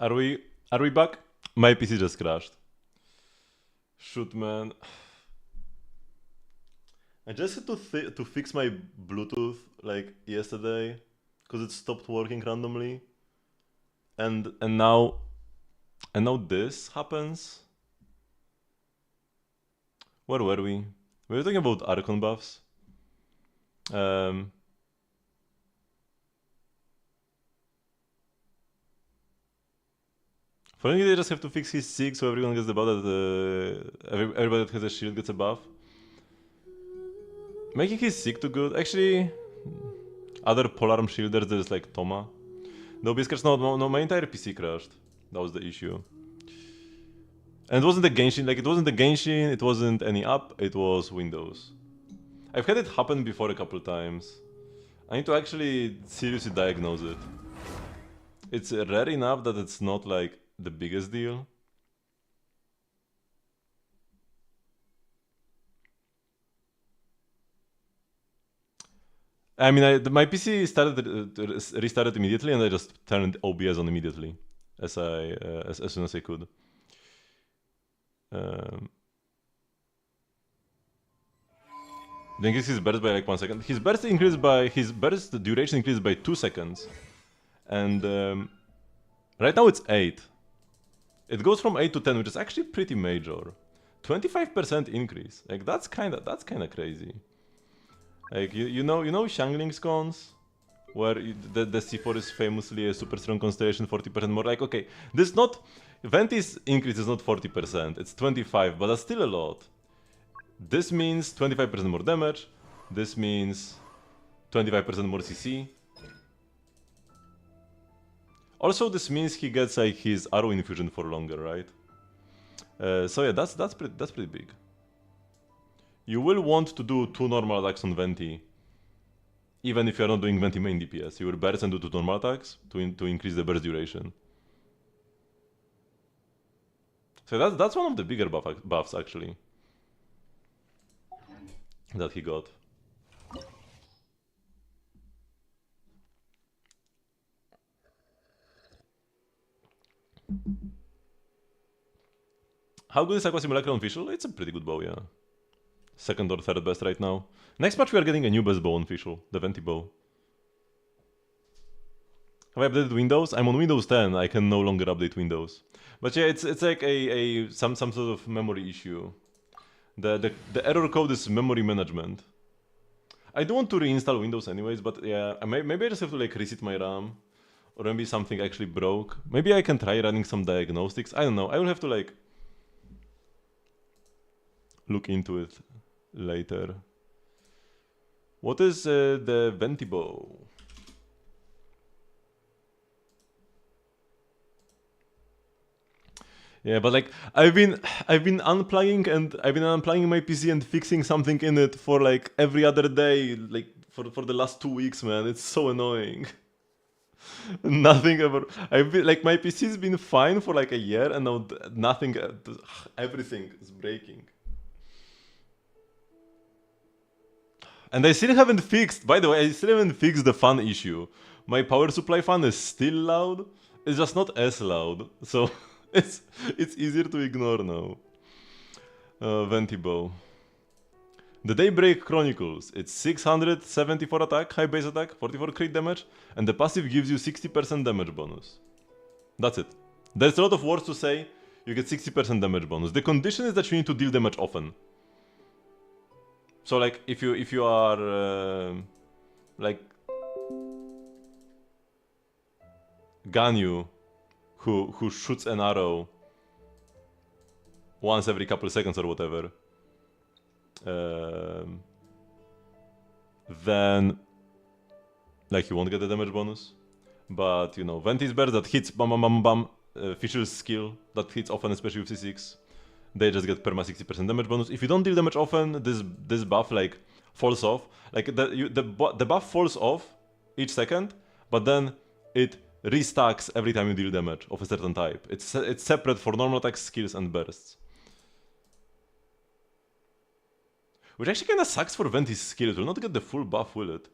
Are we back? My PC just crashed. Shoot, man. I just had to fix my Bluetooth like yesterday because it stopped working randomly, and now this happens. Where were we? We were talking about Archon buffs. For me, they just have to fix his Sig so everyone gets the buff that everybody that has a shield gets a buff. Making his Sig too good. Actually, other polearm shielders, there's like Toma. No, Biscuits, no, my entire PC crashed. That was the issue. And it wasn't the Genshin, like it wasn't the Genshin, it wasn't any app, it was Windows. I've had it happen before a couple times. I need to actually seriously diagnose it. It's rare enough that it's not like the biggest deal. I mean, my PC restarted immediately, and I just turned OBS on immediately, as soon as I could. Then his burst by like 1 second. His burst duration increased by 2 seconds, and right now it's 8. It goes from 8 to 10, which is actually pretty major. 25% increase. Like that's kind of crazy. Like you know Xiangling's cons, where the C4 is famously a super strong constellation, 40% more. Like okay, this not Venti's increase is not 40%, it's 25, but that's still a lot. This means 25% more damage. This means 25% more CC. Also, this means he gets like his arrow infusion for longer, right? So yeah, that's pretty big. You will want to do 2 normal attacks on Venti, even if you're not doing Venti main DPS. You will burst and do 2 normal attacks to increase the burst duration. So that's one of the bigger buffs actually that he got. How good is Aqua Simulacra on Fischl? It's a pretty good bow, yeah. Second or third best right now. Next match we are getting a new best bow on Fischl, the Venti bow. Have I updated Windows? I'm on Windows 10, I can no longer update Windows. But yeah, it's like some sort of memory issue. The error code is memory management. I don't want to reinstall Windows anyways, but yeah, maybe I just have to like reset my RAM. Or maybe something actually broke. Maybe I can try running some diagnostics. I don't know, I will have to like look into it later. What is the Venti bow? Yeah, but like I've been unplugging my PC and fixing something in it for like every other day, like for the last 2 weeks, man. It's so annoying. Nothing ever. I've been like my PC's been fine for like a year, and now nothing. Everything is breaking. And I still haven't fixed. By the way, I still haven't fixed the fan issue. My power supply fan is still loud. It's just not as loud. So. It's easier to ignore now. Venti bow. The Daybreak Chronicles. It's 674 attack, high base attack, 44 crit damage, and the passive gives you 60% damage bonus. That's it. There's a lot of words to say. You get 60% damage bonus. The condition is that you need to deal damage often. So like if you are like Ganyu, who shoots an arrow once every couple of seconds or whatever, then like you won't get the damage bonus. But you know, Venti's burst that hits bam bam bam bam, Fischl's skill that hits often, especially with C6, they just get perma 60% damage bonus. If you don't deal damage often, this buff like falls off. Like the buff falls off each second, but then it restacks every time you deal damage of a certain type. It's separate for normal attacks, skills, and bursts. Which actually kinda sucks for Venti's skill. It will not get the full buff, will it?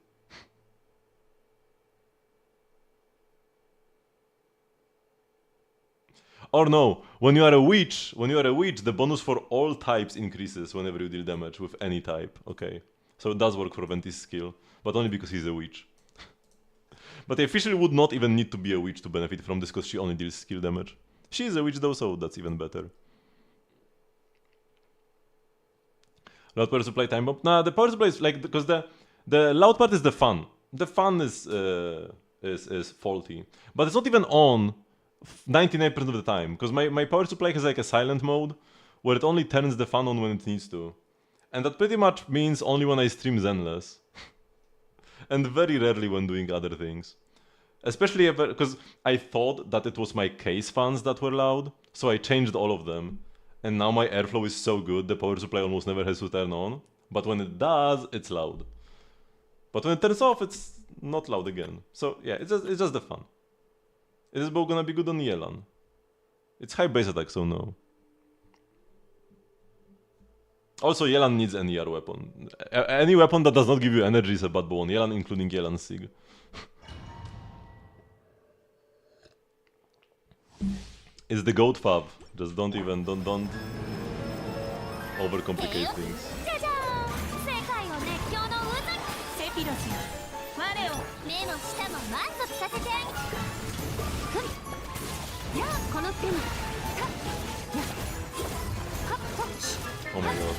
Or no, when you are a witch, the bonus for all types increases whenever you deal damage with any type. Okay, so it does work for Venti's skill, but only because he's a witch. But the officially would not even need to be a witch to benefit from this, because she only deals skill damage. She is a witch though, so that's even better. Loud power supply time bomb. Nah, the power supply is like, because the loud part is the fun. The fun is faulty, but it's not even on 99% of the time, because my power supply has like a silent mode where it only turns the fan on when it needs to, and that pretty much means only when I stream Zenless. And very rarely when doing other things. Especially because I thought that it was my case fans that were loud, so I changed all of them. And now my airflow is so good, the power supply almost never has to turn on. But when it does, it's loud. But when it turns off, it's not loud again. So yeah, it's just the fun. Is this bow gonna be good on Yelan? It's high base attack, so no. Also, Yelan needs an ER weapon. Any weapon that does not give you energy is a bad bow on Yelan, including Yelan Sig. It's the goat fab. Just don't overcomplicate things. Oh my god,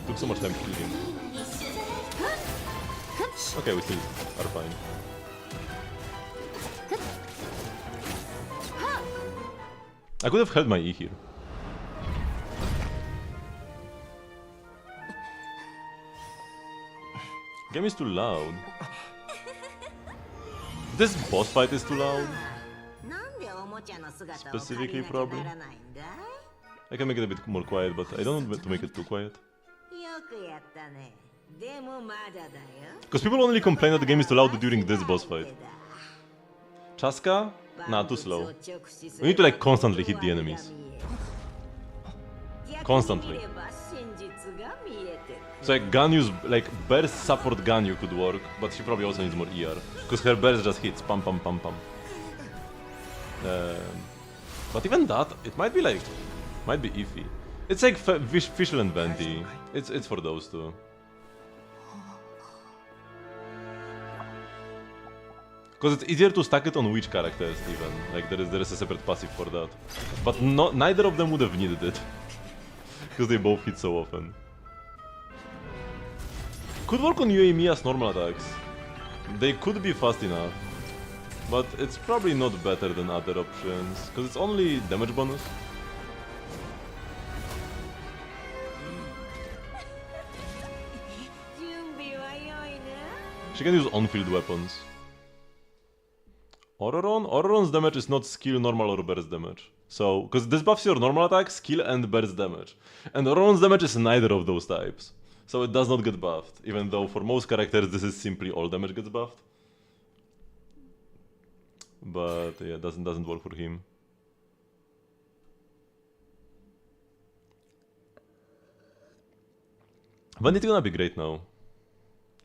took so much time to kill him. Okay, we still are fine. I could have held my E here. Game is too loud. This boss fight is too loud. Specifically, probably. I can make it a bit more quiet, but I don't want to make it too quiet. Because people only complain that the game is too loud during this boss fight. Chaska? Nah, too slow. We need to like constantly hit the enemies. Constantly. So like Ganyu's, like Bear's support Ganyu could work, but she probably also needs more ER. Because her Bear's just hits pam pam pam pam. But even that, it might be like, might be iffy. It's like Fischl and Venti. It's for those two. Because it's easier to stack it on witch characters even. Like there is a separate passive for that. But neither of them would have needed it. Because they both hit so often. Could work on Yuemiya's normal attacks. They could be fast enough. But it's probably not better than other options. Because it's only damage bonus. She can use on-field weapons. Auroron's damage is not skill, normal, or burst damage. So, because this buffs your normal attack, skill, and burst damage. And Auroron's damage is neither of those types. So it does not get buffed, even though for most characters this is simply all damage gets buffed. But yeah, it doesn't work for him. Venti's gonna be great now.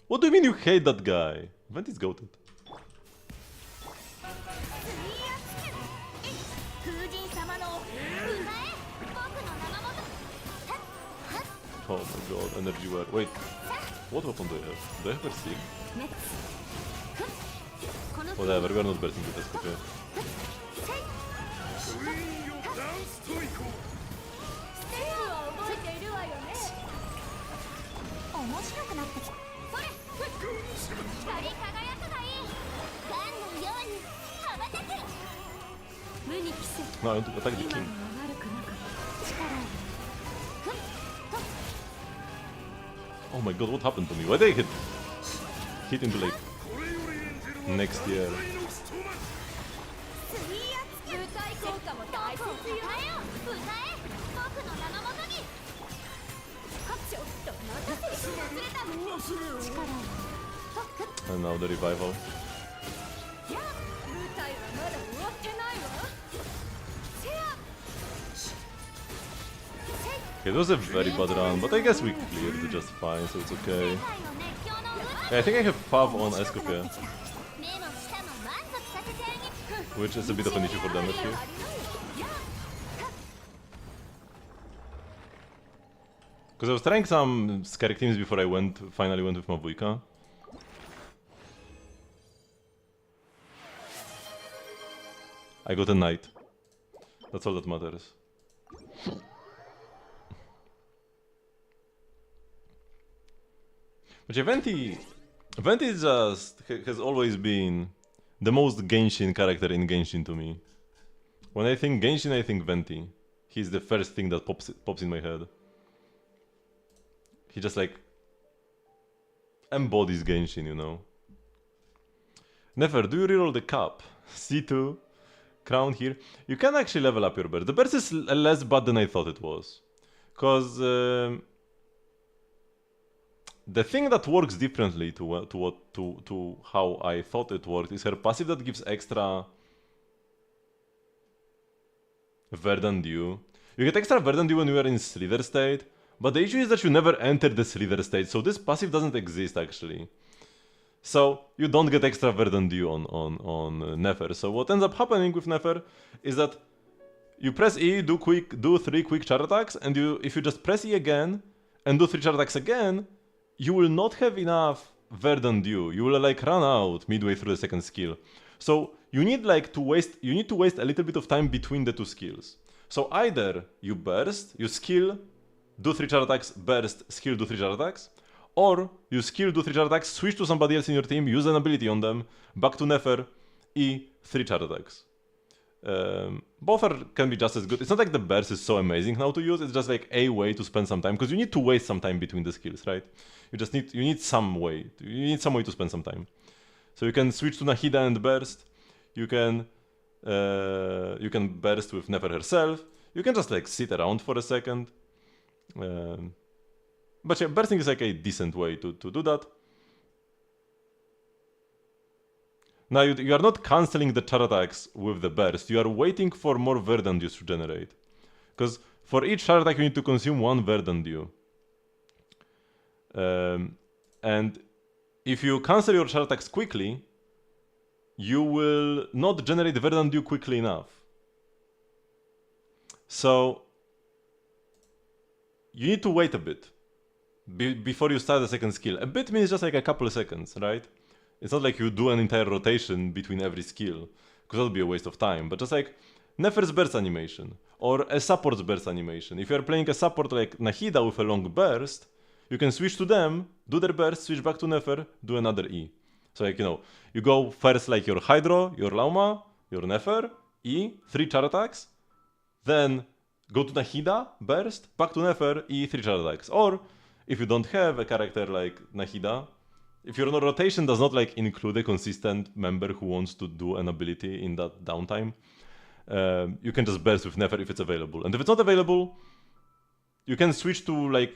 What do you mean you hate that guy? Venti's goated. Oh my god, energy wear. Wait, what weapon do I have? Do I have a Sig? Whatever, we are not bursting with this, okay. No, I want to attack the king. Oh my god, what happened to me? Why did I hit into like next year? And now the revival. Okay, it was a very bad run, but I guess we cleared it just fine, so it's okay. Yeah, I think I have Fav on Escopia, which is a bit of an issue for damage here. Because I was trying some scary teams before I finally went with Mavuika. I got a knight. That's all that matters. But yeah, Venti just has always been the most Genshin character in Genshin to me. When I think Genshin, I think Venti. He's the first thing that pops in my head. He just like embodies Genshin, you know. Never, do you reroll the cap? C2, crown here. You can actually level up your burst. The burst is less bad than I thought it was. Because the thing that works differently to how I thought it worked is her passive that gives extra Verdant Dew. You get extra Verdant Dew when you are in Slither state, but the issue is that you never enter the Slither state, so this passive doesn't exist actually. So you don't get extra Verdant Dew on Nefer. So what ends up happening with Nefer is that you press E, do 3 quick charge attacks, and if you just press E again and do 3 charge attacks again, you will not have enough Verdant Dew. You will like run out midway through the second skill. So you need to waste a little bit of time between the two skills. So either you burst, you skill, do 3 charge attacks, burst, skill, do 3 charge attacks, or you skill, do 3 charge attacks, switch to somebody else in your team, use an ability on them, back to Nefer, E, 3 charge attacks. Both can be just as good. It's not like the burst is so amazing now to use, it's just like a way to spend some time, because you need to waste some time between the skills, right? You need some way to spend some time. So you can switch to Nahida and burst. You can burst with Nefer herself. You can just like sit around for a second. But yeah, bursting is like a decent way to do that. Now you are not cancelling the charge attacks with the burst. You are waiting for more Verdant Dew to generate. Because for each charge attack you need to consume 1 Verdant Dew. And if you cancel your charge attacks quickly, you will not generate Verdant Dew quickly enough. So you need to wait a bit before you start the second skill. A bit means just like a couple of seconds, right? It's not like you do an entire rotation between every skill, because that would be a waste of time. But just like Nefer's burst animation, or a support's burst animation. If you are playing a support like Nahida with a long burst, you can switch to them, do their burst, switch back to Nefer, do another E. So like, you go first like your Hydro, your Lauma, your Nefer, E, 3 charge attacks, then go to Nahida, burst, back to Nefer, E, 3 charge attacks. Or, if you don't have a character like Nahida, if your rotation does not like include a consistent member who wants to do an ability in that downtime, you can just burst with Nefer if it's available. And if it's not available, you can switch to like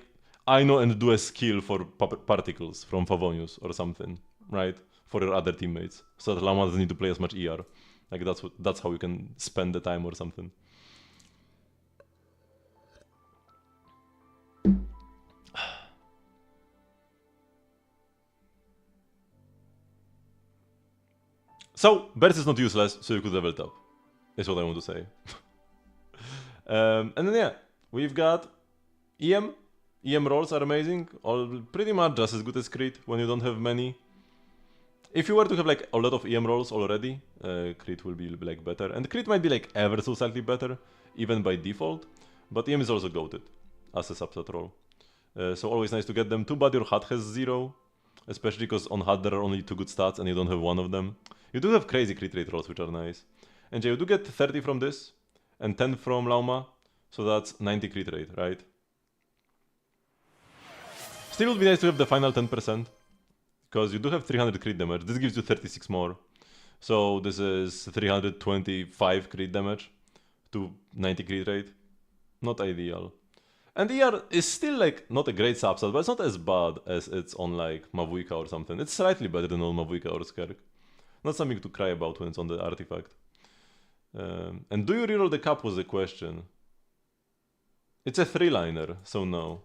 Aino and do a skill for particles from Favonius or something, right? For your other teammates, so that Lama doesn't need to play as much ER. Like that's how you can spend the time or something. So burst is not useless, so you could level it up. Is what I want to say. And then yeah, we've got EM. EM rolls are amazing, all pretty much just as good as crit when you don't have many. If you were to have like a lot of EM rolls already, crit will be like better, and crit might be like ever so slightly better, even by default. But EM is also goated as a subset roll, so always nice to get them. Too bad your HUD has 0, especially because on HUD there are only 2 good stats and you don't have one of them. You do have crazy crit rate rolls which are nice, and yeah, you do get 30 from this and 10 from Lauma, so that's 90 crit rate, right? Still would be nice to have the final 10%, because you do have 300 crit damage. This gives you 36 more. So this is 325 crit damage to 90 crit rate. Not ideal. And ER is still like not a great subset, but it's not as bad as it's on like Mavuika or something. It's slightly better than on Mavuika or Skerk. Not something to cry about when it's on the artifact. And do you reroll the cap was the question. It's a 3-liner, so no.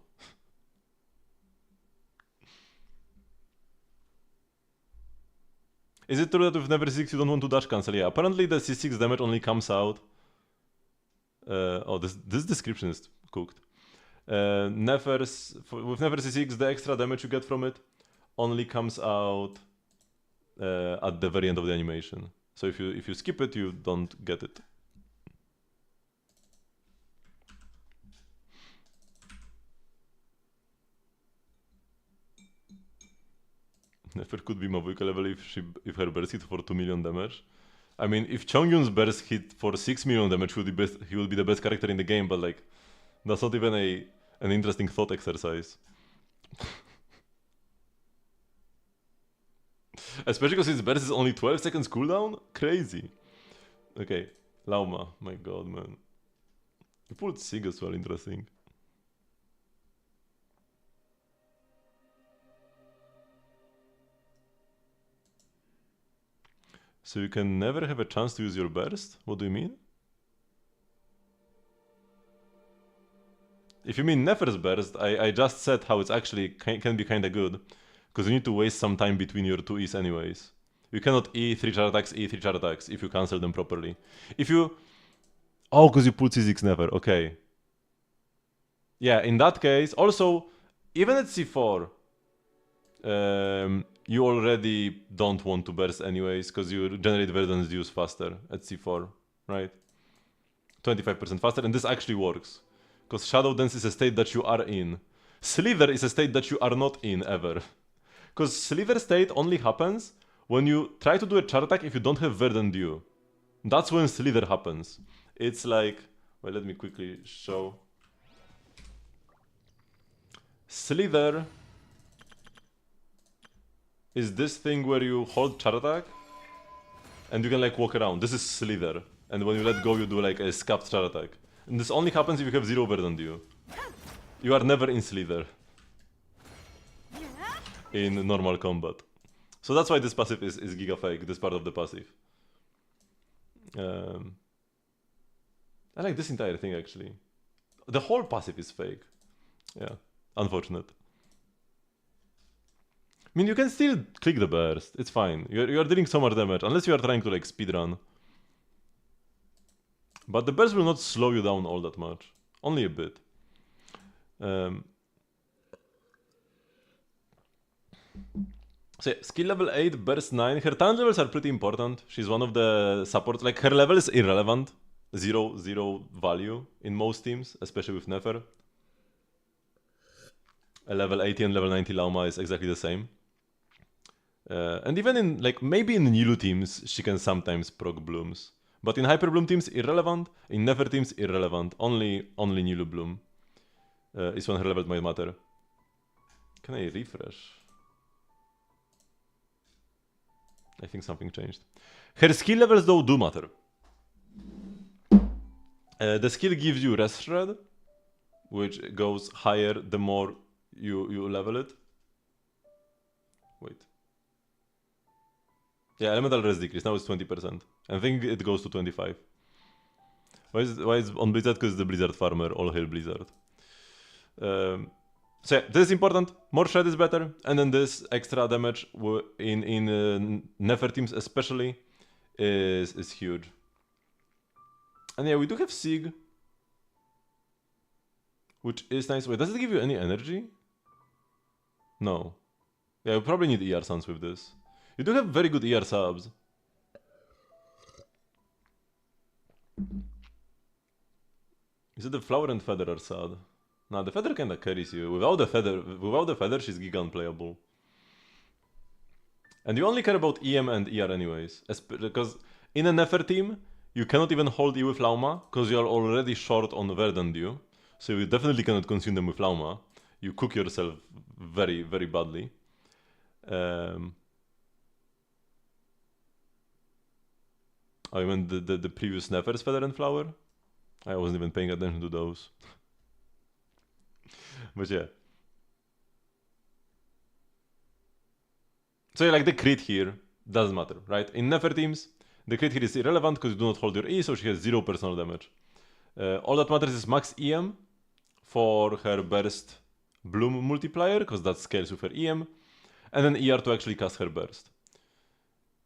Is it true that with Never 6 you don't want to dash cancel? Yeah, apparently the C6 damage only comes out... oh, this description is cooked. With Nefer C6, the extra damage you get from it only comes out at the very end of the animation. So if you skip it, you don't get it. Nefer could be Mavuika level if her burst hit for 2 million damage. I mean, if Chongyun's burst hit for 6 million damage, he would be the best character in the game, but like, that's not even an interesting thought exercise. Especially because his burst is only 12 seconds cooldown? Crazy. Okay, Lauma, my god, man. You pulled Sig as well, interesting. So you can never have a chance to use your burst? What do you mean? If you mean Nefer's burst, I just said how it's actually can be kinda good. Because you need to waste some time between your two E's anyways. You cannot E 3 char attacks, E 3 char attacks if you cancel them properly. If you... Oh, because you pulled C6 Nefer, okay. Yeah, in that case, also, even at C4, you already don't want to burst anyways, because you generate Verdance use faster at C4, right? 25% faster, and this actually works. Because Shadow Dance is a state that you are in. Slither is a state that you are not in, ever. Because Slither state only happens when you try to do a char attack if you don't have Verdant Dew. That's when Slither happens. It's like... Well, let me quickly show. Slither is this thing where you hold char attack and you can like walk around. This is Slither. And when you let go, you do like a scapped char attack. And this only happens if you have 0 Verdant Dew. You are never in Slither in normal combat. So that's why this passive is giga fake, this part of the passive. I like this entire thing actually. The whole passive is fake. Yeah, unfortunate. I mean, you can still click the burst, it's fine. You're dealing so much damage, unless you are trying to like speedrun. But the burst will not slow you down all that much. Only a bit. So yeah, skill level 8, burst 9. Her talent levels are pretty important. She's one of the supports. Like, her level is irrelevant. Zero value in most teams, especially with Nefer. A level 80 and level 90 Lauma is exactly the same. And even in, like, maybe in Nilu teams, she can sometimes proc Blooms. But in Hyper Bloom teams, irrelevant. In Nefer teams, irrelevant. Only Nilu Bloom is when her level might matter. Can I refresh? I think something changed. Her skill levels though do matter. The skill gives you Rest Shred, which goes higher the more you level it. Wait. Yeah, elemental res decrease, now it's 20%. I think it goes to 25. Why is on Blizzard? Because it's the Blizzard farmer, all hail Blizzard. So yeah, this is important, more shred is better, and then this extra damage in Nefer teams especially is huge. And yeah, we do have Sig, which is nice. Wait, does it give you any energy? No. Yeah, you probably need ER Suns with this. You do have very good ER subs. Is it the Flower and Feather are sad? Nah, the Feather kinda carries you. Without the Feather, she's giga unplayable. And you only care about EM and ER anyways. Because in a Nefer team, you cannot even hold E with Lauma, because you are already short on Verdant Dew. So you definitely cannot consume them with Lauma. You cook yourself very, very badly. Oh, you meant the previous Nefer's Feather and Flower? I wasn't even paying attention to those. But yeah. So yeah, like the crit here doesn't matter, right? In Nefer teams, the crit here is irrelevant because you do not hold your E, so she has 0 personal damage. All that matters is max EM for her burst bloom multiplier, because that scales with her EM, and then ER to actually cast her burst.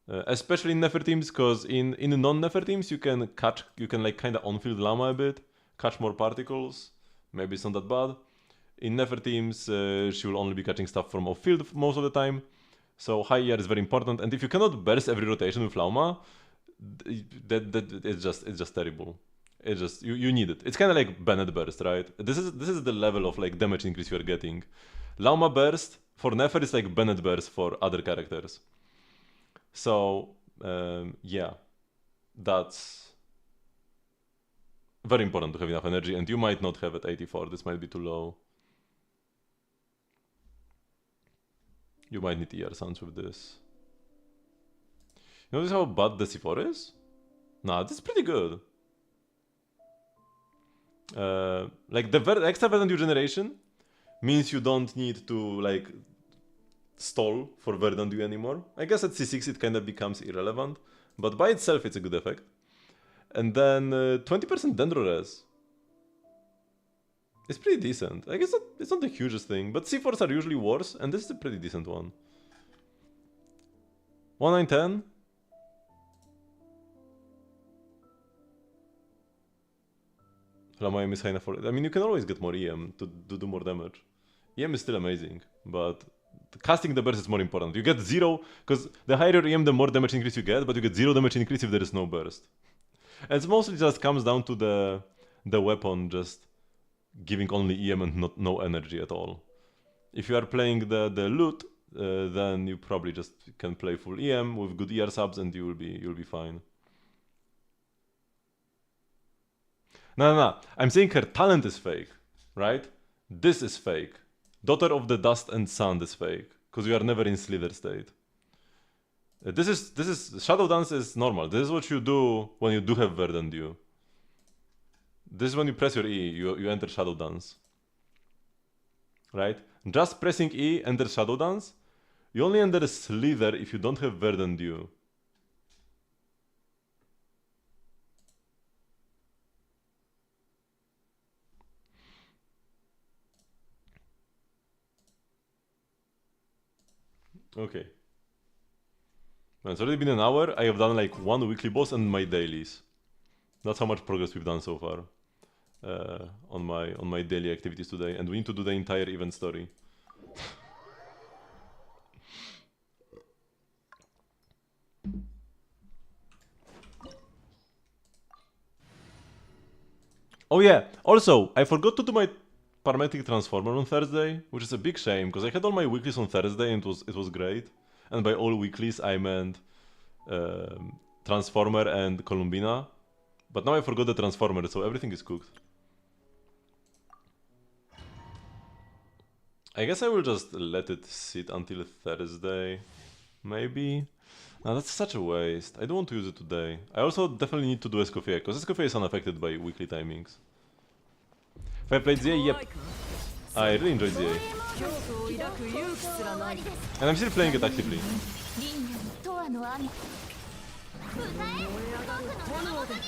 Especially in Nefer teams, because in non-Nefer teams you can like kinda on-field Llama a bit, catch more particles, maybe it's not that bad. In Nefer teams, she will only be catching stuff from off-field most of the time. So high ER is very important, and if you cannot burst every rotation with Lauma, that it's just terrible. It's just you need it. It's kind of like Bennett burst, right? This is the level of like damage increase you are getting. Lauma burst for Nefer is like Bennett burst for other characters. So yeah, that's very important to have enough energy, and you might not have at 84. This might be too low. You might need ER sounds with this. You notice how bad the C4 is? Nah, this is pretty good. Like the extra verdant generation means you don't need to like stall for verdant anymore. I guess at C6 it kind of becomes irrelevant, but by itself it's a good effect. And then 20% Dendro res. It's pretty decent. I guess it's not the hugest thing, but C4s are usually worse, and this is a pretty decent one. 1910. Lama EM is high enough for it. I mean, you can always get more EM to do more damage. EM is still amazing, but casting the burst is more important. You get 0, because the higher your EM, the more damage increase you get, but you get 0 damage increase if there is no burst. And it mostly just comes down to the weapon just giving only EM and no energy at all. If you are playing the loot, then you probably just can play full EM with good ER subs and you'll be fine. No. I'm saying her talent is fake, right? This is fake. Daughter of the Dust and Sand is fake, because you are never in Slither state. This is Shadow Dance is normal. This is what you do when you do have Verdant Dew. This is when you press your E, you enter Shadow Dance. Right? Just pressing E, enter Shadow Dance. You only enter Slither if you don't have Verdant Dew. Okay. Man, it's already been an hour. I have done like 1 weekly boss and my dailies. That's how much progress we've done so far. On my daily activities today, and we need to do the entire event story. Oh yeah, also, I forgot to do my parametric transformer on Thursday, which is a big shame, because I had all my weeklies on Thursday and it was great. And by all weeklies I meant Transformer and Columbina. But now I forgot the Transformer, so everything is cooked. I guess I will just let it sit until Thursday, maybe? No, that's such a waste. I don't want to use it today. I also definitely need to do Escoffier, because Escoffier is unaffected by weekly timings. If I played ZA, yep. I really enjoyed ZA. And I'm still playing it actively.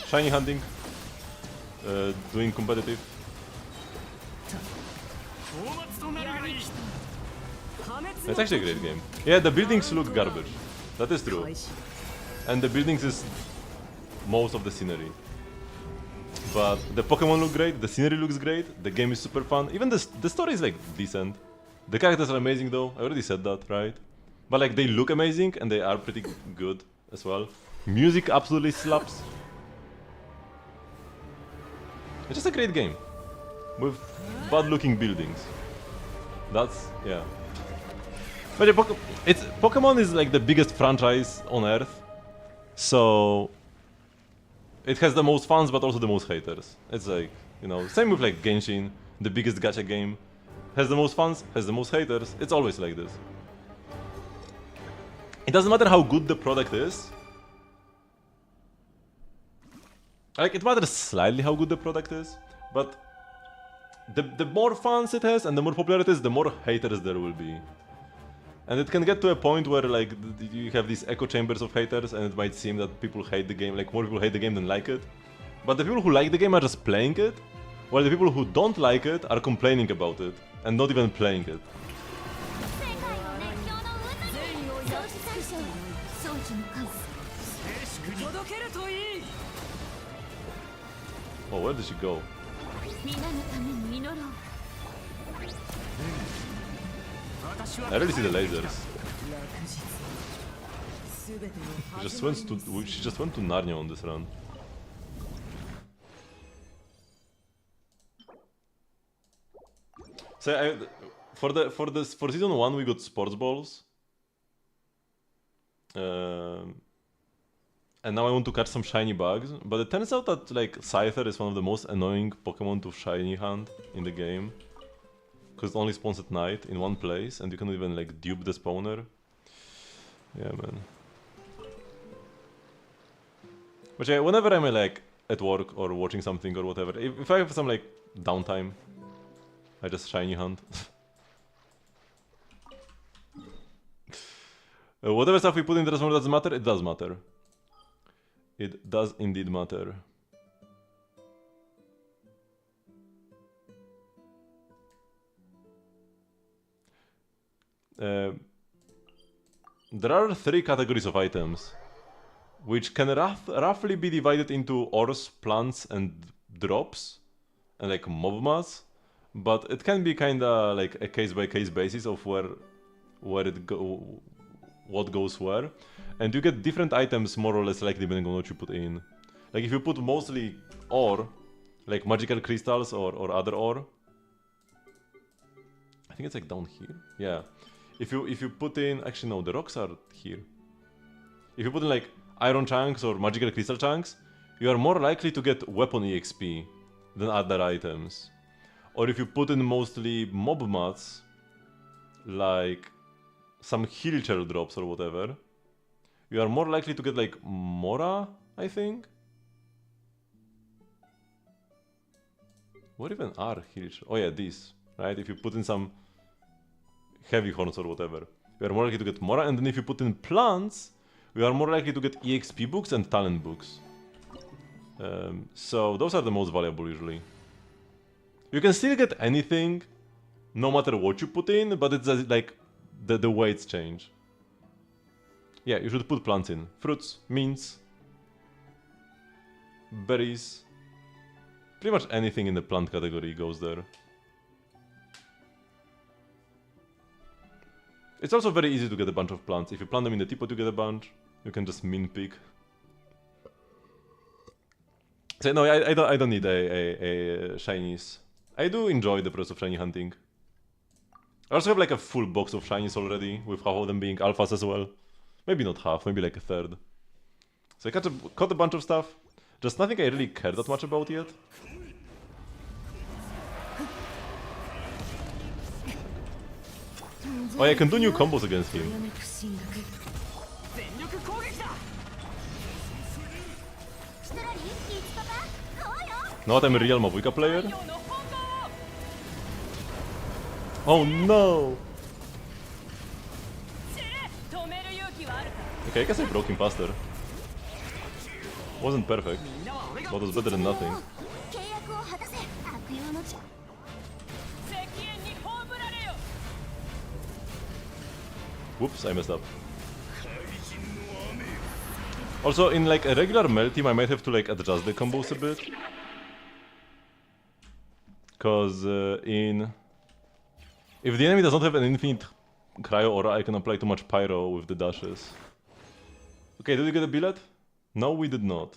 Shiny hunting. Doing competitive. It's actually a great game. Yeah, the buildings look garbage. That is true. And the buildings is most of the scenery. But the Pokemon look great, the scenery looks great, the game is super fun. Even the story is like decent. The characters are amazing though, I already said that, right? But like they look amazing and they are pretty good as well. Music absolutely slaps. It's just a great game. With bad looking buildings. That's, yeah. But yeah, Pokemon is like the biggest franchise on Earth. So it has the most fans but also the most haters. It's like, you know, same with like Genshin, the biggest gacha game. Has the most fans, has the most haters. It's always like this. It doesn't matter how good the product is. Like, it matters slightly how good the product is, but the more fans it has and the more popular it is, the more haters there will be. And it can get to a point where like you have these echo chambers of haters and it might seem that people hate the game, like more people hate the game than like it. But the people who like the game are just playing it, while the people who don't like it are complaining about it and not even playing it. Oh, where did she go? I really see the lasers. She just went to Narnia on this run. So for season 1 we got sports balls. And now I want to catch some shiny bugs, but it turns out that like Scyther is one of the most annoying Pokemon to shiny hunt in the game. Because it only spawns at night in one place and you can even like dupe the spawner. Yeah, man. But yeah, whenever I'm like at work or watching something or whatever, if I have some like downtime, I just shiny hunt. Whatever stuff we put in the transformer doesn't matter, it does matter. It does indeed matter. There are 3 categories of items, which can roughly be divided into ores, plants, and drops, and like mob mass. But it can be kinda like a case-by-case basis of what goes where, and you get different items more or less like depending on what you put in. Like if you put mostly ore, like magical crystals or other ore, I think it's like down here. Yeah, if you put in, actually no, the rocks are here. If you put in like iron chunks or magical crystal chunks, you are more likely to get weapon EXP than other items. Or if you put in mostly mob mats, like some hill shell drops or whatever, you are more likely to get like Mora, I think? What even are hill shell? Oh yeah, these, right? If you put in some heavy horns or whatever, you are more likely to get Mora, and then if you put in plants, you are more likely to get EXP books and talent books. So those are the most valuable usually. You can still get anything, no matter what you put in, but it's like the weights change. Yeah, you should put plants in. Fruits, mints, berries. Pretty much anything in the plant category goes there. It's also very easy to get a bunch of plants. If you plant them in the teapot, you get a bunch. You can just min pick. So no, I don't need a shinies. I do enjoy the process of shiny hunting. I also have like a full box of shinies already, with half of them being alphas as well. Maybe not half, maybe like a third. So I caught a bunch of stuff. Just nothing I really care that much about yet. Oh yeah, I can do new combos against him. Not I'm a real Mavuika player. Oh no! Okay, I guess I broke him faster. Wasn't perfect, but was better than nothing. Whoops, I messed up. Also, in like a regular Mel team, I might have to like adjust the combos a bit. Cause if the enemy does not have an infinite cryo aura, I can apply too much pyro with the dashes. Okay, did we get a billet? No, we did not.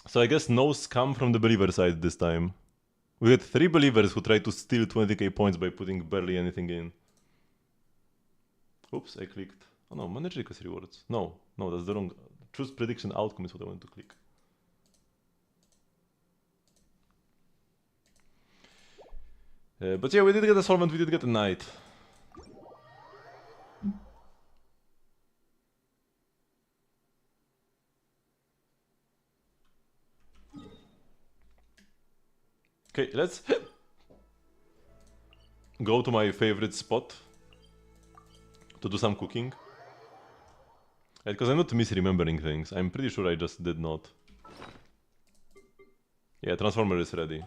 So I guess no scam from the believer side this time. We had 3 believers who tried to steal 20k points by putting barely anything in. Oops, I clicked. Oh no, manage request rewards. No, that's the wrong. Choose prediction outcome is what I want to click. But yeah, we did get a solvent, we did get a knight. Okay, let's go to my favorite spot to do some cooking. Because I'm not misremembering things. I'm pretty sure I just did not. Yeah, transformer is ready.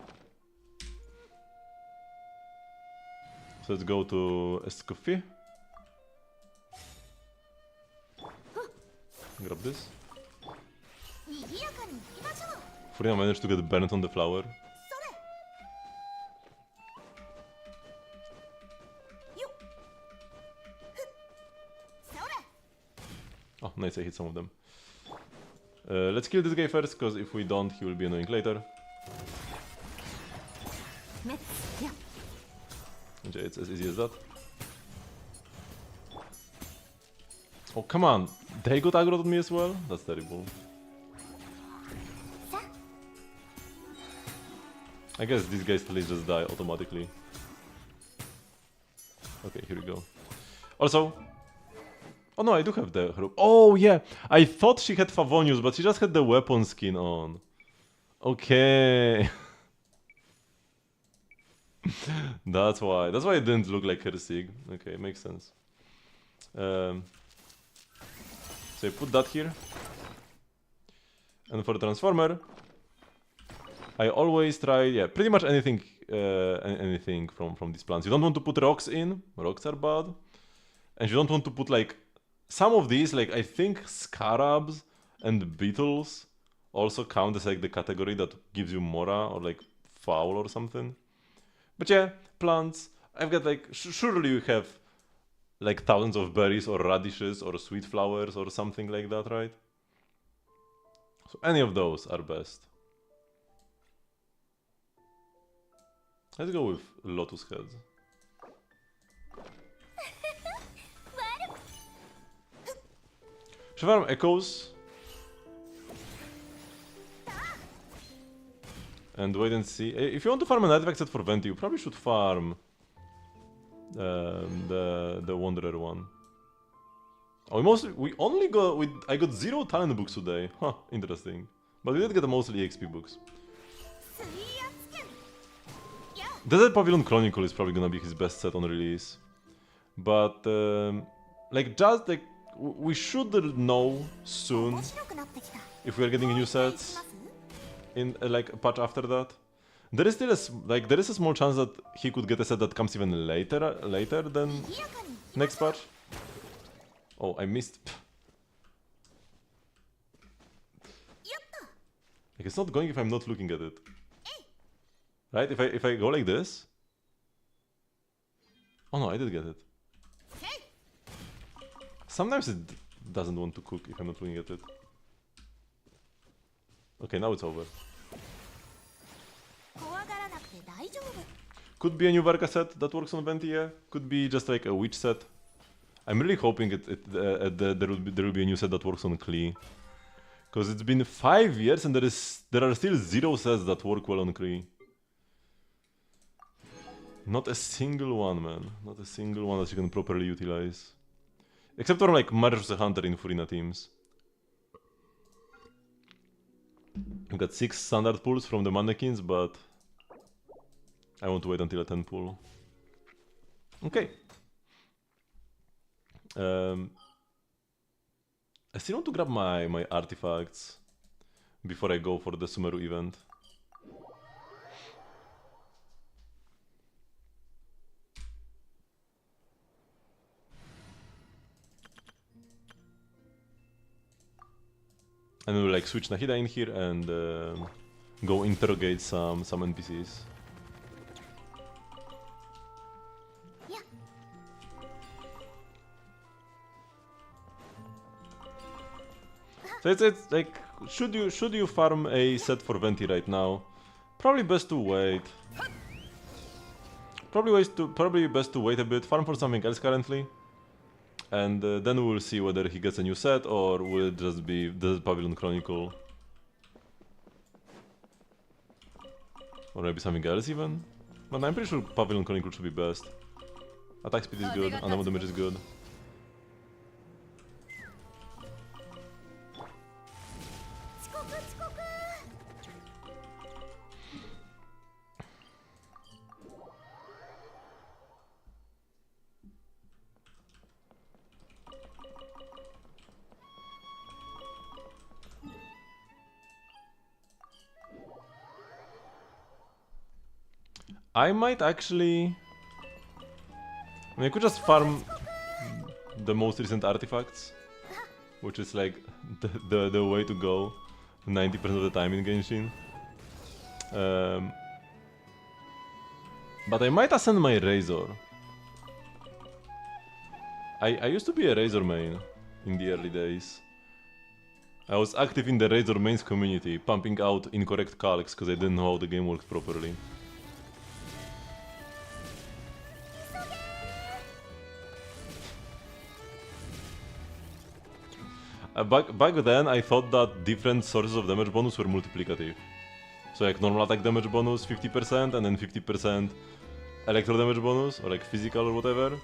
So let's go to Escoffier. Grab this. Furina managed to get burnt on the flower. Oh, nice, I hit some of them. Let's kill this guy first, because if we don't, he will be annoying later. Okay, it's as easy as that. Oh, come on! They got aggroed on me as well? That's terrible. I guess these guys please just die automatically. Okay, here we go. Also... Oh no, I do have the... Oh yeah! I thought she had Favonius, but she just had the weapon skin on. Okay. That's why. That's why it didn't look like her Sig. Okay, makes sense. So I put that here. And for the Transformer, I always try, yeah, pretty much anything anything from these plants. You don't want to put rocks in. Rocks are bad. And you don't want to put like... Some of these, like I think scarabs and beetles also count as like the category that gives you Mora or like foul or something. But yeah, plants. I've got like, surely you have like thousands of berries or radishes or sweet flowers or something like that, right? So any of those are best. Let's go with lotus heads. Should farm echoes. And wait and see. If you want to farm an artifact set for Venti, you probably should farm the Wanderer one. Oh, I got 0 talent books today. Huh, interesting. But we did get mostly XP books. Desert Pavilion Chronicle is probably gonna be his best set on release. But like just like we should know soon if we are getting new sets in like a patch after that. There is still there is a small chance that he could get a set that comes even later than next patch. Oh, I missed. Like it's not going if I'm not looking at it. Right? If I go like this. Oh no, I did get it. Sometimes it doesn't want to cook if I'm not looking at it. Okay, now it's over. Could be a new Varka set that works on Venti, yeah. Could be just like a witch set. I'm really hoping there will be a new set that works on Klee. Because it's been 5 years and there are still 0 sets that work well on Klee. Not a single one, man. Not a single one that you can properly utilize. Except for like March the Hunter in Furina teams. We've got 6 standard pulls from the mannequins, but I want to wait until a 10 pull. Okay. I still want to grab my artifacts before I go for the Sumeru event. And we'll like switch Nahida in here and go interrogate some NPCs. So it's like, should you farm a set for Venti right now? Probably best to wait. Probably best to wait a bit. Farm for something else currently. And then we'll see whether he gets a new set or will it just be the Pavilion Chronicle. Or maybe something else even. But I'm pretty sure Pavilion Chronicle should be best. Attack speed is good, animal damage is good. I might actually... I mean, I could just farm the most recent artifacts, which is like the way to go 90% of the time in Genshin. But I might ascend my Razor. I used to be a Razor main in the early days. I was active in the Razor mains community, pumping out incorrect calcs because I didn't know how the game worked properly. Back then, I thought that different sources of damage bonus were multiplicative. So like normal attack damage bonus 50% and then 50% electro damage bonus, or like physical or whatever.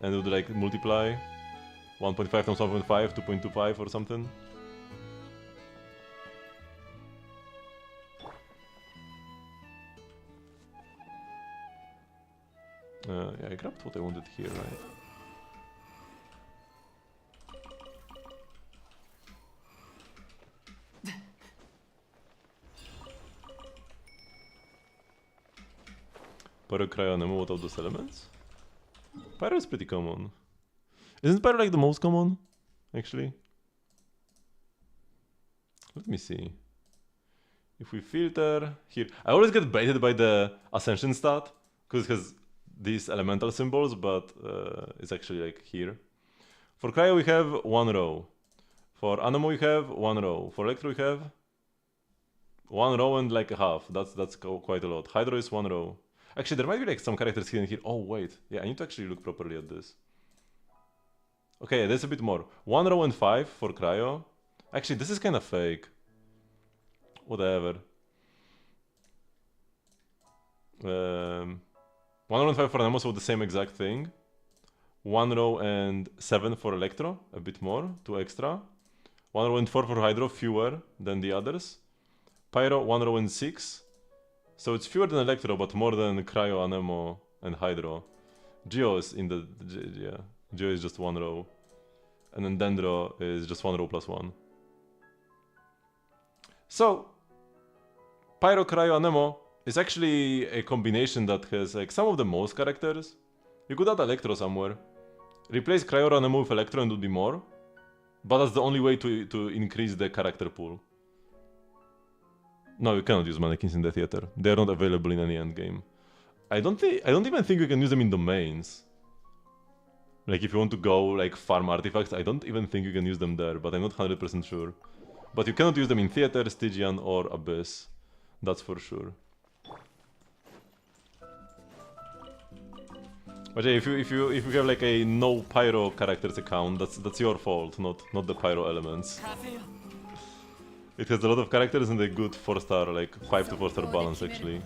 And it would like multiply 1.5 times 1.5, 2.25 or something. Yeah, I grabbed what I wanted here, right? Pyro, Cryo, Nemo, what of those elements? Pyro is pretty common. Isn't Pyro like the most common, actually? Let me see. If we filter here, I always get baited by the Ascension stat, because it has these elemental symbols, but it's actually like here. For Cryo we have 1 row. For Anemo we have 1 row. For Electro we have 1 row and like a half. That's quite a lot. Hydro is 1 row. Actually, there might be like some characters hidden here. Oh wait, yeah, I need to actually look properly at this. Okay, there's a bit more. 1 row and 5 for Cryo. Actually, this is kind of fake. Whatever. 1 row and 5 for Nemo, so the same exact thing. 1 row and 7 for Electro, a bit more, 2 extra. 1 row and 4 for Hydro, fewer than the others. Pyro, 1 row and 6. So it's fewer than Electro, but more than Cryo, Anemo, and Hydro. Geo is in the... yeah, Geo is just 1 row. And then Dendro is just 1 row plus 1. So, Pyro, Cryo, Anemo is actually a combination that has like some of the most characters. You could add Electro somewhere. Replace Cryo or Anemo with Electro and it would be more. But that's the only way to increase the character pool. No, you cannot use mannequins in the theater. They are not available in any endgame. I don't even think you can use them in domains. Like if you want to go like farm artifacts, I don't even think you can use them there, but I'm not 100% sure. But you cannot use them in theater, Stygian, or Abyss. That's for sure. But yeah, if you have like a no pyro characters account, that's your fault, not the pyro elements. It has a lot of characters and a good 4-star, like 5 to 4-star balance actually.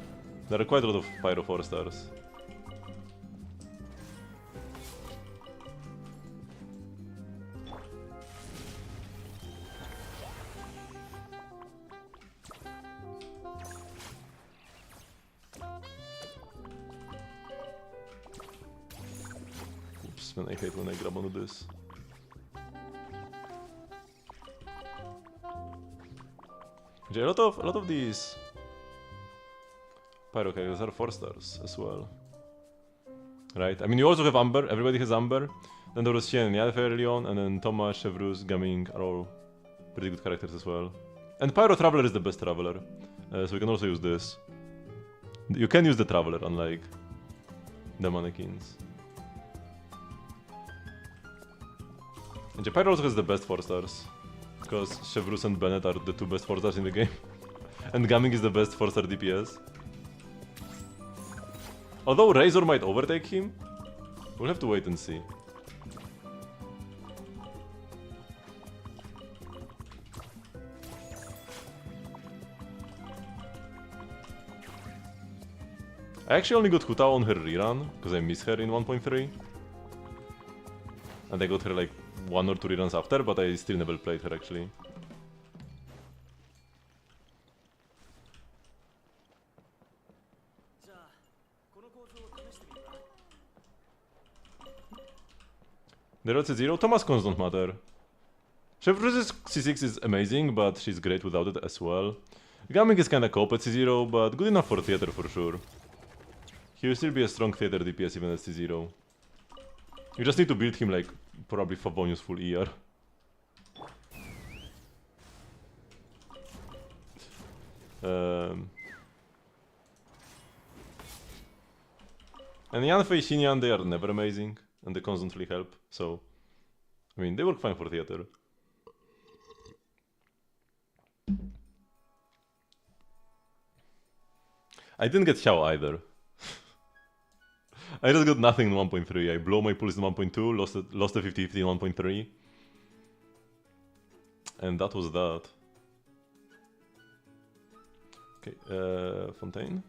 There are quite a lot of pyro 4-stars. Oops, man, I hate when I grab onto this. A lot of these pyro characters are 4-stars as well. Right? I mean, you also have Amber, everybody has Amber. Then there was Shen and Yalfa early on, and then Thomas, Chevrus, Gaming are all pretty good characters as well. And Pyro Traveler is the best Traveler, so we can also use this. You can use the Traveler, unlike the mannequins. And Pyro also has the best 4-stars. Because Chevrus and Bennett are the 2 best 4-stars in the game. And Gaming is the best 4-star DPS. Although Razor might overtake him, we'll have to wait and see. I actually only got Huta on her rerun, because I miss her in 1.3. And I got her like 1 or 2 reruns after, but I still never played her actually. The road C0, Thomas cons don't matter. Chevrus's C6 is amazing, but she's great without it as well. Gaming is kinda cope at C0, but good enough for theater for sure. He will still be a strong theater DPS even at C0. You just need to build him like probably Favonius full ER. And Yanfei, Xinyan, they are never amazing, and they constantly help, so I mean, they work fine for theater. I didn't get Xiao either. I just got nothing in 1.3. I blow my pulse in 1.2, lost a 50-50 in 1.3. And that was that. Okay, Fontaine.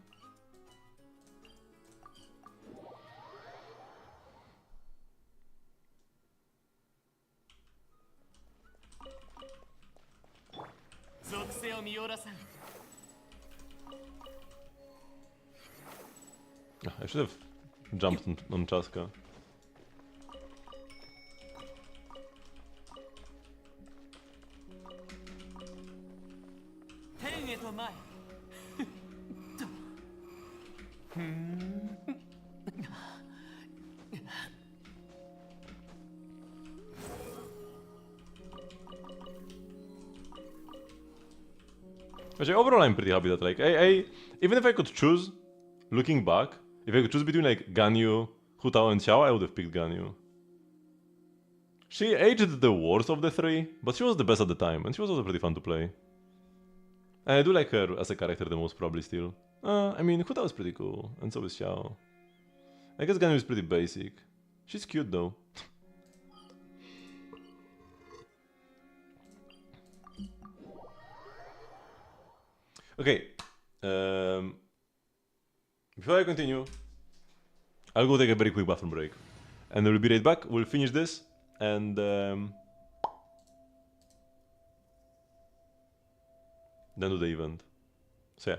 I should have jumped on Chaska. Actually, overall I'm pretty happy that like even if I could choose, looking back, if I could choose between like Ganyu, Hu Tao and Xiao, I would have picked Ganyu. She aged the worst of the three, but she was the best at the time, and she was also pretty fun to play. And I do like her as a character the most probably still. I mean, Hu Tao is pretty cool, and so is Xiao. I guess Ganyu is pretty basic. She's cute though. Okay, before I continue, I'll go take a very quick bathroom break. And we'll be right back, we'll finish this, and then do the event. So yeah.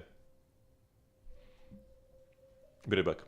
Be right back.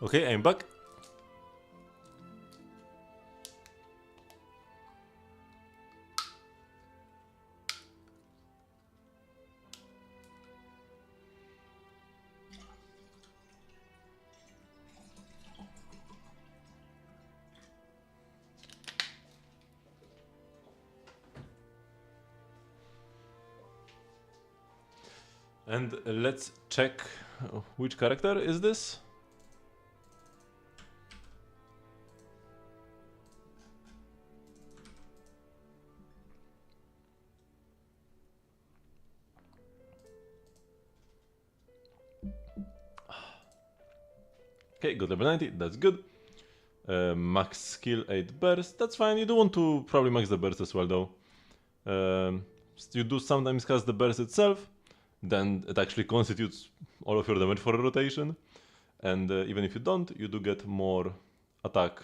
Okay, I'm back. And let's check which character is this? Okay, good level 90, that's good. Max skill 8 burst, that's fine. You do want to probably max the burst as well though. You do sometimes cast the burst itself, then it actually constitutes all of your damage for a rotation. And even if you don't, you do get more attack.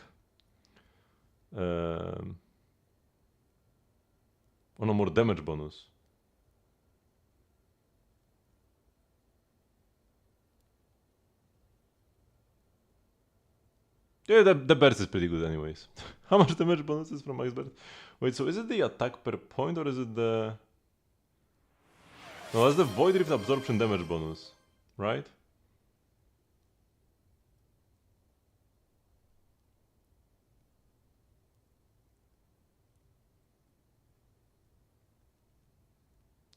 Or no, more damage bonus. Yeah, the burst is pretty good anyways. How much damage bonus is from max burst? Wait, so is it the attack per point or is it the... No, that's the Void Rift absorption damage bonus, right?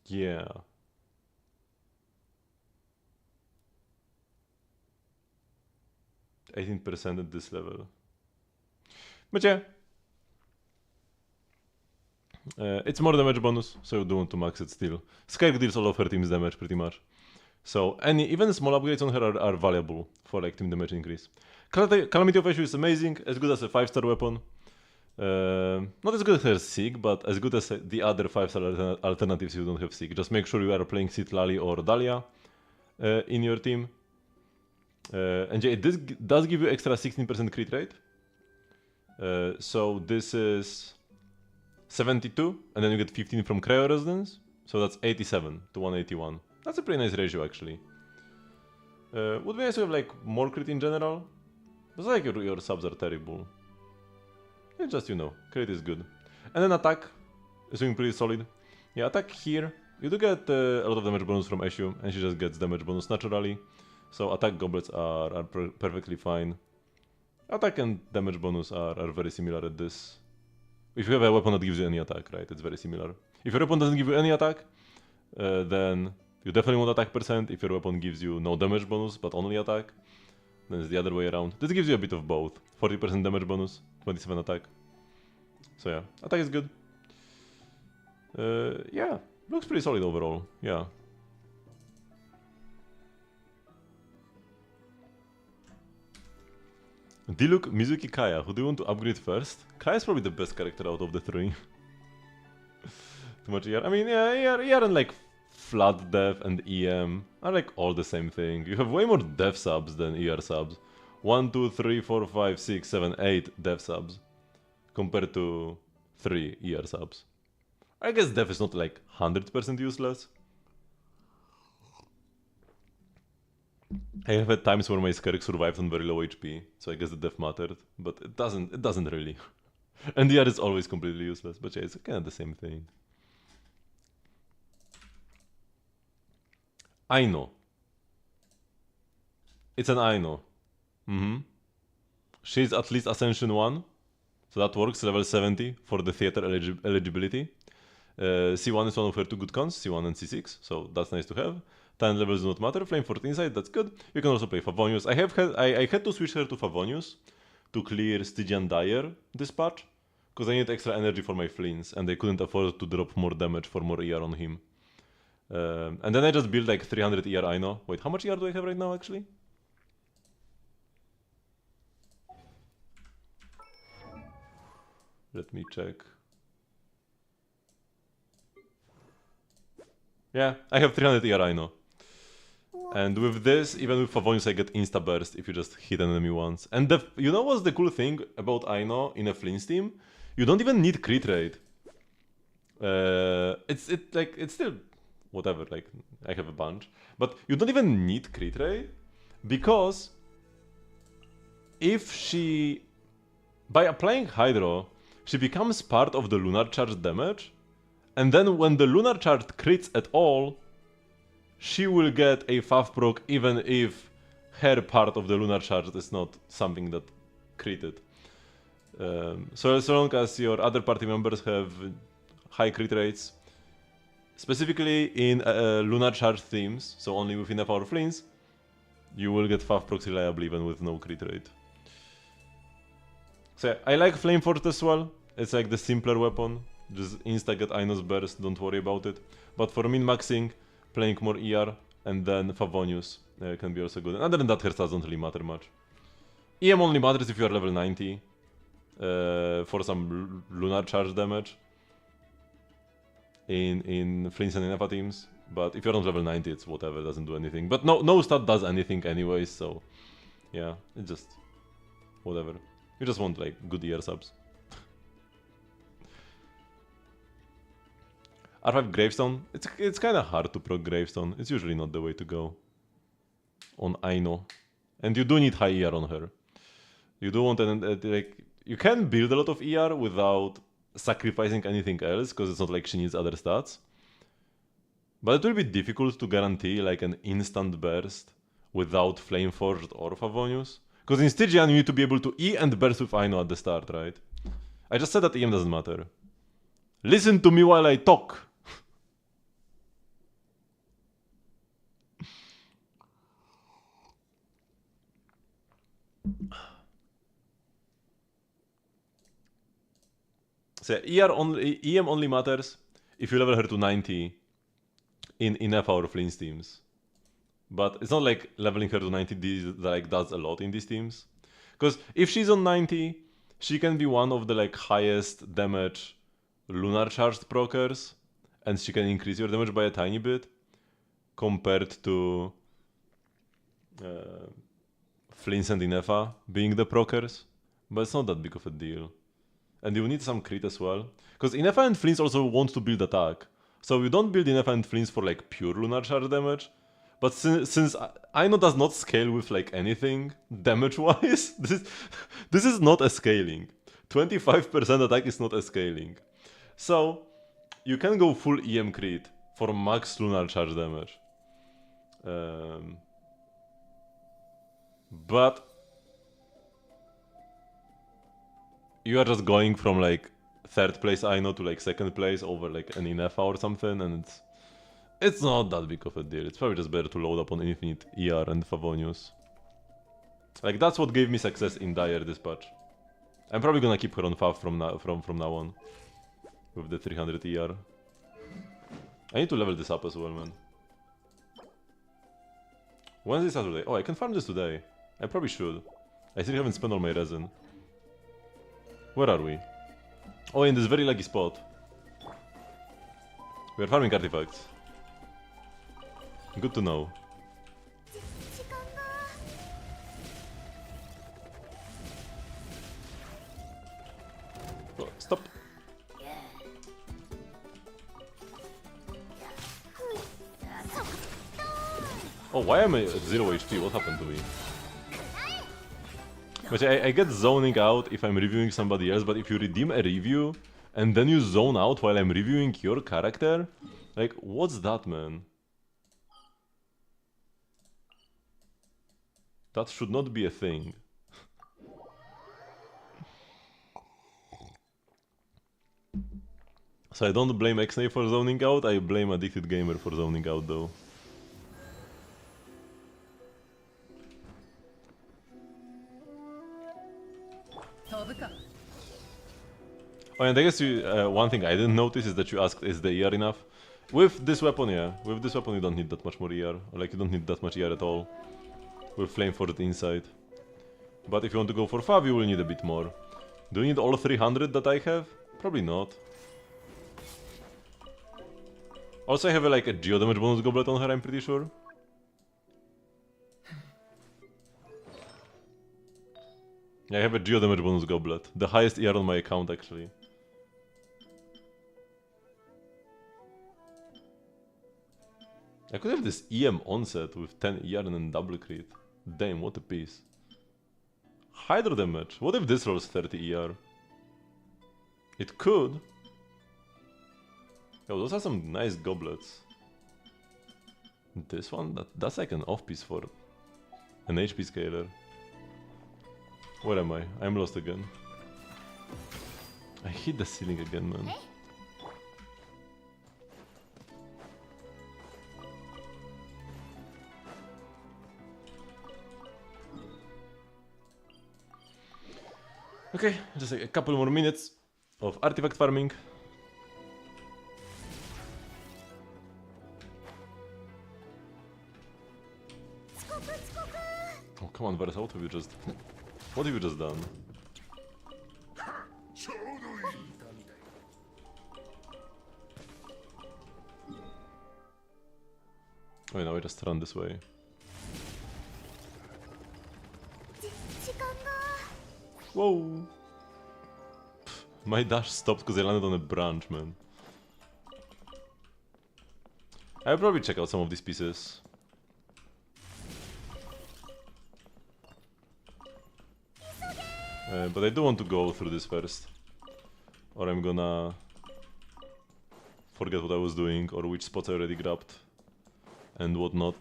Yeah. %18 at this level. But yeah. It's more damage bonus, so you do want to max it still. Skyrk deals all of her team's damage pretty much. So even small upgrades on her are valuable for like team damage increase. Calamity of Eshu is amazing, as good as a 5-star weapon. Not as good as her Sig, but as good as the other 5-star alternatives you don't have Sig. Just make sure you are playing Citlali or Dahlia in your team. And yeah, this does give you extra 16% crit rate. So this is 72, and then you get 15 from Cryo Resonance. So that's 87 to 181. That's a pretty nice ratio actually. Would be nice to have like more crit in general. But like your subs are terrible. It's just, you know, crit is good. And then attack is doing pretty solid. Yeah, attack here. You do get a lot of damage bonus from Eshu, and she just gets damage bonus naturally. So attack goblets are perfectly fine. Attack and damage bonus are very similar at this. If you have a weapon that gives you any attack, right, it's very similar. If your weapon doesn't give you any attack, then you definitely want attack %. If your weapon gives you no damage bonus, but only attack, then it's the other way around. This gives you a bit of both. 40% damage bonus, 27 attack. So yeah, attack is good. Yeah, looks pretty solid overall, yeah. Diluc, Mizuki, Kaya. Who do you want to upgrade first? Kaya is probably the best character out of the three. Too much ER. I mean, yeah, ER and like Flood Death and EM are like all the same thing. You have way more Death subs than ER subs. 1, 2, 3, 4, 5, 6, 7, 8 Death subs compared to 3 ER subs. I guess Death is not like 100% useless. I have had times where my Skirk survived on very low HP, so I guess the death mattered, but it doesn't really. And the other is always completely useless, but yeah, it's kind of the same thing. Aino. It's an Aino. She's at least Ascension 1, so that works, level 70 for the theater eligibility. C1 is one of her 2 good cons, C1 and C6, so that's nice to have. 10 levels do not matter, Flame 14 side, that's good. You can also play Favonius. I had to switch her to Favonius to clear Stygian Dire this patch, because I needed extra energy for my Fleens, and I couldn't afford to drop more damage for more ER on him. And then I just built like 300 ER Aino. Wait, how much ER do I have right now actually? Let me check. Yeah, I have 300 ER Aino. And with this, even with Favonius, I get insta burst if you just hit an enemy once. And you know what's the cool thing about Aino in a Fleens team? You don't even need crit rate. It's still whatever. Like I have a bunch, but you don't even need crit rate because if she... By applying Hydro, she becomes part of the Lunar Charge damage, and then when the Lunar Charge crits at all, she will get a Fav proc even if her part of the Lunar Charge is not something that critted. So as long as your other party members have high crit rates, specifically in Lunar Charge themes, so only within FR Fleens, you will get Fav procs reliably even with no crit rate. So yeah, I like Flame Force as well. It's like the simpler weapon. Just insta get Ainos burst, don't worry about it. But for min-maxing, playing more ER and then Favonius can be also good. And other than that, her stats don't really matter much. EM only matters if you are level 90 for some Lunar Charge damage in Fleens and Inefa teams. But if you're not level 90, it's whatever, doesn't do anything. But no stat does anything anyways, so yeah, it's just whatever. You just want like good ER subs. R5 Gravestone, it's kind of hard to proc Gravestone. It's usually not the way to go on Aino. And you do need high ER on her. You do want like, you can build a lot of ER without sacrificing anything else, because it's not like she needs other stats. But it will be difficult to guarantee like an instant burst without Flameforged or Favonius. Because in Stygian you need to be able to E and burst with Aino at the start, right? I just said that EM doesn't matter. Listen to me while I talk! So EM only matters if you level her to 90 in FA or Fleens teams. But it's not like leveling her to 90 like does a lot in these teams. Because if she's on 90, she can be one of the like highest damage Lunar Charged procers, and she can increase your damage by a tiny bit compared to Fleens and Inefa being the procers. But it's not that big of a deal. And you need some crit as well. Because Inefa and Fleens also want to build attack. So you don't build Inefa and Fleens for like pure Lunar Charge damage. But since Aino does not scale with like anything damage-wise, this is not a scaling. 25% attack is not a scaling. So you can go full EM crit for max Lunar Charge damage. But you are just going from like 3rd place Aino to like 2nd place over like an Inefa or something, and it's not that big of a deal. It's probably just better to load up on Infinite ER and Favonius. Like that's what gave me success in Dire Dispatch. I'm probably gonna keep her on Fav from now on. With the 300 ER. I need to level this up as well, man. Wednesday, Saturday. Oh, I can farm this today. I probably should. I still haven't spent all my resin. Where are we? Oh, in this very laggy spot. We are farming artifacts. Good to know. Oh, stop. Oh, why am I at 0 HP? What happened to me? But I get zoning out if I'm reviewing somebody else, but if you redeem a review and then you zone out while I'm reviewing your character, like, what's that, man? That should not be a thing. So I don't blame Xnay for zoning out, I blame Addicted Gamer for zoning out though. Oh, and I guess one thing I didn't notice is that you asked, is the ER enough? With this weapon, yeah. With this weapon you don't need that much more ER. Or like, you don't need that much ER at all. With Flameforged inside. But if you want to go for Fav, you will need a bit more. Do you need all 300 that I have? Probably not. Also, I have like a geo damage bonus goblet on her, I'm pretty sure. Yeah, I have a geo damage bonus goblet. The highest ER on my account, actually. I could have this EM onset with 10 ER and then double crit. Damn, what a piece. hydro damage. What if this rolls 30 ER? It could. Yo, those are some nice goblets. This one, that's like an off-piece for an HP scaler. Where am I? I'm lost again. I hit the ceiling again, man. Okay, just like a couple more minutes of artifact farming. Oh, come on, Varus, what have you just... What have you just done? Oh, now I just run this way. Whoa! Pff, my dash stopped because I landed on a branch, man. I'll probably check out some of these pieces. But I do want to go through this first. Or I'm gonna forget what I was doing or which spots I already grabbed and whatnot.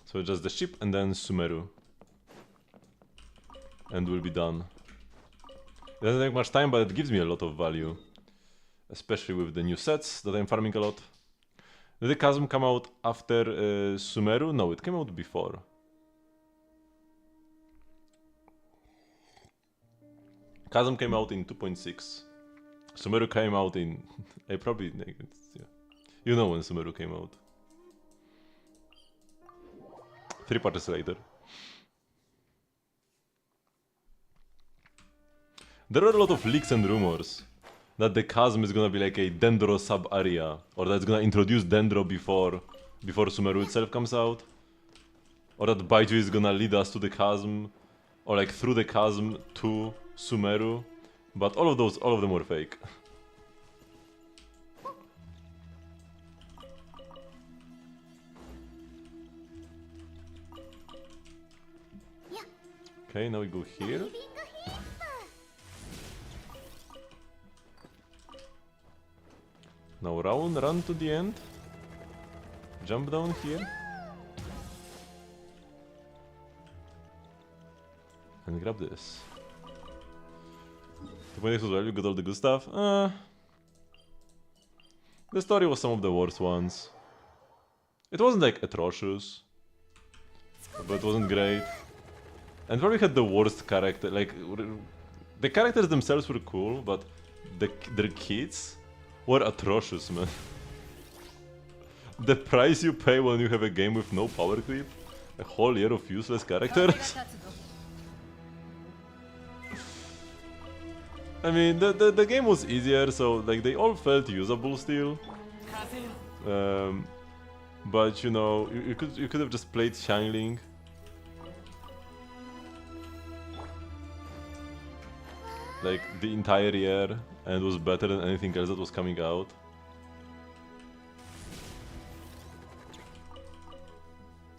So just the ship and then Sumeru. And we'll be done. It doesn't take much time, but it gives me a lot of value. Especially with the new sets that I'm farming a lot. Did the Chasm come out after Sumeru? No, it came out before. Chasm came out in 2.6. Sumeru came out in... I probably... Yeah. You know when Sumeru came out. 3 patches later. There are a lot of leaks and rumors that the Chasm is gonna be like a Dendro sub-area, or that it's gonna introduce Dendro before Sumeru itself comes out, or that Baiju is gonna lead us to the Chasm, or like through the Chasm to Sumeru, but all of them were fake. Okay, now we go here. Now run to the end. Jump down here. And grab this. 2.x as well, you got all the good stuff. The story was some of the worst ones. It wasn't like atrocious, but it wasn't great. And probably had the worst character, like... The characters themselves were cool, but their kids were atrocious, man. The price you pay when you have a game with no power creep? A whole year of useless characters? I mean, the game was easier, so like they all felt usable still. But you know, you could have just played Xiangling. Like the entire year, and it was better than anything else that was coming out.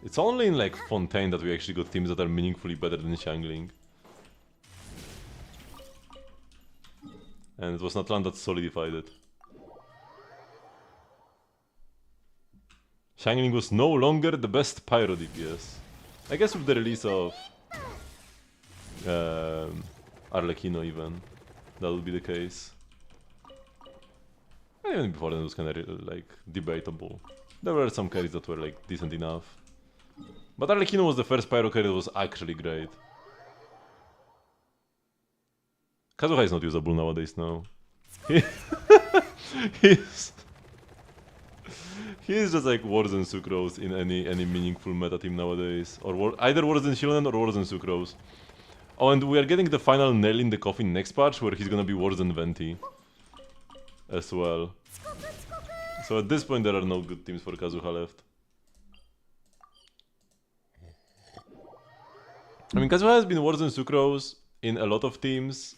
It's only in like Fontaine that we actually got teams that are meaningfully better than Xiangling. And it was Natlan that solidified it. Xiangling was no longer the best pyro DPS. I guess with the release of Arlecchino even, that would be the case. And even before then it was kinda like debatable. There were some carries that were like decent enough. But Arlecchino was the first pyro carry that was actually great. Kazuha is not usable nowadays now. He's just like worse than Sucrose in any meaningful meta team nowadays. Or either worse than Shilonen or worse than Sucrose. Oh, and we are getting the final nail in the coffin next patch, where he's gonna be worse than Venti. As well. So at this point there are no good teams for Kazuha left. I mean, Kazuha has been worse than Sucrose in a lot of teams.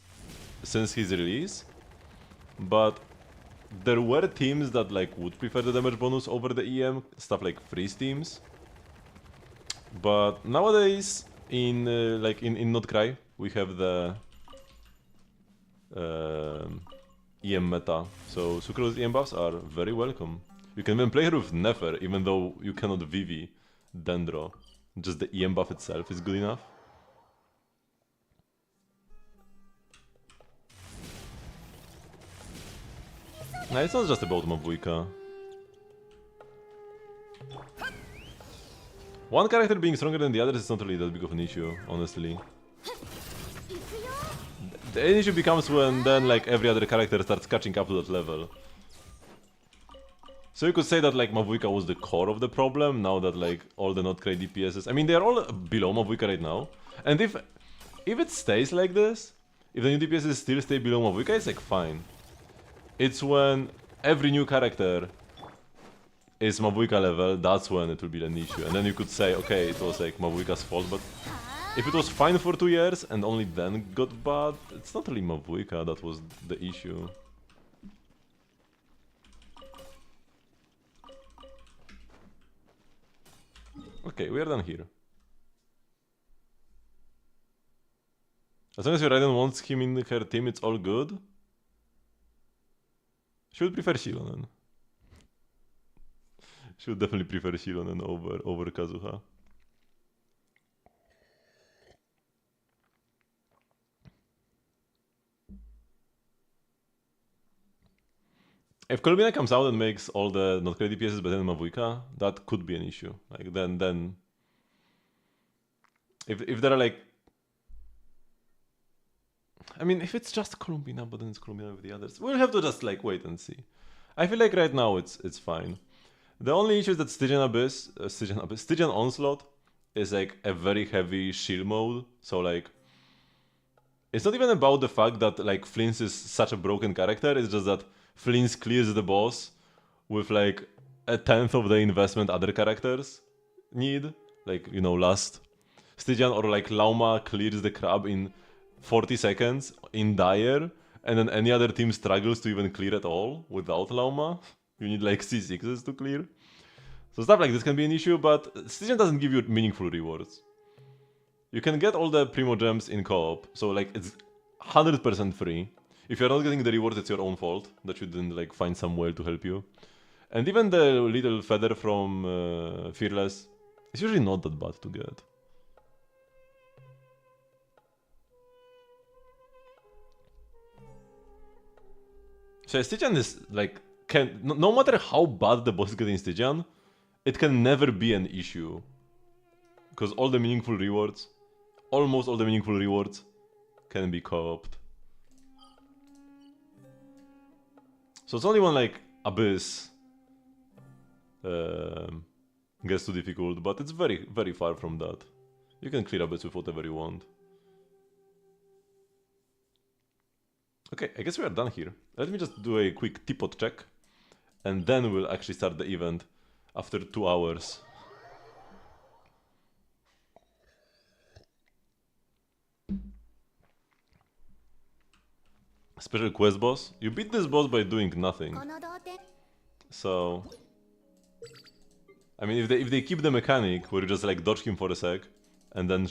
since his release, but there were teams that like would prefer the damage bonus over the EM, stuff like freeze teams. But nowadays, in in Not Cry, we have the EM meta, so Sucrose EM buffs are very welcome. You can even play her with Nefer, even though you cannot Vivi Dendro. Just the EM buff itself is good enough. No, it's not just about Mavuika. One character being stronger than the others is not really that big of an issue, honestly. The issue becomes when then like every other character starts catching up to that level. So you could say that like Mavuika was the core of the problem, now that like all the not great DPSs... I mean, they are all below Mavuika right now. And if it stays like this, if the new DPSs still stay below Mavuika, it's like fine. It's when every new character is Mavuika level, that's when it will be an issue. And then you could say, okay, it was like Mavuika's fault, but if it was fine for 2 years and only then got bad, it's not really Mavuika that was the issue. Okay, we are done here. As long as your Raiden wants him in her team, it's all good. She would prefer Shilonen. She would definitely prefer Shilonen over Kazuha. If Kolbina comes out and makes all the not great DPSs better than Mavuika, that could be an issue. Like then if there are like, I mean, if it's just Columbina, but then it's Columbina with the others, we'll have to just like wait and see. I feel like right now it's fine. The only issue is that Stygian Onslaught is like a very heavy shield mode, so like it's not even about the fact that like Flins is such a broken character, it's just that Flins clears the boss with like 1/10 of the investment other characters need, like, you know, Lust. Stygian or like Lauma clears the crab in 40 seconds in Dire, and then any other team struggles to even clear at all without Lauma. You need like C6s to clear. So stuff like this can be an issue, but Stygian doesn't give you meaningful rewards. You can get all the Primo Gems in co-op, so like it's 100% free. If you're not getting the rewards, it's your own fault that you didn't like find somewhere to help you. And even the little feather from Fearless is usually not that bad to get. So Stygian is like, no matter how bad the boss is getting Stygian, it can never be an issue. Because all the meaningful rewards, almost all the meaningful rewards, can be co-opted. So it's only when like Abyss gets too difficult, but it's very, very far from that. You can clear Abyss with whatever you want. Okay, I guess we are done here. Let me just do a quick teapot check, and then we'll actually start the event after 2 hours. Special quest boss. You beat this boss by doing nothing. So, I mean, if they keep the mechanic where you just like dodge him for a sec, and then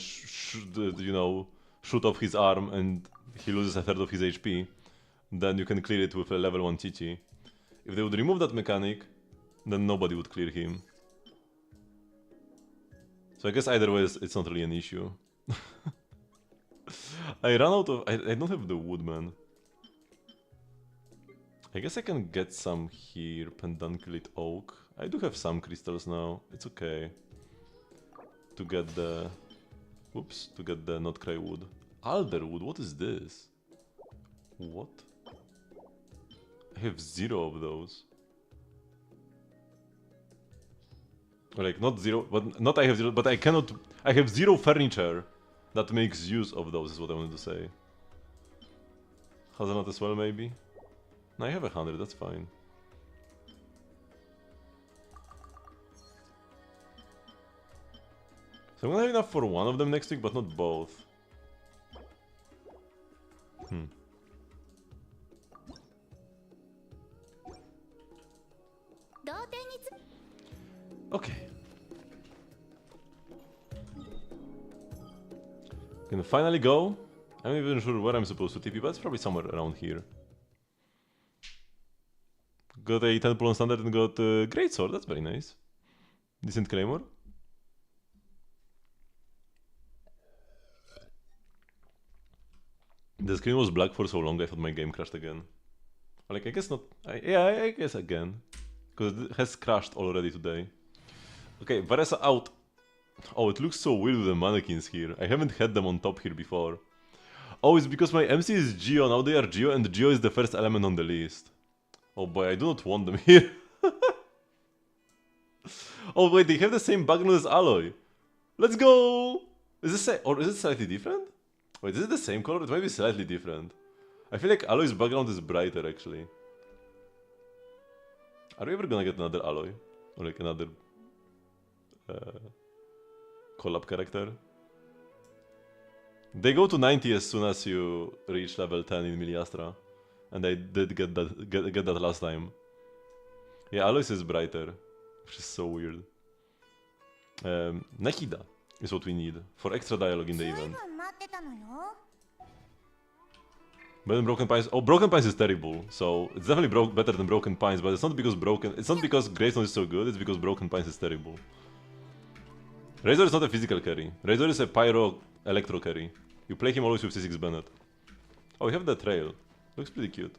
you know, shoot off his arm and he loses 1/3 of his HP, then you can clear it with a level 1 Chichi. If they would remove that mechanic, then nobody would clear him. So I guess either way, it's not really an issue. I ran out of... I don't have the wood, man. I guess I can get some here, Pendunculate Oak. I do have some crystals now, it's okay. To get the... Oops, to get the Not Cry wood. Alderwood, what is this? What? I have 0 of those. Like, not 0, but not I have 0, but I cannot... I have 0 furniture that makes use of those, is what I wanted to say. Hazelnut as well, maybe? No, I have 100, that's fine. So I'm gonna have enough for one of them next week, but not both. Okay. Can finally go. I'm not even sure where I'm supposed to TP, but it's probably somewhere around here. Got a 10 pull on standard and got a great sword. That's very nice. Decent claymore. The screen was black for so long I thought my game crashed again. Like, I guess not. I guess again. Because it has crashed already today. Okay, Varesa out. Oh, it looks so weird with the mannequins here. I haven't had them on top here before. Oh, it's because my MC is Geo. Now they are Geo, and Geo is the first element on the list. Oh boy, I do not want them here. Oh wait, they have the same background as Alloy. Let's go! Is this or is it slightly different? Wait, is it the same color? It might be slightly different. I feel like Alloy's background is brighter actually. Are we ever gonna get another Alloy? Or like another collab character? They go to 90 as soon as you reach level 10 in Miliastra. And I did get that last time. Yeah, Aloys is brighter, which is so weird. Nahida is what we need for extra dialogue in the event. Better than Broken Pines. Oh, Broken Pines is terrible, so it's definitely better than Broken Pines, but it's not because Greystone is so good, it's because Broken Pines is terrible. Razor is not a physical carry. Razor is a pyro electro carry. You play him always with C6 Bennett. Oh, we have the trail. Looks pretty cute.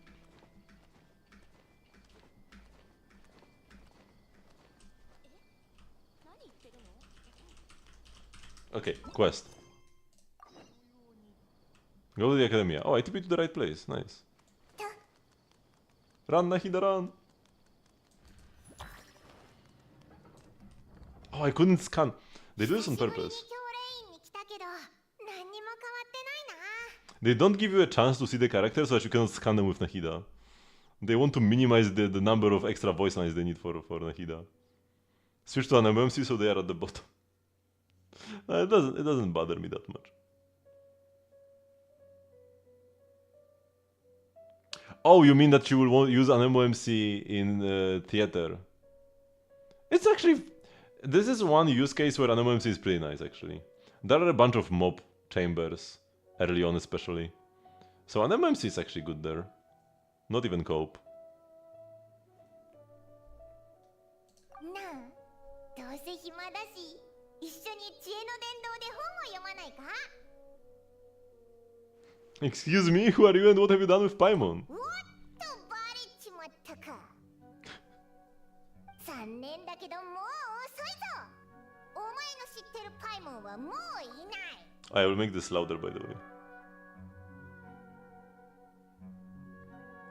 Okay, quest. Go to the Academia. Oh, I TP to the right place. Nice. Run, Nahida, run! Oh, I couldn't scan. They do this on purpose. They don't give you a chance to see the characters so that you cannot scan them with Nahida. They want to minimize the number of extra voice lines they need for Nahida. Switch to an MMC so they are at the bottom. It doesn't bother me that much. Oh, you mean that you will use an MOMC in theater? It's actually... This is one use case where an MOMC is pretty nice, actually. There are a bunch of mob chambers, early on especially. So an MOMC is actually good there. Not even cope. Excuse me, who are you and what have you done with Paimon? I will make this louder, by the way.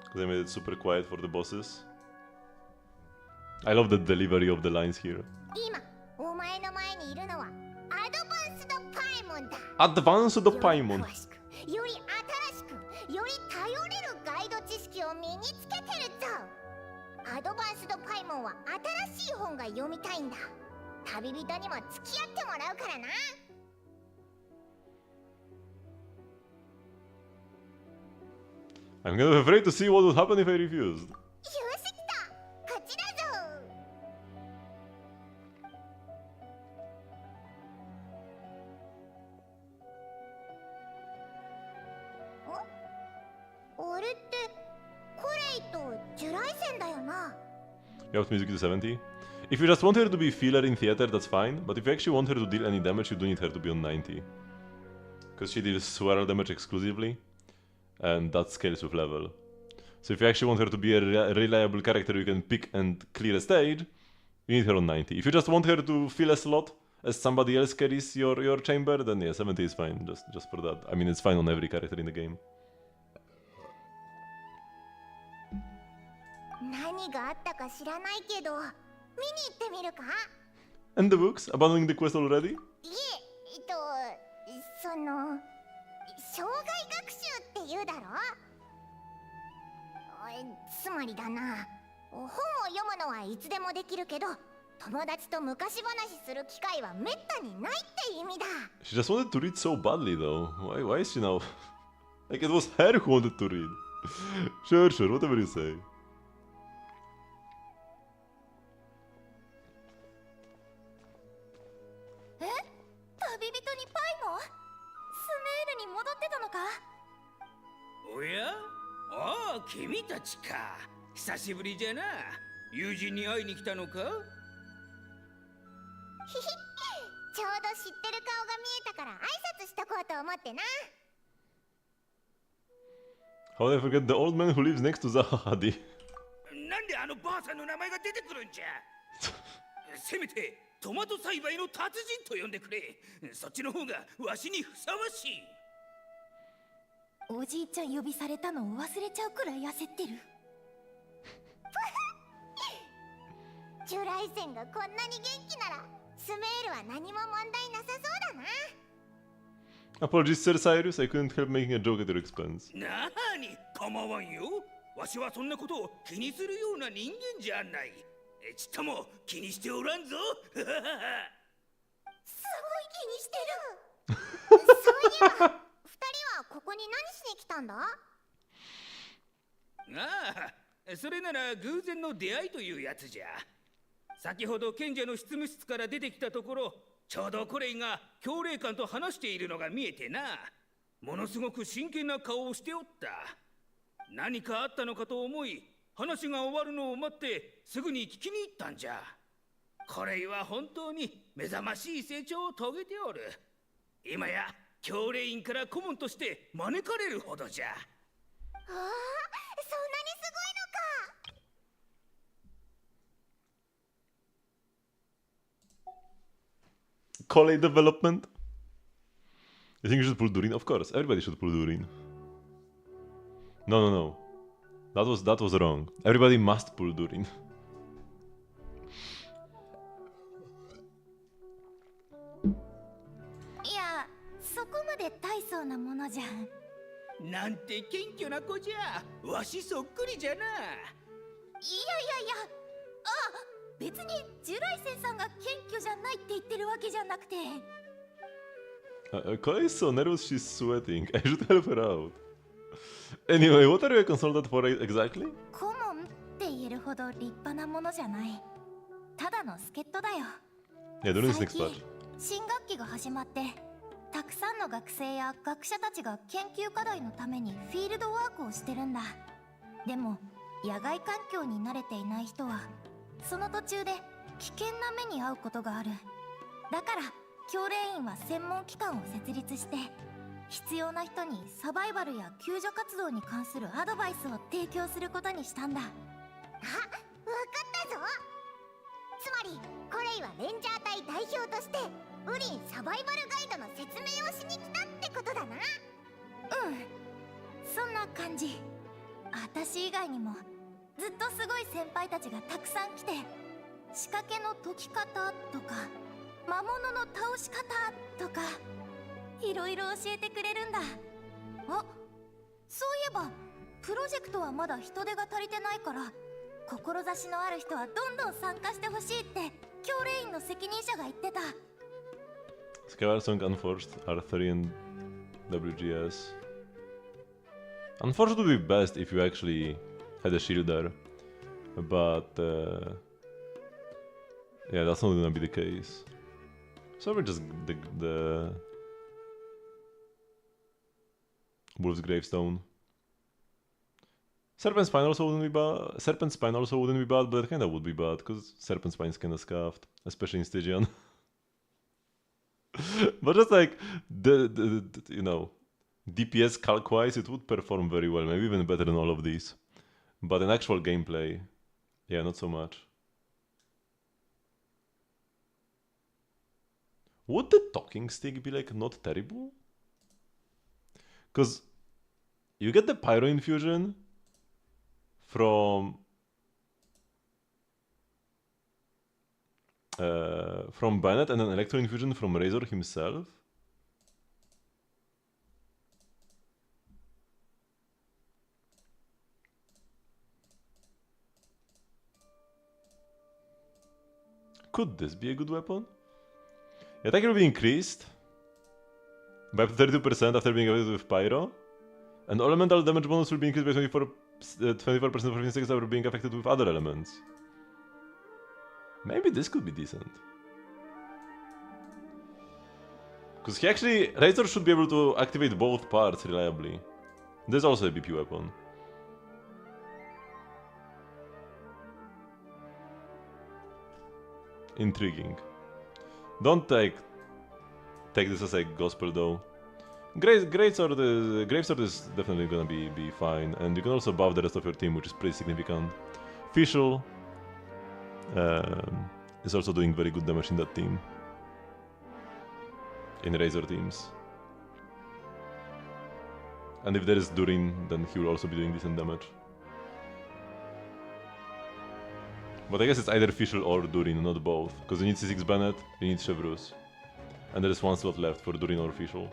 Because I made it super quiet for the bosses. I love the delivery of the lines here. Advanced Paimon. I'm kind of afraid to see what would happen if I refused. You have music to 70? If you just want her to be filler in theater, that's fine, but if you actually want her to deal any damage, you do need her to be on 90. Because she deals swirl damage exclusively, and that scales with level. So if you actually want her to be a reliable character you can pick and clear a stage, you need her on 90. If you just want her to fill a slot as somebody else carries your chamber, then yeah, 70 is fine, just for that. I mean, it's fine on every character in the game. And the books? Abandoning the quest already? She just wanted to read so badly though. Why is she now... Like, it was her who wanted to read. Sure, whatever you say. 人にパイも？スメールに戻ってたのか？おや？ああ、君たちか。久しぶりじゃな。友人に会いに来たのか？ちょうど知ってる顔が見えたから挨拶しとこうと思ってな。How did I forget the old man who lives next to Zahadi? なんであのばあさんの名前が出てくるんじゃせめてトマト栽培の達人と呼んでくれ。そっちの方がわしにふさわしい。おじいちゃん呼びされたのを忘れちゃうくらい焦ってる。ジュライセンがこんなに元気ならスメールは何も問題なさそうだな。Apologies, Sir Cyrus. I couldn't help making a joke at your expense. なーに、構わんよ。わしはそんなことを気にするような人間じゃない。ちっとも気にしておらんぞ。すごい気にしてる。そういえば、二人はここに何しに来たんだ？ああ、それなら偶然の出会いというやつじゃ。先ほど賢者の執務室から出てきたところ、ちょうどコレイが教令官と話しているのが見えてな。ものすごく真剣な顔をしておった。何かあったのかと思い、話が終わるのを待ってすぐに聞きに行ったんじゃ。コレイは本当に目覚ましい成長を遂げておる。今や教令員から顧問として招かれるほどじゃ。ああ、そんなにすごいのか。College development? You think you should pull Durin? Of course, everybody should pull Durin. No. That was wrong. Everybody must pull Durin. いや、そこまで大層なものじゃん。なんて謙虚な子じゃ。わしそっくりじゃな。いや、別にジュライセンさんが謙虚じゃないって言ってるわけじゃなくて。Koi is so nervous she's sweating. I should help her out. Anyway, what are you a consultant for exactly? 顧問って言えるほど立派なものじゃない。ただの助っ人だよ。Yeah, Durin is next patch. 新学期が始まって、たくさんの学生や学者たちが研究課題のためにフィールドワークをしてるんだ。でも、野外環境に慣れていない人は、その途中で危険な目に遭うことがある。だから、教令員は専門機関を設立して、必要な人にサバイバルや救助活動に関するアドバイスを提供することにしたんだ。あ、わかったぞ。つまりコレイはレンジャー隊代表としてウリンサバイバルガイドの説明をしに来たってことだな。そんな感じ。私以外にもずっとすごい先輩たちがたくさん来て、仕掛けの解き方とか魔物の倒し方とかいろいろ教えてくれるんだ。あ、そういえばプロジェクトはまだ人手が足りてないから、志のある人はどんどん参加してほしいって教令員の責任者が言ってた。Scarsong Unforced, R3 and WGS. Unforced would be best if you actually had a shield there. But yeah, that's not gonna be the case. So we're just the Wolf's Gravestone. Serpent Spine also wouldn't be bad. Serpent Spine also wouldn't be bad, but it kinda would be bad because Serpent Spine's kinda scuffed, especially in Stygian. But just like the you know, DPS calc-wise, it would perform very well, maybe even better than all of these. But in actual gameplay, yeah, not so much. Would the talking stick be like not terrible? Because you get the pyro infusion from Bennett and an electro infusion from Razor himself. Could this be a good weapon? Attack will be increased by 32% after being affected with Pyro, and all elemental damage bonus will be increased by 24% for 15 seconds after being affected with other elements. Maybe this could be decent. Because he actually... Razor should be able to activate both parts reliably. There's also a BP weapon. Intriguing. Don't take this as a gospel though. Gravesword is definitely gonna be fine, and you can also buff the rest of your team, which is pretty significant. Fischl is also doing very good damage in that team. In Razor teams. And if there is Durin, then he will also be doing decent damage. But I guess it's either Fischl or Durin, not both. Because you need C6 Bennett, you need Chevrus. And there is one slot left for Durin or Fischl.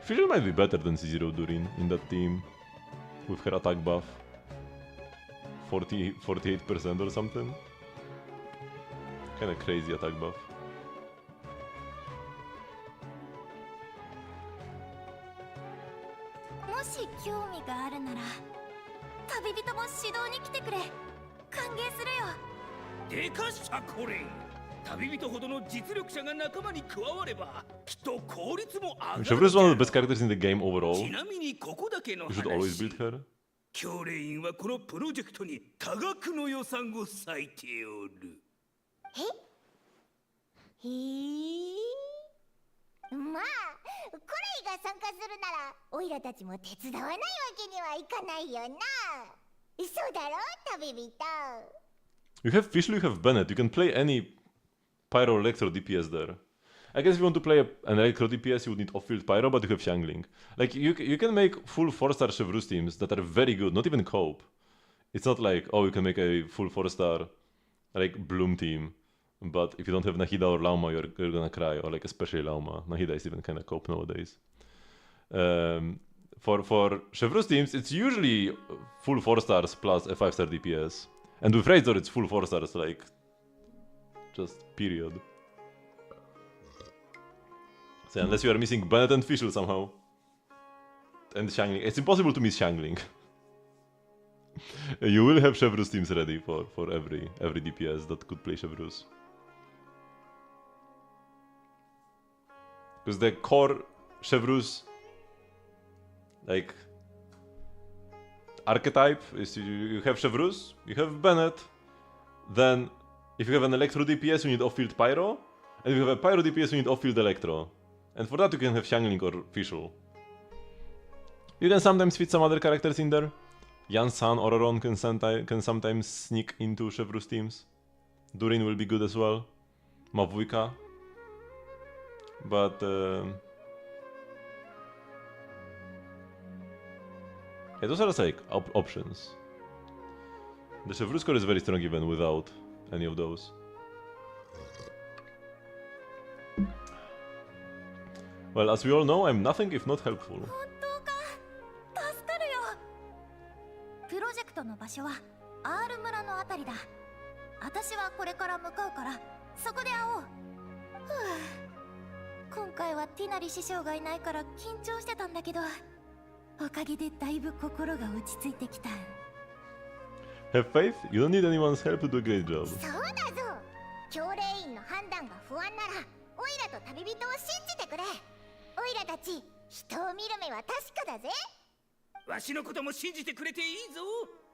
Fischl might be better than C0 Durin in that team. With her attack buff. 48% or something. Kinda crazy attack buff. Chevrus is one of the best characters in the game overall. You should always build her. 教令員はこのプロジェクトに多額の予算を割いておる。まあ、コレイが参加するなら、オイラたちも手伝わないわけにはいかないよな。そうだろ、旅人。You have Fischl, you have Bennett. You can play any Pyro, Electro, DPS there. I guess if you want to play an Electro DPS, you would need off-field Pyro, but you have Xiangling. Like, you can make full 4-star Chevrus teams that are very good, not even cope. It's not like, oh, you can make a full 4-star, like, Bloom team. But if you don't have Nahida or Lauma, you're gonna cry, or like especially Lauma. Nahida is even kind of cope nowadays. For Chevrus teams, it's usually full 4-stars plus a 5-star DPS. And with Razor, it's full 4-stars, like, just period. So unless you are missing Bennett and Fischl somehow. And Xiangling. It's impossible to miss Xiangling. You will have Chevrus teams ready for every DPS that could play Chevrus. Because the core Chevrus, like, archetype is you have Chevrus, you have Bennett, then if you have an Electro DPS you need off-field Pyro, and if you have a Pyro DPS you need off-field Electro. And for that you can have Xiangling or Fischl. You can sometimes fit some other characters in there. Yan-san or Ron can sometimes sneak into Chevrus teams. Durin will be good as well. Mavuika. But yeah, those are just like options. The Chevrus core is very strong even without any of those. Well, as we all know, I'm nothing if not helpful. プロジェクトの場所は R 村のあたりだ。私はこれから向かうからそこで会おう。今回はティナリ師匠がいないから緊張してたんだけど、おかげでだいぶ心が落ち着いてきた。Have faith? You don't need anyone's help to do a great job. そうだぞ。教令員の判断が不安なら、オイラと旅人を信じてくれ。オイラたち、人を見る目は確かだぜ。わしのことも信じてくれていいぞ。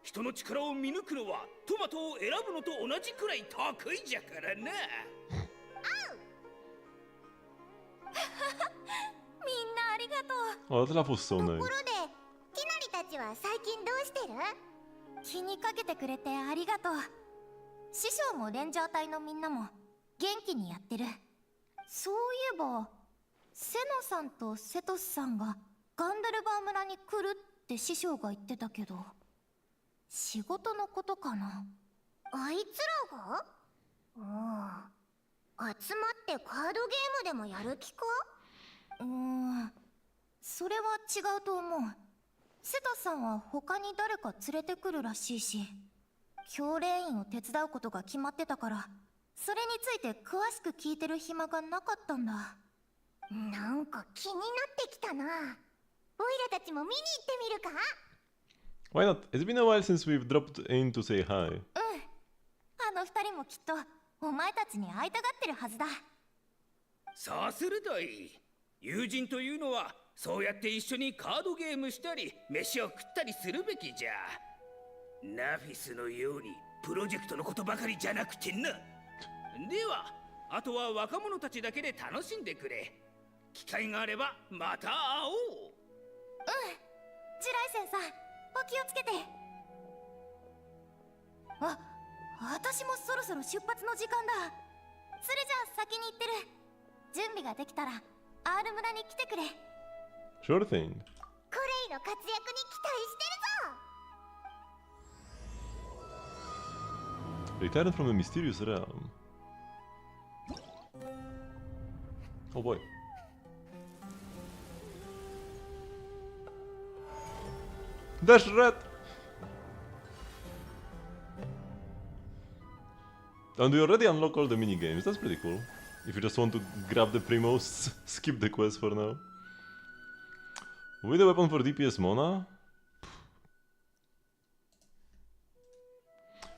人の力を見抜くのはトマトを選ぶのと同じくらい得意じゃからな。みんなありがとう。 Oh, that laugh was so nice. ところで、ティナリたちは最近どうしてる？気にかけてくれてありがとう。師匠もレンジャー隊のみんなも元気にやってる。そういえば、セノさんとセトスさんがガンダルバー村に来るって師匠が言ってたけど、仕事のことかな。あいつらが？集まってカードゲームでもやる気か？それは違うと思う。セトさんは他に誰か連れてくるらしいし、教令員を手伝うことが決まってたから、それについて詳しく聞いてる暇がなかったんだ。なんか気になってきたな。オイラたちも見に行ってみるか？ Why not? It's been a while since we've dropped in to say hi. あの二人もきっとお前たちに会いたがってるはずだ。そうするといい。友人というのはそうやって一緒にカードゲームしたり飯を食ったりするべきじゃ。ナフィスのようにプロジェクトのことばかりじゃなくてな。ではあとは若者たちだけで楽しんでくれ。機会があればまた会おう。ジュライセンさん、お気をつけて。私もそろそろ出発の時間だ。それじゃあ先に行ってる。準備ができたら R 村に来てくれ。 Sure thing. コレイの活躍に期待してるぞ。 Returned from a mysterious realm. Oh boy. Dash red! And we already unlock all the minigames, that's pretty cool. If you just want to grab the Primos, skip the quest for now. With a weapon for DPS Mona?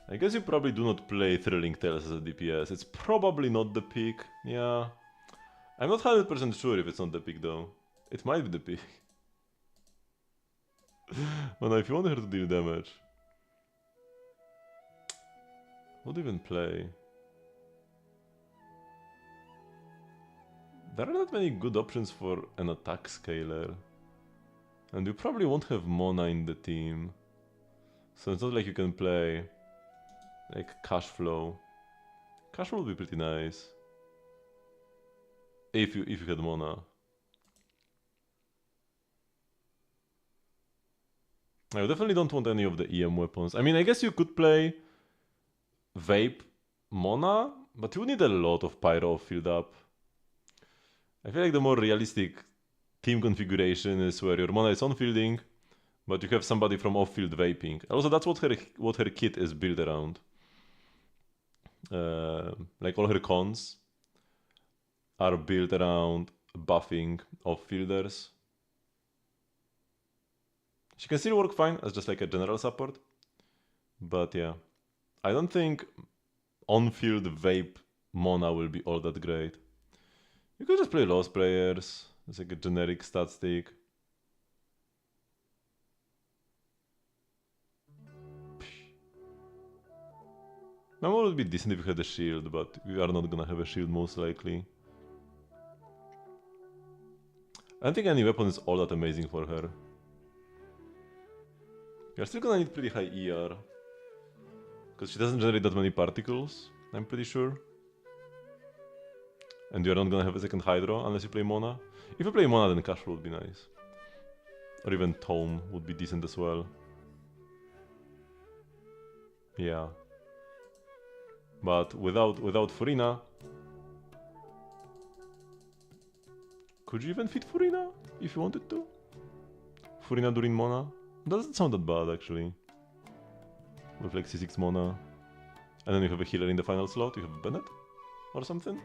I guess you probably do not play Thrilling Tales as a DPS, it's probably not the pick, yeah. I'm not 100% sure if it's not the pick though. It might be the pick. But if you want her to deal damage... What do you even play? There are not many good options for an attack scaler. And you probably won't have Mona in the team. So it's not like you can play... like Cash Flow. Cash Flow would be pretty nice. If you had Mona. I definitely don't want any of the EM weapons. I mean, I guess you could play Vape Mona, but you would need a lot of Pyro filled up. I feel like the more realistic team configuration is where your Mona is on-fielding, but you have somebody from off-field vaping. Also, that's what her kit is built around. Like all her cons are built around buffing off-fielders. She can still work fine as just like a general support, but yeah, I don't think on-field vape Mona will be all that great. You could just play Lost Players, it's like a generic stat stick. Mama would be decent if you had a shield, but you are not gonna have a shield most likely. I don't think any weapon is all that amazing for her. You're still gonna need pretty high ER. Because she doesn't generate that many particles, I'm pretty sure. And you're not gonna have a second Hydro unless you play Mona. If you play Mona, then Cash Flow would be nice. Or even Tome would be decent as well. Yeah. But without Furina... Could you even fit Furina if you wanted to? Furina during Mona? Doesn't sound that bad actually. With like C6 Mona. And then you have a healer in the final slot, you have Bennett? Or something?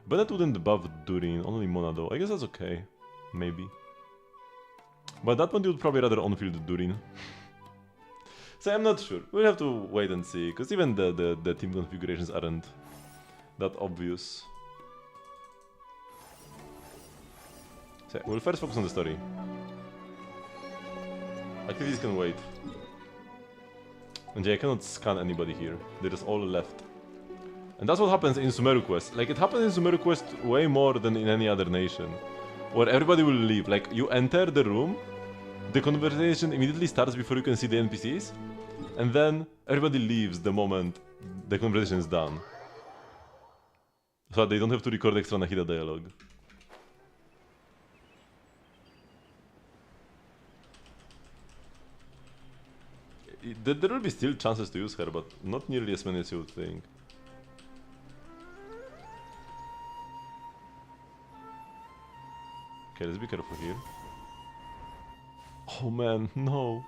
Bennett wouldn't buff Durin, only Mona though. I guess that's okay. Maybe. But at that point you would probably rather on-field Durin. So I'm not sure. We'll have to wait and see, because even the team configurations aren't that obvious. So we'll first focus on the story. Activities can wait. And yeah, I cannot scan anybody here. They're just all left. And that's what happens in Sumeru Quest. Like, it happens in Sumeru Quest way more than in any other nation. Where everybody will leave. Like, you enter the room, the conversation immediately starts before you can see the NPCs, and then everybody leaves the moment the conversation is done. So that they don't have to record extra Nahida dialogue. There will be still chances to use her, but not nearly as many as you would think. Okay, let's be careful here. Oh man, no.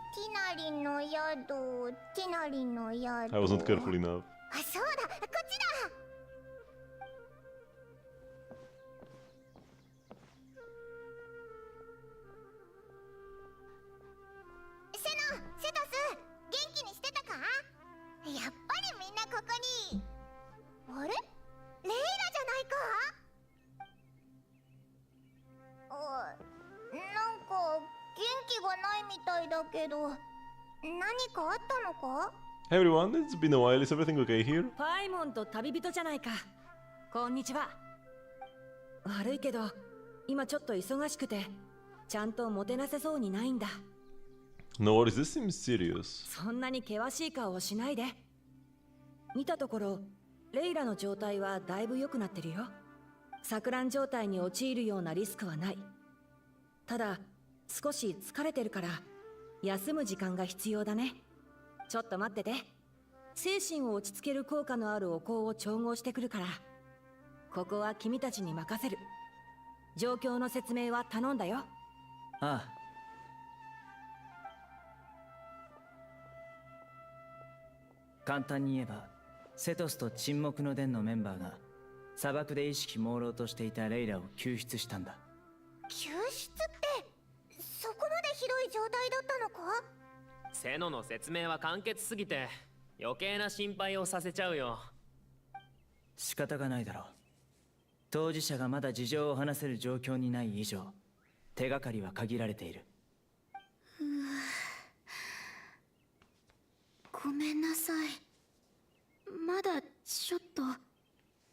I was not careful enough. けど、何かあったのか？ Hey everyone, it's been a while. Is everything okay here? パイモンと旅人じゃないか。こんにちは。悪いけど、今ちょっと忙しくて、ちゃんともてなせそうにないんだ。No worries, this seems serious. そんなに険しい顔をしないで。見たところ、レイラの状態はだいぶ良くなってるよ。錯乱状態に陥るようなリスクはない。ただ、少し疲れてるから、休む時間が必要だね。ちょっと待ってて。精神を落ち着ける効果のあるお香を調合してくるから。ここは君たちに任せる。状況の説明は頼んだよ。ああ。簡単に言えば、セトスと沈黙の殿のメンバーが砂漠で意識朦朧としていたレイラを救出したんだ。救出ってそこまでひどい状態だったのか？セノの説明は簡潔すぎて余計な心配をさせちゃうよ。仕方がないだろう。当事者がまだ事情を話せる状況にない以上、手がかりは限られている。ごめんなさい。まだちょっと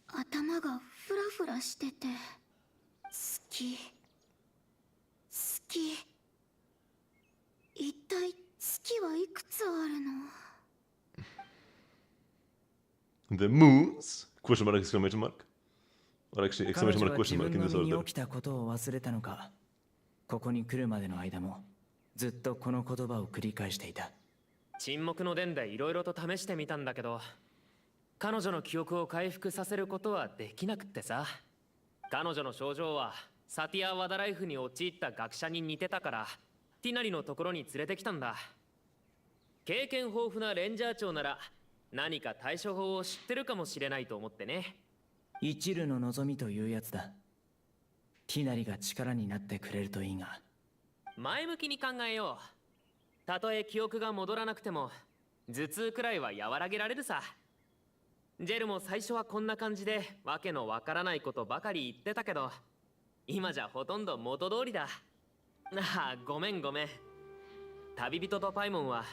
頭がフラフラしてて。好き一体月はいくつあるの？ The moons? Question mark, exclamation mark? Or actually, 彼 exclamation 女 mark, は question 自 mark 分 in の this 身に order. 起きたことを忘れたのか、ここに来るまでの間もずっとこの言葉を繰り返していた。沈黙の伝でいろいろと試してみたんだけど、彼女の記憶を回復させることはできなくってさ。彼女の症状はサティア・ワダライフに陥った学者に似てたから、ティナリのところに連れてきたんだ。経験豊富なレンジャー長なら何か対処法を知ってるかもしれないと思ってね。一縷の望みというやつだ。ティナリが力になってくれるといいが。前向きに考えよう。たとえ記憶が戻らなくても頭痛くらいは和らげられるさ。ジェルも最初はこんな感じでわけのわからないことばかり言ってたけど、今じゃほとんど元通りだ。ああ、ごめん。旅人とパイモンは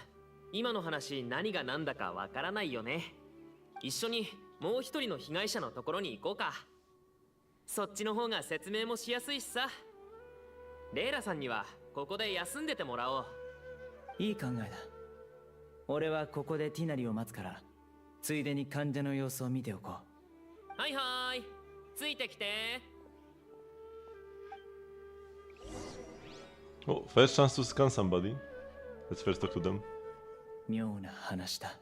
今の話何が何だかわからないよね。一緒にもう一人の被害者のところに行こうか。そっちの方が説明もしやすいしさ。レイラさんにはここで休んでてもらおう。いい考えだ。俺はここでティナリを待つから、ついでに患者の様子を見ておこう。はいはい、ついてきて。Oh, first chance to scan somebody. Let's first talk to them. 妙な話だ。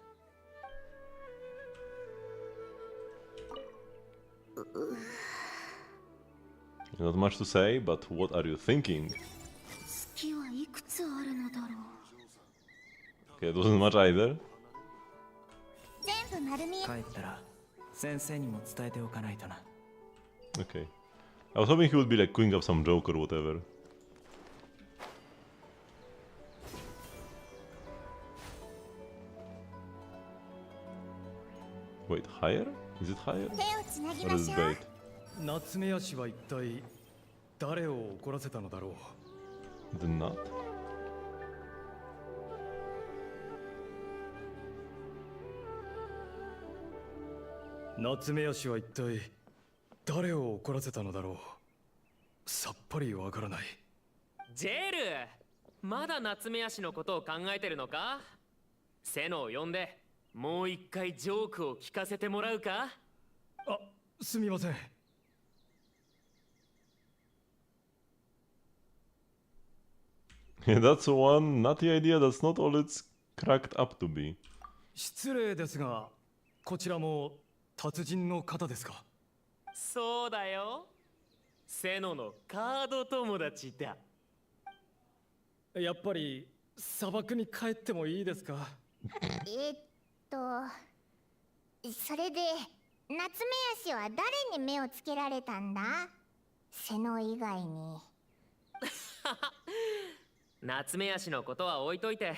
Not much to say, but what are you thinking? 月はいくつあるのだろう。 Okay, it wasn't much either. 全部丸見え。帰ったら先生にも伝えておかないとな。 Okay. I was hoping he would be like cooking up some joke or whatever. Wait, higher? Is it higher? 手をつなぎ Or ま is し it ょう。 bait? 夏目足は一体誰を怒らせたのだろう。 The nut? 夏目足は一体誰を怒らせたのだろう。さっぱりわからない。ジェル、まだ夏目足のことを考えてるのか？セノを呼んでもう一回ジョークを聞かせてもらうか？あ、すみません。Yeah, that's one nutty idea that's not all it's cracked up to be. 失礼ですが、こちらも達人の方ですか？そうだよ。セノのカード友達だ。やっぱり砂漠に帰ってもいいですか？それで夏目足は誰に目をつけられたんだ？瀬野以外に。夏目足のことは置いといて、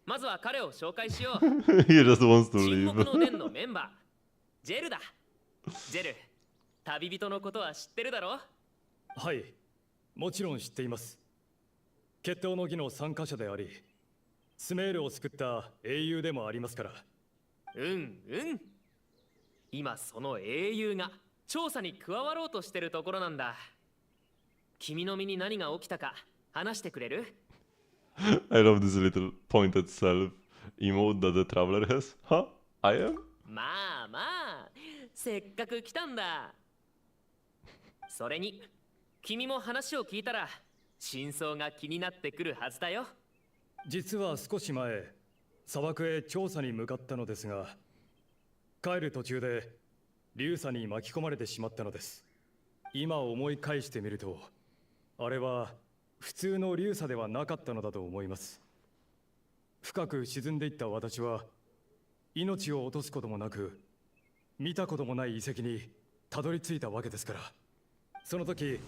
まずは彼を紹介しよう。He just wants to 沈 leave. 黙の伝のメンバー、ジェルだ。ジェル、旅人のことは知ってるだろ？はい、もちろん知っています。決闘の儀の参加者であり、スメールを救った英雄でもありますから。うんうん。今その英雄が調査に加わろうとしてるところなんだ。君の身に何が起きたか話してくれる？ I love this little pointed self emote that the traveler has. Huh? I am? まあまあ、せっかく来たんだ。それに、君も話を聞いたら真相が気になってくるはずだよ。実は少し前、砂漠へ調査に向かったのですが、帰る途中で流砂に巻き込まれてしまったのです。今思い返してみると、あれは普通の流砂ではなかったのだと思います。深く沈んでいった私は命を落とすこともなく、見たこともない遺跡にたどり着いたわけですから。その時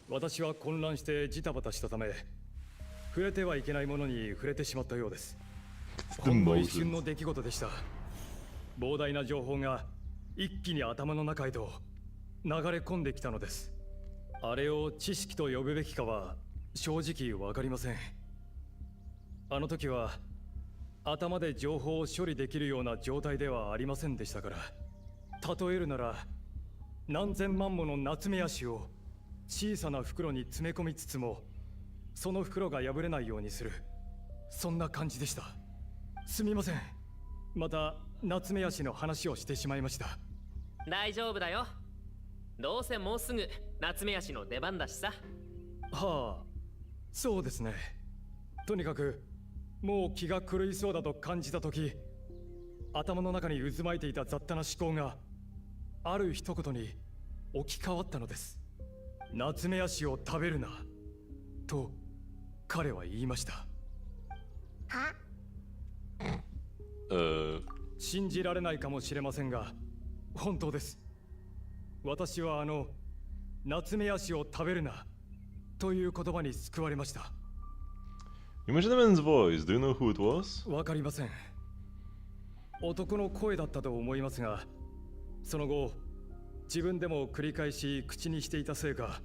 私は混乱してジタバタしたため、触れてはいけないものに触れてしまったようです。ほんの一瞬の出来事でした。膨大な情報が一気に頭の中へと流れ込んできたのです。あれを知識と呼ぶべきかは正直わかりません。あの時は頭で情報を処理できるような状態ではありませんでしたから。例えるなら、何千万もの夏目足を小さな袋に詰め込みつつも、その袋が破れないようにする、そんな感じでした。すみません。また夏目足の話をしてしまいました。大丈夫だよ。どうせもうすぐ夏目足の出番だしさ。はあ、そうですね。とにかくもう気が狂いそうだと感じた時、頭の中に渦巻いていた雑多な思考がある一言に置き換わったのです。夏目足を食べるなと彼は言いました。は？信じられないかもしれませんが、本当です。私は夏目足を食べるなという言葉に救われました。You mentioned the man's voice. Do you know who it was? わかりません。男の声だったと思いますが、その後自分でも繰り返し口にしていたせいか、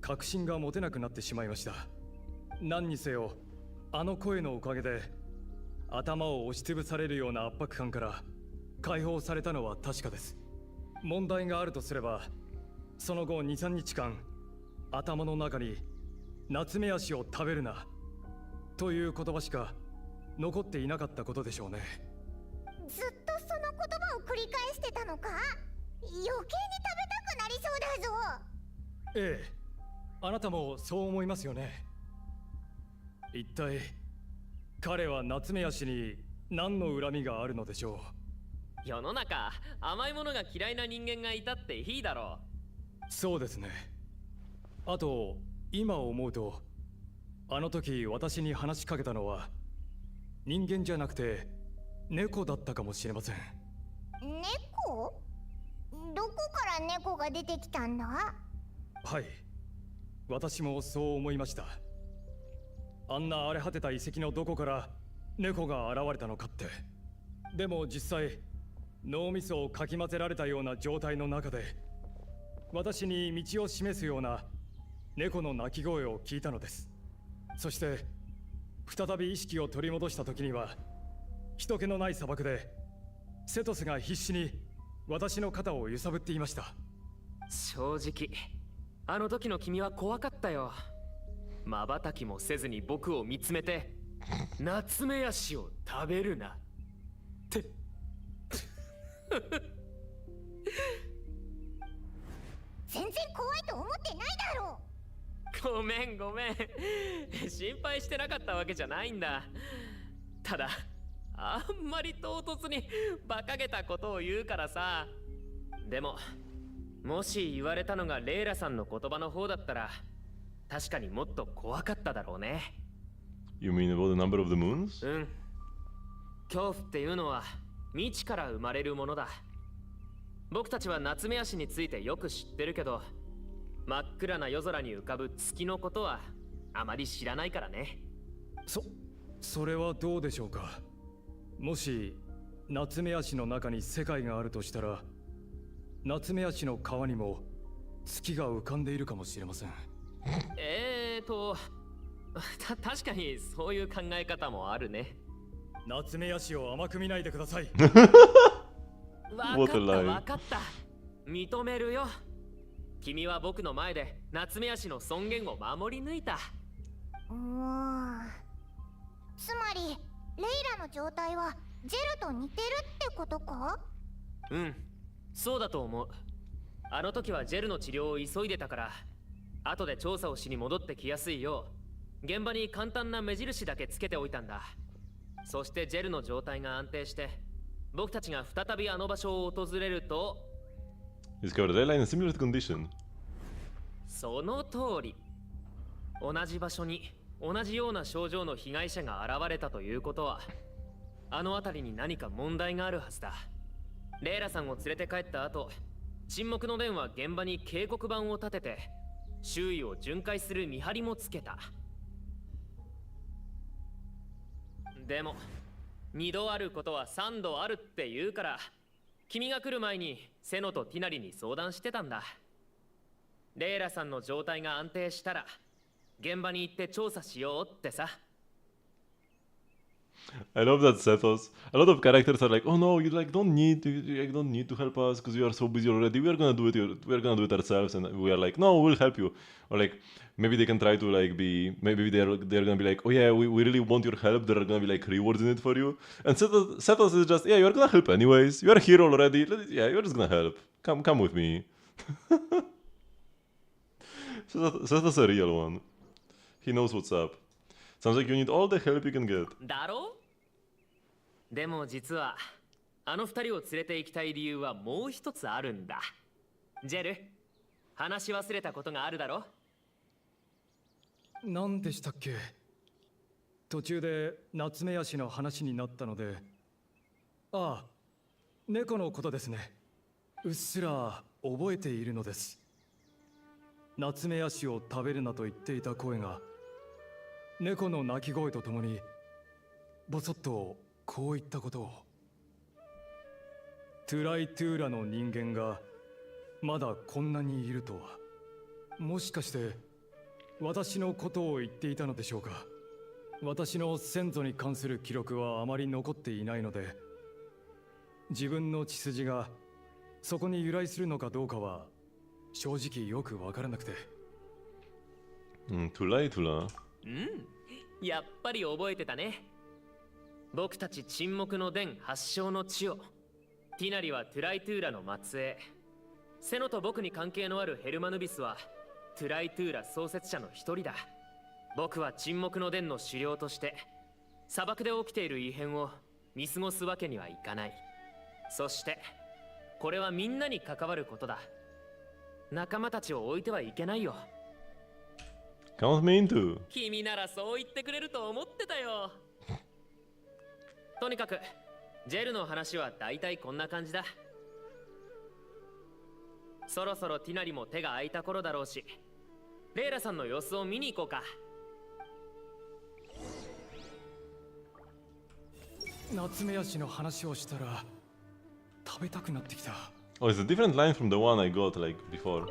確信が持てなくなってしまいました。何にせよ、あの声のおかげで頭を押しつぶされるような圧迫感から解放されたのは確かです。問題があるとすれば、その後2、3日間頭の中に夏目足を食べるなという言葉しか残っていなかったことでしょうね。ずっとその言葉を繰り返してたのか？余計に食べたくなりそうだぞ。ええ、あなたもそう思いますよね。一体彼は夏目足に何の恨みがあるのでしょう。世の中甘いものが嫌いな人間がいたっていいだろう。そうですね。あと今思うと、あの時私に話しかけたのは人間じゃなくて猫だったかもしれません。猫？どこから猫が出てきたんだ？はい、私もそう思いました。あんな荒れ果てた遺跡のどこから猫が現れたのかって。でも実際脳みそをかき混ぜられたような状態の中で、私に道を示すような猫の鳴き声を聞いたのです。そして再び意識を取り戻した時には、人気のない砂漠でセトスが必死に私の肩を揺さぶっていました。正直あの時の君は怖かったよ。瞬きもせずに僕を見つめて、夏目足を食べるなって全然怖いと思ってないだろう。ごめんごめん、心配してなかったわけじゃないんだ。ただあんまり唐突に馬鹿げたことを言うからさ。でももし言われたのがレイラさんの言葉の方だったら、確かにもっと怖かっただろうね。 You mean about the number of the moons? うん。恐怖っていうのは未知から生まれるものだ。僕たちは夏目足についてよく知ってるけど、真っ暗な夜空に浮かぶ月のことはあまり知らないからね。それはどうでしょうか。もし夏目足の中に世界があるとしたら、夏目足の川にも月が浮かんでいるかもしれません。確かにそういう考え方もあるね。夏目ヤシを甘く見ないでください。わか What っ a た lie. わかった。認めるよ。君は僕の前で夏目足の尊厳を守り抜いた。つまりレイラの状態はジェルと似てるってことか？うん、そうだと思う。あの時はジェルの治療を急いでたから、後で調査をしに戻ってきやすいよう現場に簡単な目印だけつけておいたんだ。そしてジェルの状態が安定して、僕たちが再びあの場所を訪れると、 Discovered a line in similar condition. その通り。同じ場所に同じような症状の被害者が現れたということは、あの辺りに何か問題があるはずだ。レイラさんを連れて帰った後、沈黙の伝は現場に警告板を立てて周囲を巡回する見張りもつけた。でも2度あることは3度あるって言うから、君が来る前にセノとティナリに相談してたんだ。レイラさんの状態が安定したら現場に行って調査しようってさ。I love that Sethos. A lot of characters are like, oh no, you like don't need to help us because you are so busy already. We are gonna do it. We are gonna do it ourselves, and we are like, no, we'll help you. Or like, maybe they can try to like be, maybe they're gonna be like, oh yeah, we really want your help. There are gonna be like rewards in it for you. And Sethos is just, yeah, you are gonna help anyways. You are here already. Yeah, you're just gonna help. Come with me. Sethos is a real one. He knows what's up. Sounds like you need all the help you can get. だろう。でも実はあの二人を連れて行きたい理由はもう一つあるんだ。ジェル、話し忘れたことがあるだろ。何でしたっけ？途中で夏目ヤシの話になったので。ああ、猫のことですね。うっすら覚えているのです。夏目ヤシを食べるなと言っていた声が、猫の鳴き声とともにボソッとこう言ったことを。トゥライトゥーラの人間がまだこんなにいるとは。もしかして私のことを言っていたのでしょうか。私の先祖に関する記録はあまり残っていないので、自分の血筋がそこに由来するのかどうかは正直よくわからなくて。Tula. うん、やっぱり覚えてたね。僕たち沈黙の伝発祥の地を。ティナリはトゥライトゥーラの末裔。セノと僕に関係のあるヘルマヌビスはトゥライトゥーラ創設者の一人だ。僕は沈黙の伝の首領として砂漠で起きている異変を見過ごすわけにはいかない。そしてこれはみんなに関わることだ。仲間たちを置いてはいけないよ。Count me into. 君ならそう言ってくれると思ってたよ。とにかくジェルの話はだいたいこんな感じだ。そろそろティナリも手が空いた頃だろうし、レイラさんの様子を見に行こうか。夏目ヤシの話をしたら食べたくなってきた。Oh, it's a different line from the one I got like before.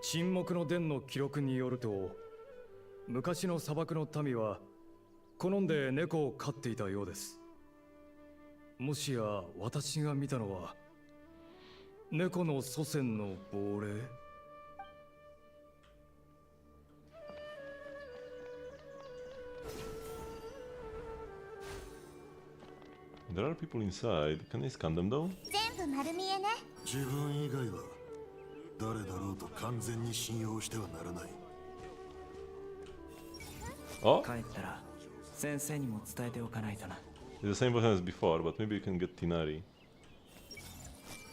沈黙の伝の記録によると、昔の砂漠の民は好んで猫を飼っていたようです。もしや私が見たのは猫の祖先の亡霊？ There are people inside. Can I scan them though? 全部丸見えね。自分以外は誰だろうと完全に信用してはならない。 Oh, 帰ったら先生にも伝えておかないとな。 it's the same person as before, but maybe you can get Tinari.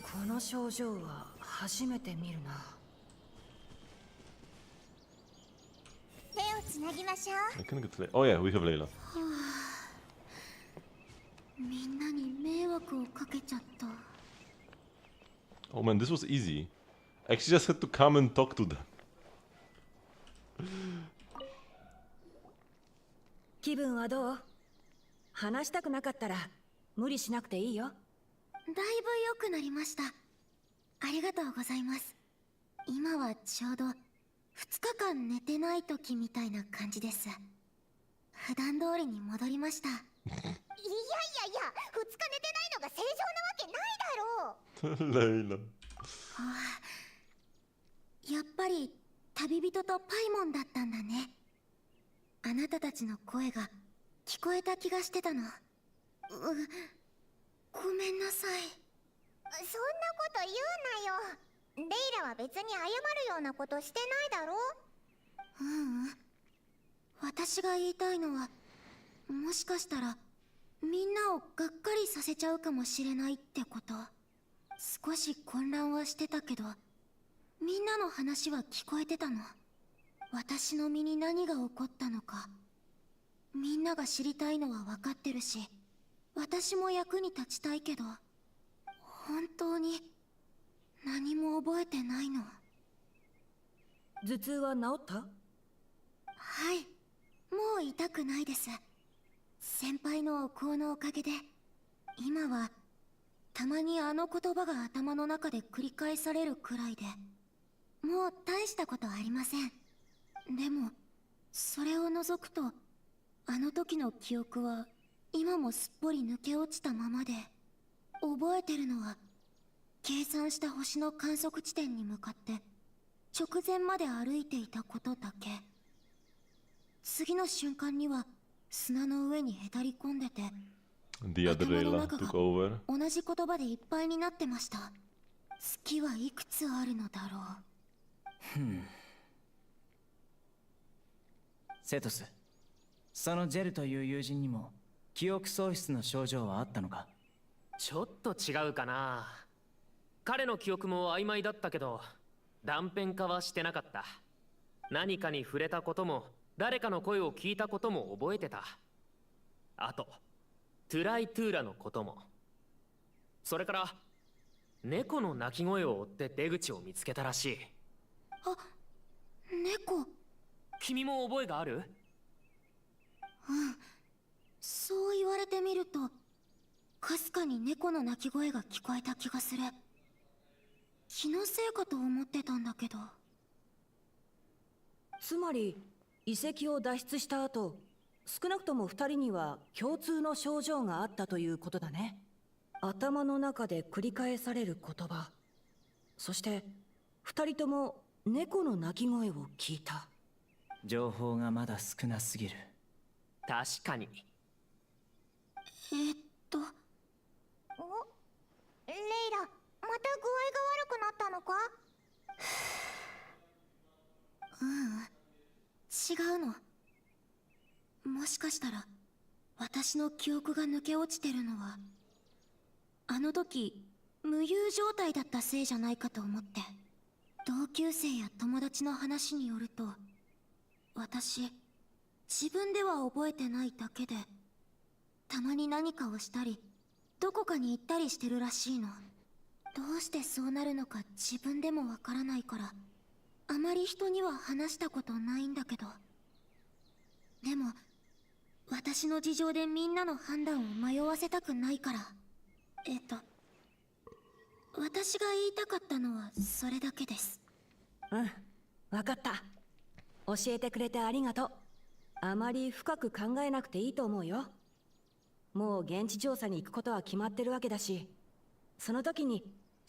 この症状は初めて見るな。手をつなぎましょ I can get Oh yeah, we have Layla. う。みんなに迷惑をかけちゃった。 Oh man, this was easy. I actually just had to come and talk to them. 気分はどう？話したくなかったら無理しなくていいよ。だいぶ良くなりました。ありがとうございます。今はちょうど2日間寝てない時みたいな感じです。普段通りに戻りました。いやいやいや、2日寝てないのが正常なわけないだろう。レイラ。やっぱり旅人とパイモンだったんだね。あなたたちの声が聞こえた気がしてたの。ごめんなさい。そんなこと言うなよ。レイラは別に謝るようなことしてないだろ。私が言いたいのは、もしかしたらみんなをがっかりさせちゃうかもしれないってこと。少し混乱はしてたけど、みんなの話は聞こえてたの。私の身に何が起こったのか、みんなが知りたいのは分かってるし、私も役に立ちたいけど、本当に何も覚えてないの。頭痛は治った？はい、もう痛くないです。先輩のお香のおかげで。今はたまにあの言葉が頭の中で繰り返されるくらいで、もう大したことありません。でもそれを除くと、あの時の記憶は今もすっぽり抜け落ちたままで、覚えてるのは計算した星の観測地点に向かって直前まで歩いていたことだけ。次の瞬間には砂の上にへたり込んでて、 The other 頭の Layla 中が took over. 同じ言葉でいっぱいになってました。月はいくつあるのだろう。セトス、そのジェルという友人にも記憶喪失の症状はあったのか？ちょっと違うかな。彼の記憶も曖昧だったけど、断片化はしてなかった。何かに触れたことも、誰かの声を聞いたことも覚えてた。あとトゥライトゥーラのことも。それから猫の鳴き声を追って出口を見つけたらしい。あ、猫。君も覚えがある？そう言われてみると、かすかに猫の鳴き声が聞こえた気がする。気のせいかと思ってたんだけど。つまり遺跡を脱出した後、少なくとも2人には共通の症状があったということだね。頭の中で繰り返される言葉、そして2人とも猫の鳴き声を聞いた。情報がまだ少なすぎる。確かに。お、レイラ、また具合が悪くなったのか？違うの。もしかしたら私の記憶が抜け落ちてるのは、あの時無遊状態だったせいじゃないかと思って。同級生や友達の話によると、私自分では覚えてないだけで、たまに何かをしたりどこかに行ったりしてるらしいの。どうしてそうなるのか自分でもわからないから、あまり人には話したことないんだけど。でも私の事情でみんなの判断を迷わせたくないから。私が言いたかったのはそれだけです。わかった。教えてくれてありがとう。あまり深く考えなくていいと思うよ。もう現地調査に行くことは決まってるわけだし、その時に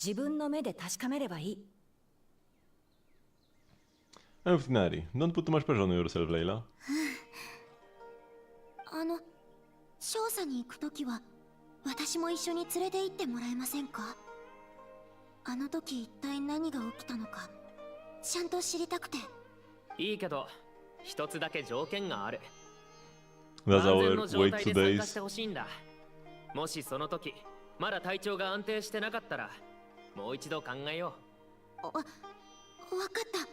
自分の目で確かめればいい。I'm Finari. Don't put too much pressure on yourself, Layla. 調査に行く時は私も一緒に連れて行ってもらえませんか？あの時一体何が起きたのかちゃんと知りたくて。いいけど、一つだけ条件がある。 That's 万全 our の状 wait 態 2で参加して days. ほしいんだ。もしその時まだ体調が安定してなかったら、もう一度考えよう。わかった。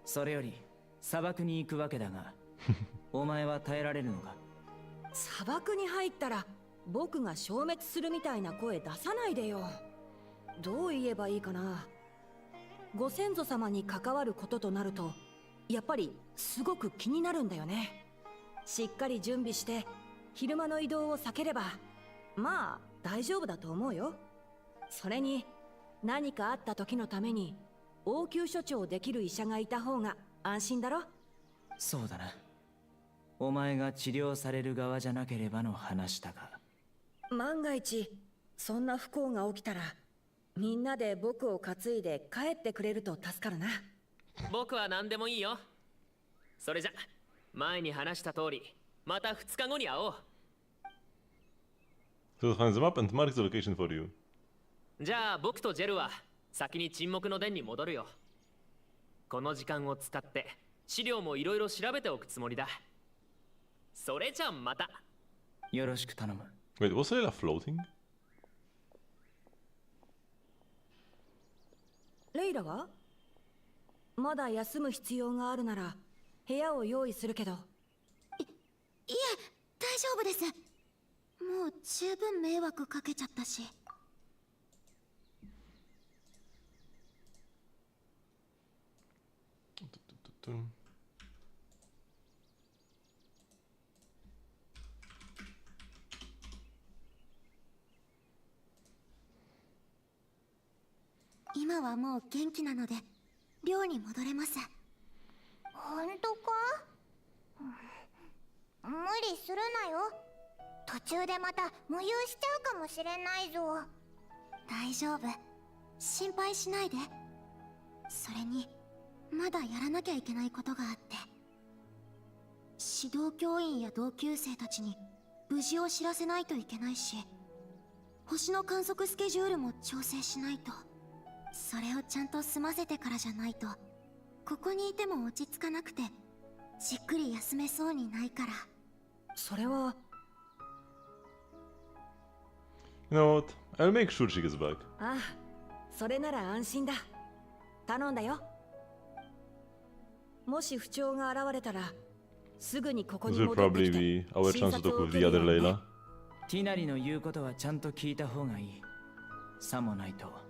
それより砂漠に行くわけだがお前は耐えられるのか？砂漠に入ったら僕が消滅するみたいな声出さないでよ。どう言えばいいかな。ご先祖様に関わることとなると、やっぱりすごく気になるんだよね。しっかり準備して昼間の移動を避ければ、まあ大丈夫だと思うよ。それに何かあった時のために応急処置をできる医者がいた方が安心だろ。そうだな。お前が治療される側じゃなければの話だが。万が一そんな不幸が起きたら、みんなで僕を担いで帰ってくれると助かるな。僕は何でもいいよ。それじゃ前に話した通り、また2日後に会おう。 So it finds the map and marks the location for you. じゃあ僕とジェルは先に沈黙の殿に戻るよ。この時間を使って資料もいろいろ調べておくつもりだ。それじゃあまた。よろしく頼む。Wait, was Layla floating? レイラはまだ休む必要があるなら部屋を用意するけど。いえ、大丈夫です。もう十分迷惑かけちゃったし。今はもう元気なので寮に戻れます。本当か？無理するなよ。途中でまた無遊しちゃうかもしれないぞ。大丈夫、心配しないで。それにまだやらなきゃいけないことがあって、指導教員や同級生たちに無事を知らせないといけないし、星の観測スケジュールも調整しないと。それをちゃんと済ませてからじゃないと、ここにいても落ち着かなくてじっくり休めそうにないから。それは。 You know what? I'll make sure she gets back. ああ、それなら安心だ。頼んだよ。もし不調が現れたらすぐにここ This に will 戻って probably きて be our 診 chance to 察 talk を with 受 the ける other ようにね。 Layla. ティナリの言うことはちゃんと聞いた方がいい。さもないと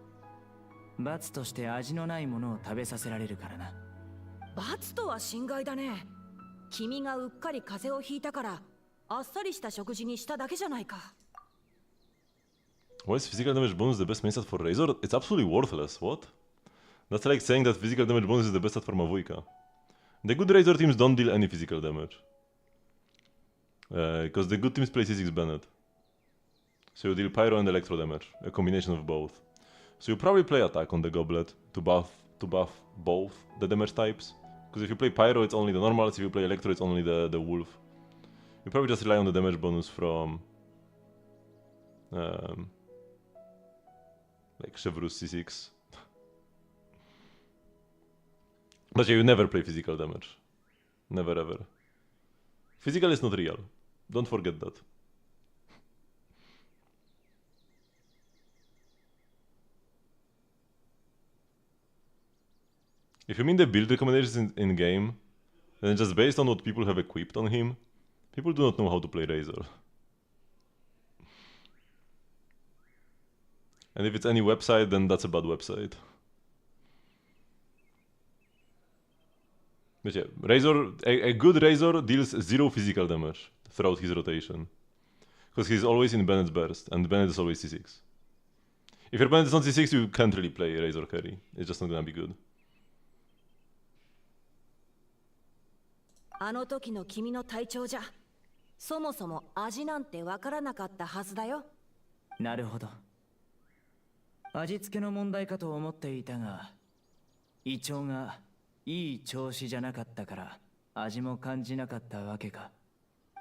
罰として味のないものを食べさせられるからな。罰とは心外だね。君がうっかり風邪をひいたからあっさりした食事にしただけじゃないか。 Why is physical damage bonus the best main stat for Razor? It's absolutely worthless. What? That's like saying that physical damage bonus is the best stat for Mavuika. The good Razor teams don't deal any physical damage. Because the good teams play C6 Bennett. So you deal Pyro and Electro damage, a combination of both. So you probably play attack on the Goblet to buff both the damage types. Because if you play Pyro, it's only the normals. If you play Electro, it's only the Wolf. You probably just rely on the damage bonus from like Chevrus C6. But yeah, you never play physical damage. Never ever. Physical is not real. Don't forget that. If you mean the build recommendations in game, then just based on what people have equipped on him, people do not know how to play Razor. And if it's any website, then that's a bad website. But yeah, Razor, a good Razor deals 0 physical damage throughout his rotation. Because he's always in Bennett's burst, and Bennett is always C6. If your Bennett is not C6, you can't really play Razor carry. It's just not gonna be good. あの時の君の体調じゃそもそも味なんてわからなかったはずだよ。なるほど。味付けの問題かと思っていたが、胃腸がいい調子じゃなかったから味も感じなかったわけか。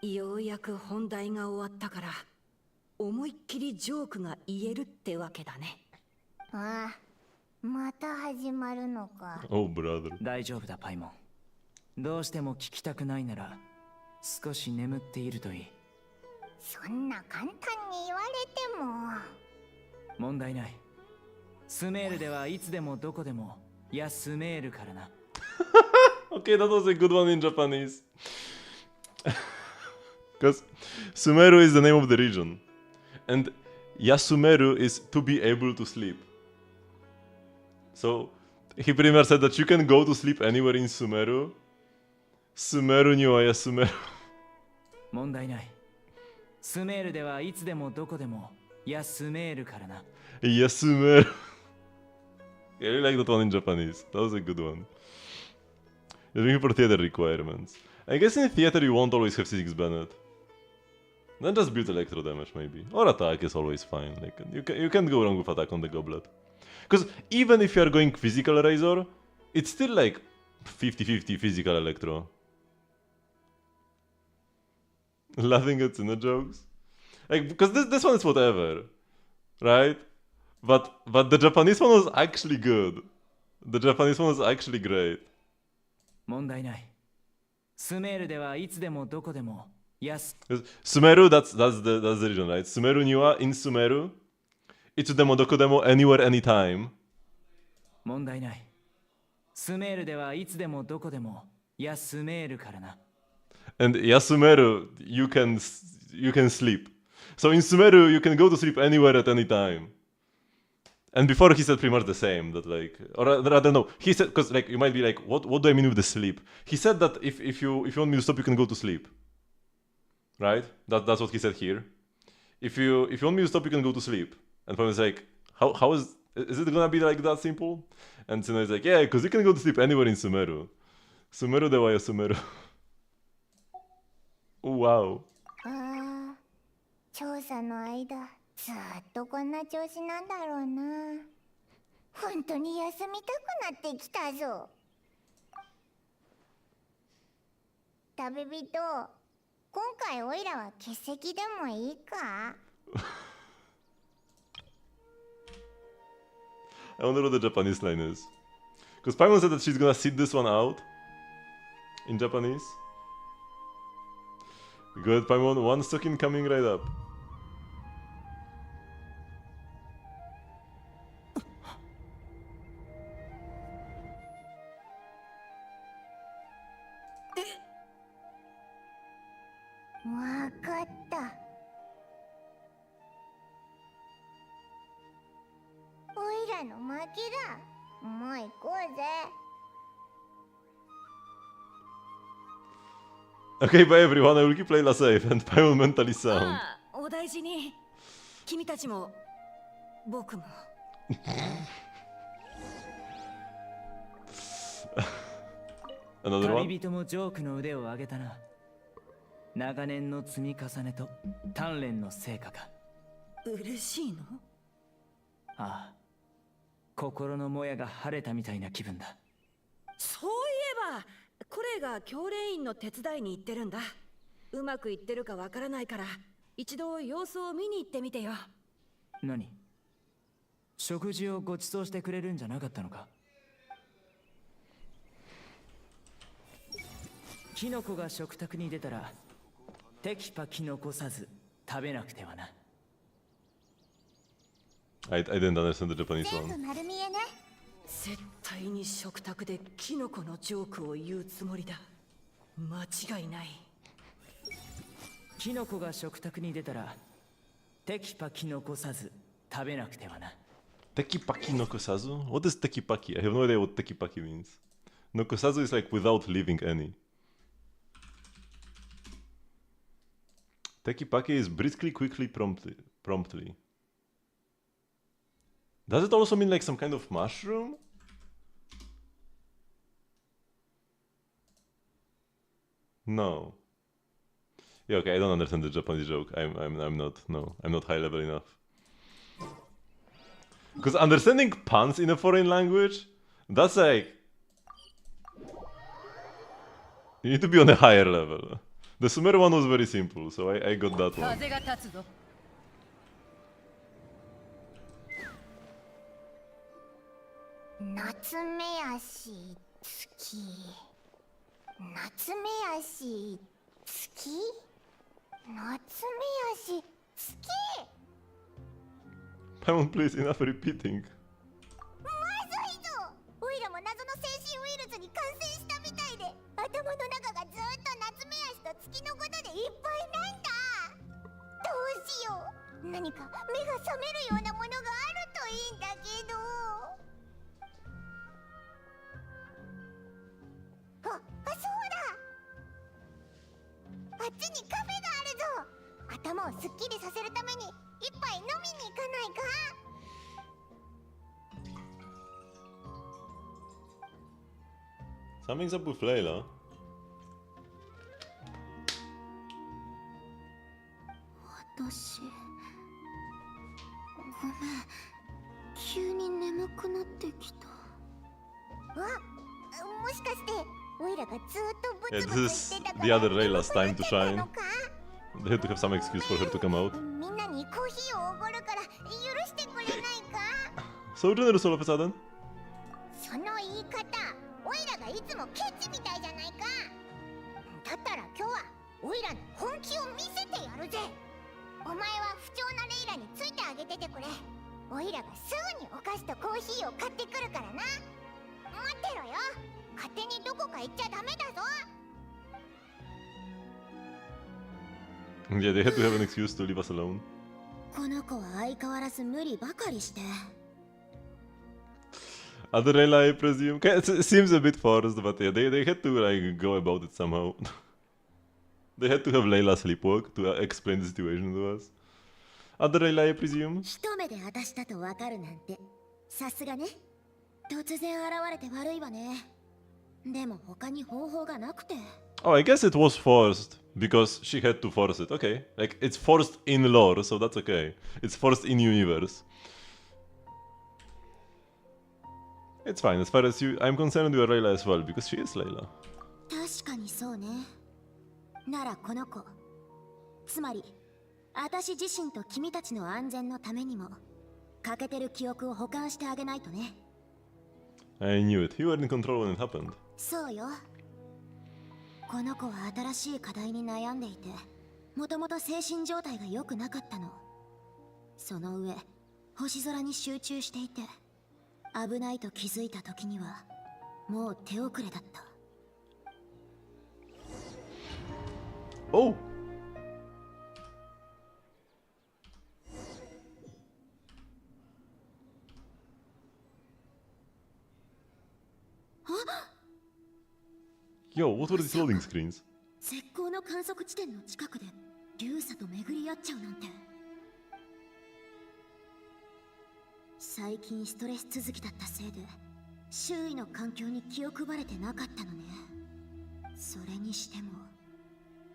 ようやく本題が終わったから思いっきりジョークが言えるってわけだね。ああ、また始まるのか。Oh, brother. 大丈夫だパイモン。どうしても聞きたくないなら少し眠っているといい。そんな簡単に言われても。問題ない。スメールではいつでもどこでも休めるからな。Okay, that was a good one in Japanese. Because Sumeru is the name of the region. And Yasumeru is to be able to sleep. So, he pretty much said that you can go to sleep anywhere in Sumeru. Sumeru ni wa Yasumeru. 問題ない。スメールではいつでもどこでも休めるからな。Yasumeru. I really like that one in Japanese. That was a good one. You're looking for theater requirements. I guess in theater you won't always have C6 Bennett. Then just build electro damage maybe. Or attack is always fine. Like you can't go wrong with attack on the goblet. Because even if you are going physical Razor, it's still like 50-50 physical electro. Laughing at Cine jokes? Like, because this one is whatever. Right? But the Japanese one was actually good. The Japanese one was actually great. 問題ない。スメールではいつでもどこでも安。 Sumeru, that's the region, right? Sumeru Niwa in Sumeru. Itsudemo dokodemo anywhere, anytime. 問題ない。スメールではいつでもどこでも休めるからな。 And Yasumeru, you can sleep. So in Sumeru, you can go to sleep anywhere at any time. And before he said pretty much the same, that like, or rather no, he said, because like you might be like, what do I mean with the sleep? He said that if you want me to stop, you can go to sleep. Right? That's what he said here. If you want me to stop, you can go to sleep. And Pam is like, how is it gonna be like that simple? And Tsuna is like, yeah, because you can go to sleep anywhere in Sumeru. Sumeru de wa Yasumeru. Oh, wow. ああ、調査の間ずっとこんな調子なんだろうな。本当に休みたくなってきたぞ。旅人、今回オイラは欠席でもいいか？ I wonder what the Japanese line is. Because Paimon said that she's gonna sit this one out in Japanese. Go ahead, Paimon. One second coming right up.わかった。オイラの負けだ。もう行こうぜ。 Okay, bye everyone. I will keep Layla safe and Paimon mentally sound. ああ、お大事に。君たちも僕も。Another one? 旅人もジョークの腕を上げたな。長年の積み重ねと鍛錬の成果か。嬉しいの？ああ、心のもやが晴れたみたいな気分だ。そういえばコレが教練員の手伝いに行ってるんだ。うまくいってるかわからないから一度様子を見に行ってみてよ。何？食事をご馳走してくれるんじゃなかったのか？キノコが食卓に出たらテキパキ残さず食べなくてはな。I didn't understand the Japanese 全部 one. 丸見えね。絶対に食卓でキノコのジョークを言うつもりだ。間違いない。キノコが食卓に出たらテキパキ残さず食べなくてはな。Tekipaki no kosazu? What is tekipaki? I have no idea what tekipaki means. No kosazu is like without leaving any. Tekipaki is briskly, quickly, promptly. Does it also mean like some kind of mushroom? No. Yeah, okay, I don't understand the Japanese joke. I'm not high level enough. Because understanding puns in a foreign language, that's like... You need to be on a higher level. The Sumeru one was very simple, so I got that one. 風が立つぞ。夏目足月。夏目足月。夏目足月。 Paimon, please, enough repeating. まずいぞ。オイラも謎の精神ウイルスに感染したみたいで、頭の中がずっと夏目足と月のことでいっぱいなんだ。どうしよう。何か目が覚めるようなものがあるといいんだけど。そうだ。あっちにカフェがあるぞ。頭をすっきりさせるために一杯飲みに行かないか？ Something's up with Layla. 私ごめん、急に眠くなってきた。もしかしてオイラがずっとブ Yeah, ツブ this ツ is してたか the ら other 眠くなっ Layla's ちゃ time っ to た shine. のか？ They had to have some excuse for her to come out. みんなにコーヒーをおごるから許してくれないか？ So generous all of a sudden. その言い方、オイラがいつもケチみたいじゃないか。だったら今日はオイラの本気を見せてやるぜ。お前は不調なレイラについてあげててくれ。オイラがすぐにお菓子とコーヒーを買ってくるからな。待ってろよ。勝手にどこか行っちゃダメだぞ。 Yeah, they had to have an excuse to leave us alone. この子は相変わらず無理ばかりして。 Other Layla, I presume. It seems a bit forced, but yeah, they had to like go about it somehow. They had to have Layla sleepwalk to explain the situation to us. Other Layla, I presume. 一目で私だとわかるなんてさすがね。突然現れて悪いわね。でも他に方法がなくて。 Oh, I guess it was forced because she had to force it. Okay, like it's forced in lore, so that's okay. It's forced in universe. It's fine. As far as I'm concerned, you are Layla as well because she is Layla. 確かにそうね。ならこの子、つまり私自身と君たちの安全のためにも欠けてる記憶を保管してあげないとね。 I knew it. You were in control when it happened. そうよ。この子は新しい課題に悩んでいて、もともと精神状態が良くなかったの。その上、星空に集中していて、危ないと気づいた時にはもう手遅れだった。 Oh! Yo, what were these loading screens? 絶好の観測地点の近くで流砂と巡り合っちゃうなんて。最近ストレス続きだったせいで周囲の環境に気を配れてなかったのね。それにしても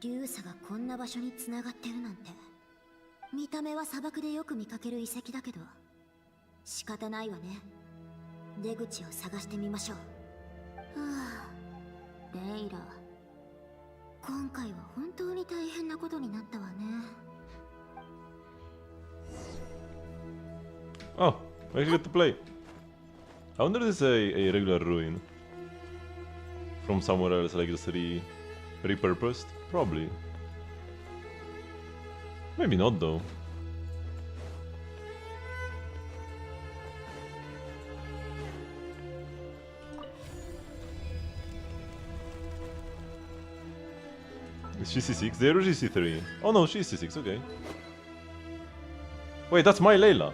流砂がこんな場所に繋がってるなんて。見た目は砂漠でよく見かける遺跡だけど仕方ないわね。出口を探してみましょう。はあ、レイラ、今回は本当に大変なことになったわね。 Oh, I actually get to play. I wonder if this is a regular ruin from somewhere else, like just repurposed. Probably. Maybe not though. Is she C6? There or is she C3? Oh no, she's C6, okay. Wait, that's my Layla.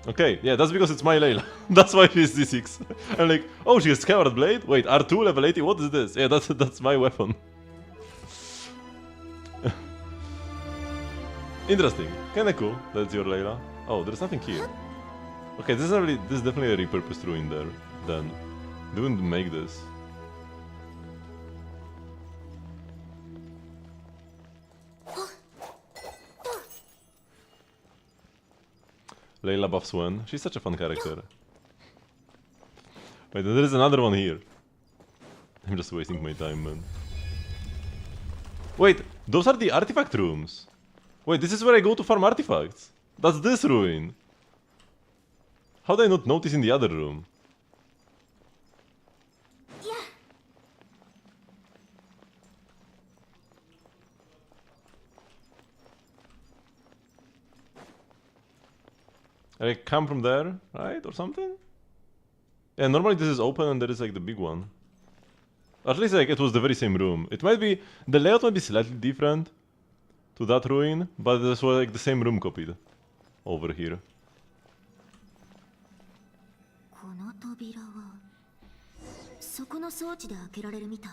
Okay, yeah, that's because it's my Layla. That's why she's C6. I'm like, oh, she has Scabbard Blade? Wait, R2 level 80? What is this? Yeah, that's my weapon. Interesting. Kinda cool. That's your Layla. Oh, there's nothing here. Okay, this is definitely a repurposed ruin there. Then, they wouldn't make this. Layla buffs Swan. She's such a fun character. Wait, there is another one here. I'm just wasting my time, man. Wait, those are the artifact rooms. Wait, this is where I go to farm artifacts. That's this ruin. How did I not notice in the other room? I come from there, right? Or something? Yeah, normally this is open and there is like the big one. At least like it was the very same room. It might be, the layout might be slightly different to that ruin, but this was like the same room copied over here. この扉はそこの装置で開けられるみたい。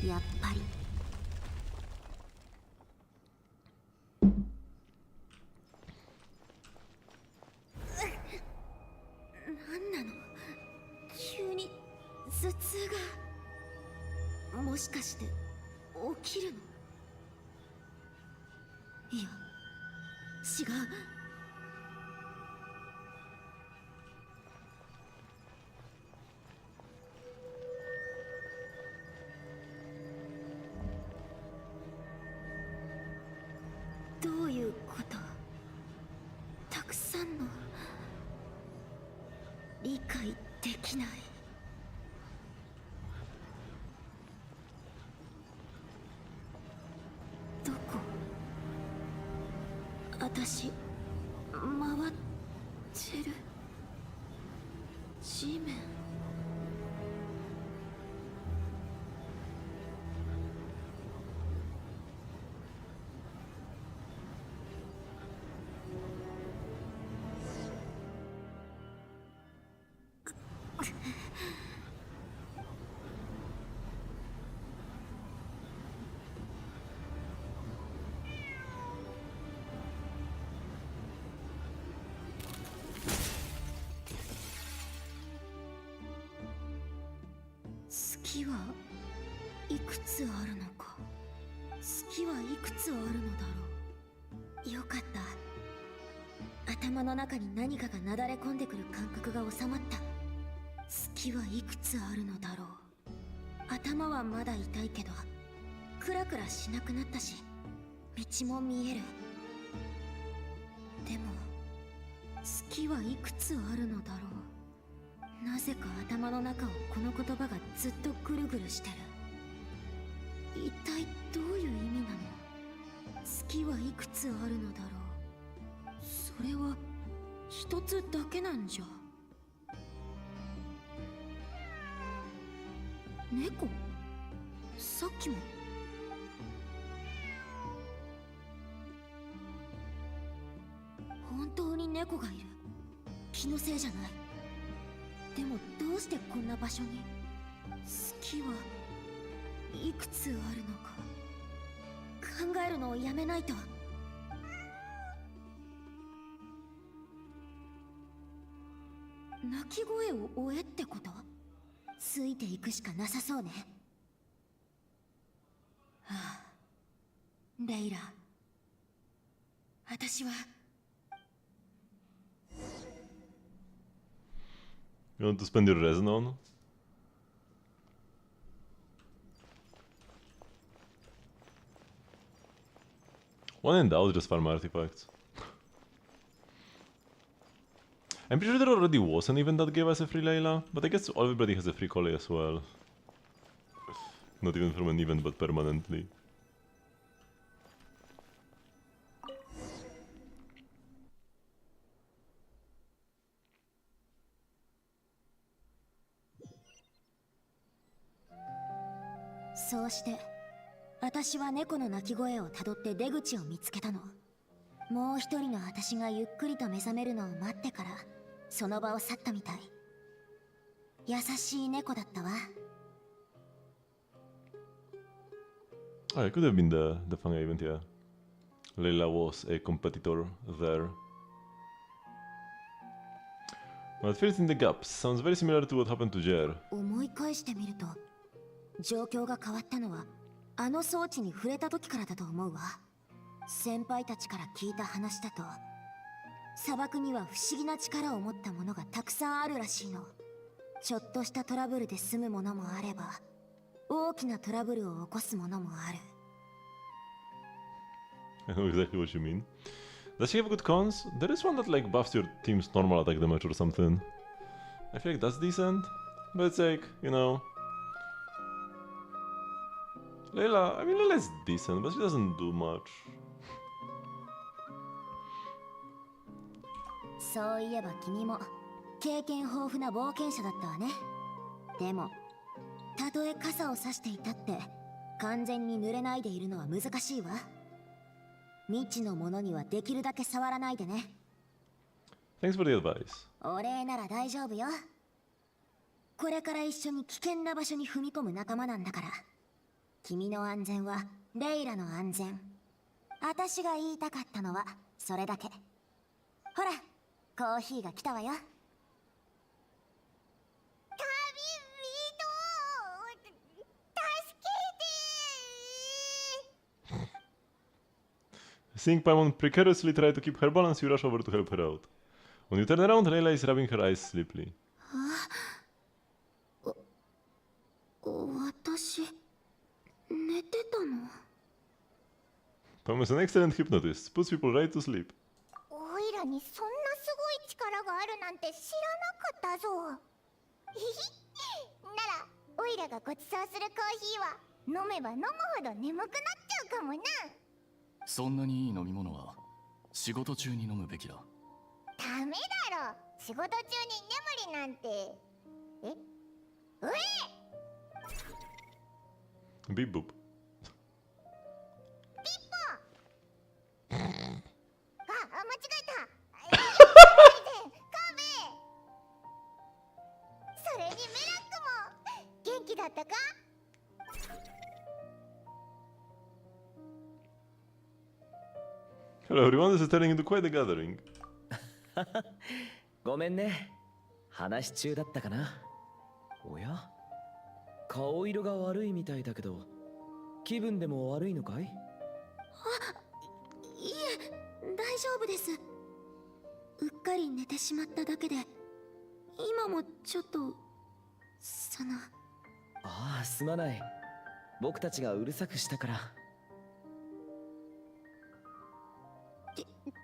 やっぱり。って起きるの？いや違う。どういうこと？たくさんの理解できない。どこ？私回ってる。地面。月はいくつあるのか。月はいくつあるのだろう。よかった。頭の中に何かがなだれ込んでくる感覚が収まった。月はいくつあるのだろう。頭はまだ痛いけどクラクラしなくなったし、道も見える。でも月はいくつあるのだろう。なぜか頭の中をこの言葉がずっとぐるぐるしてる。一体どういう意味なの？月はいくつあるのだろう。それは一つだけなんじゃ。猫？さっきも。本当に猫がいる。気のせいじゃない。でもどうしてこんな場所に？月はいくつあるのか。考えるのをやめないと。鳴き声を追えってこと？ついていくしかなさそうね。はあ、レイラ、私は。You want to spend your resin on? When in doubt, just farm artifacts. I'm pretty sure there already was an event that gave us a free Layla, but I guess everybody has a free Collie as well. Not even from an event, but permanently.そうして私は猫の鳴き声をたどって出口を見つけたの。もう一人の私がゆっくりと目覚めるのを待ってからその場を去ったみたい。優しい猫だったわ。Oh, it could have been the Fanga event, yeah. Layla was a competitor there. Well, it fills in the gaps. Sounds very similar to what happened to Jer. 思い返してみると状況が変わったのはあの装置に触れた時からだと思うわ。先輩たちから聞いた話だと砂漠には不思議な力を持ったものがたくさんあるらしいの。ちょっとしたトラブルで済むものもあれば大きなトラブルを起こすものもある。I know exactly what you mean. Does she have good cons? There is one that like buffs your team's normal attack damage or something. I feel like that's decent, but it's like, you know... Layla, I mean Layla is decent, but she doesn't do much. そういえば君も経験豊富な冒険者だったわね。でもたとえ傘を差していたって完全に濡れないでいるのは難しいわ。未知のものにはできるだけ触らないでね。 Thanks for the advice. お礼なら大丈夫よ。これから一緒に危険な場所に踏み込む仲間なんだから。君の安全はレイラの安全。私が言いたかったのはそれだけ。ほらコーヒーが来たわよ。旅人、助けて。Seeing Paimon precariously try to keep her balance, you rush over to help her out. When you turn around, Layla is rubbing her eyes sleepily. 私寝てたの？ Paimon is an excellent hypnotist, puts people right to sleep. おいらにそんなすごい力があるなんて知らなかったぞ。ひひ、ならおいらがご馳走するコーヒーは飲めば飲むほど眠くなっちゃうかもな。そんなにいい飲み物は仕事中に飲むべきだ。ダメだろ、仕事中に眠りなんて。え、うえ Beep boop. あ、間違えた。カベ。それにメラックも元気だったか？ Hello everyone, this is turning into quite a gathering. ごめんね。話中だったかな。おや、顔色が悪いみたいだけど、気分でも悪いのかい？いえ、大丈夫です。うっかり寝てしまっただけで、今もちょっとああ、すまない。僕たちがうるさくしたから。違うんで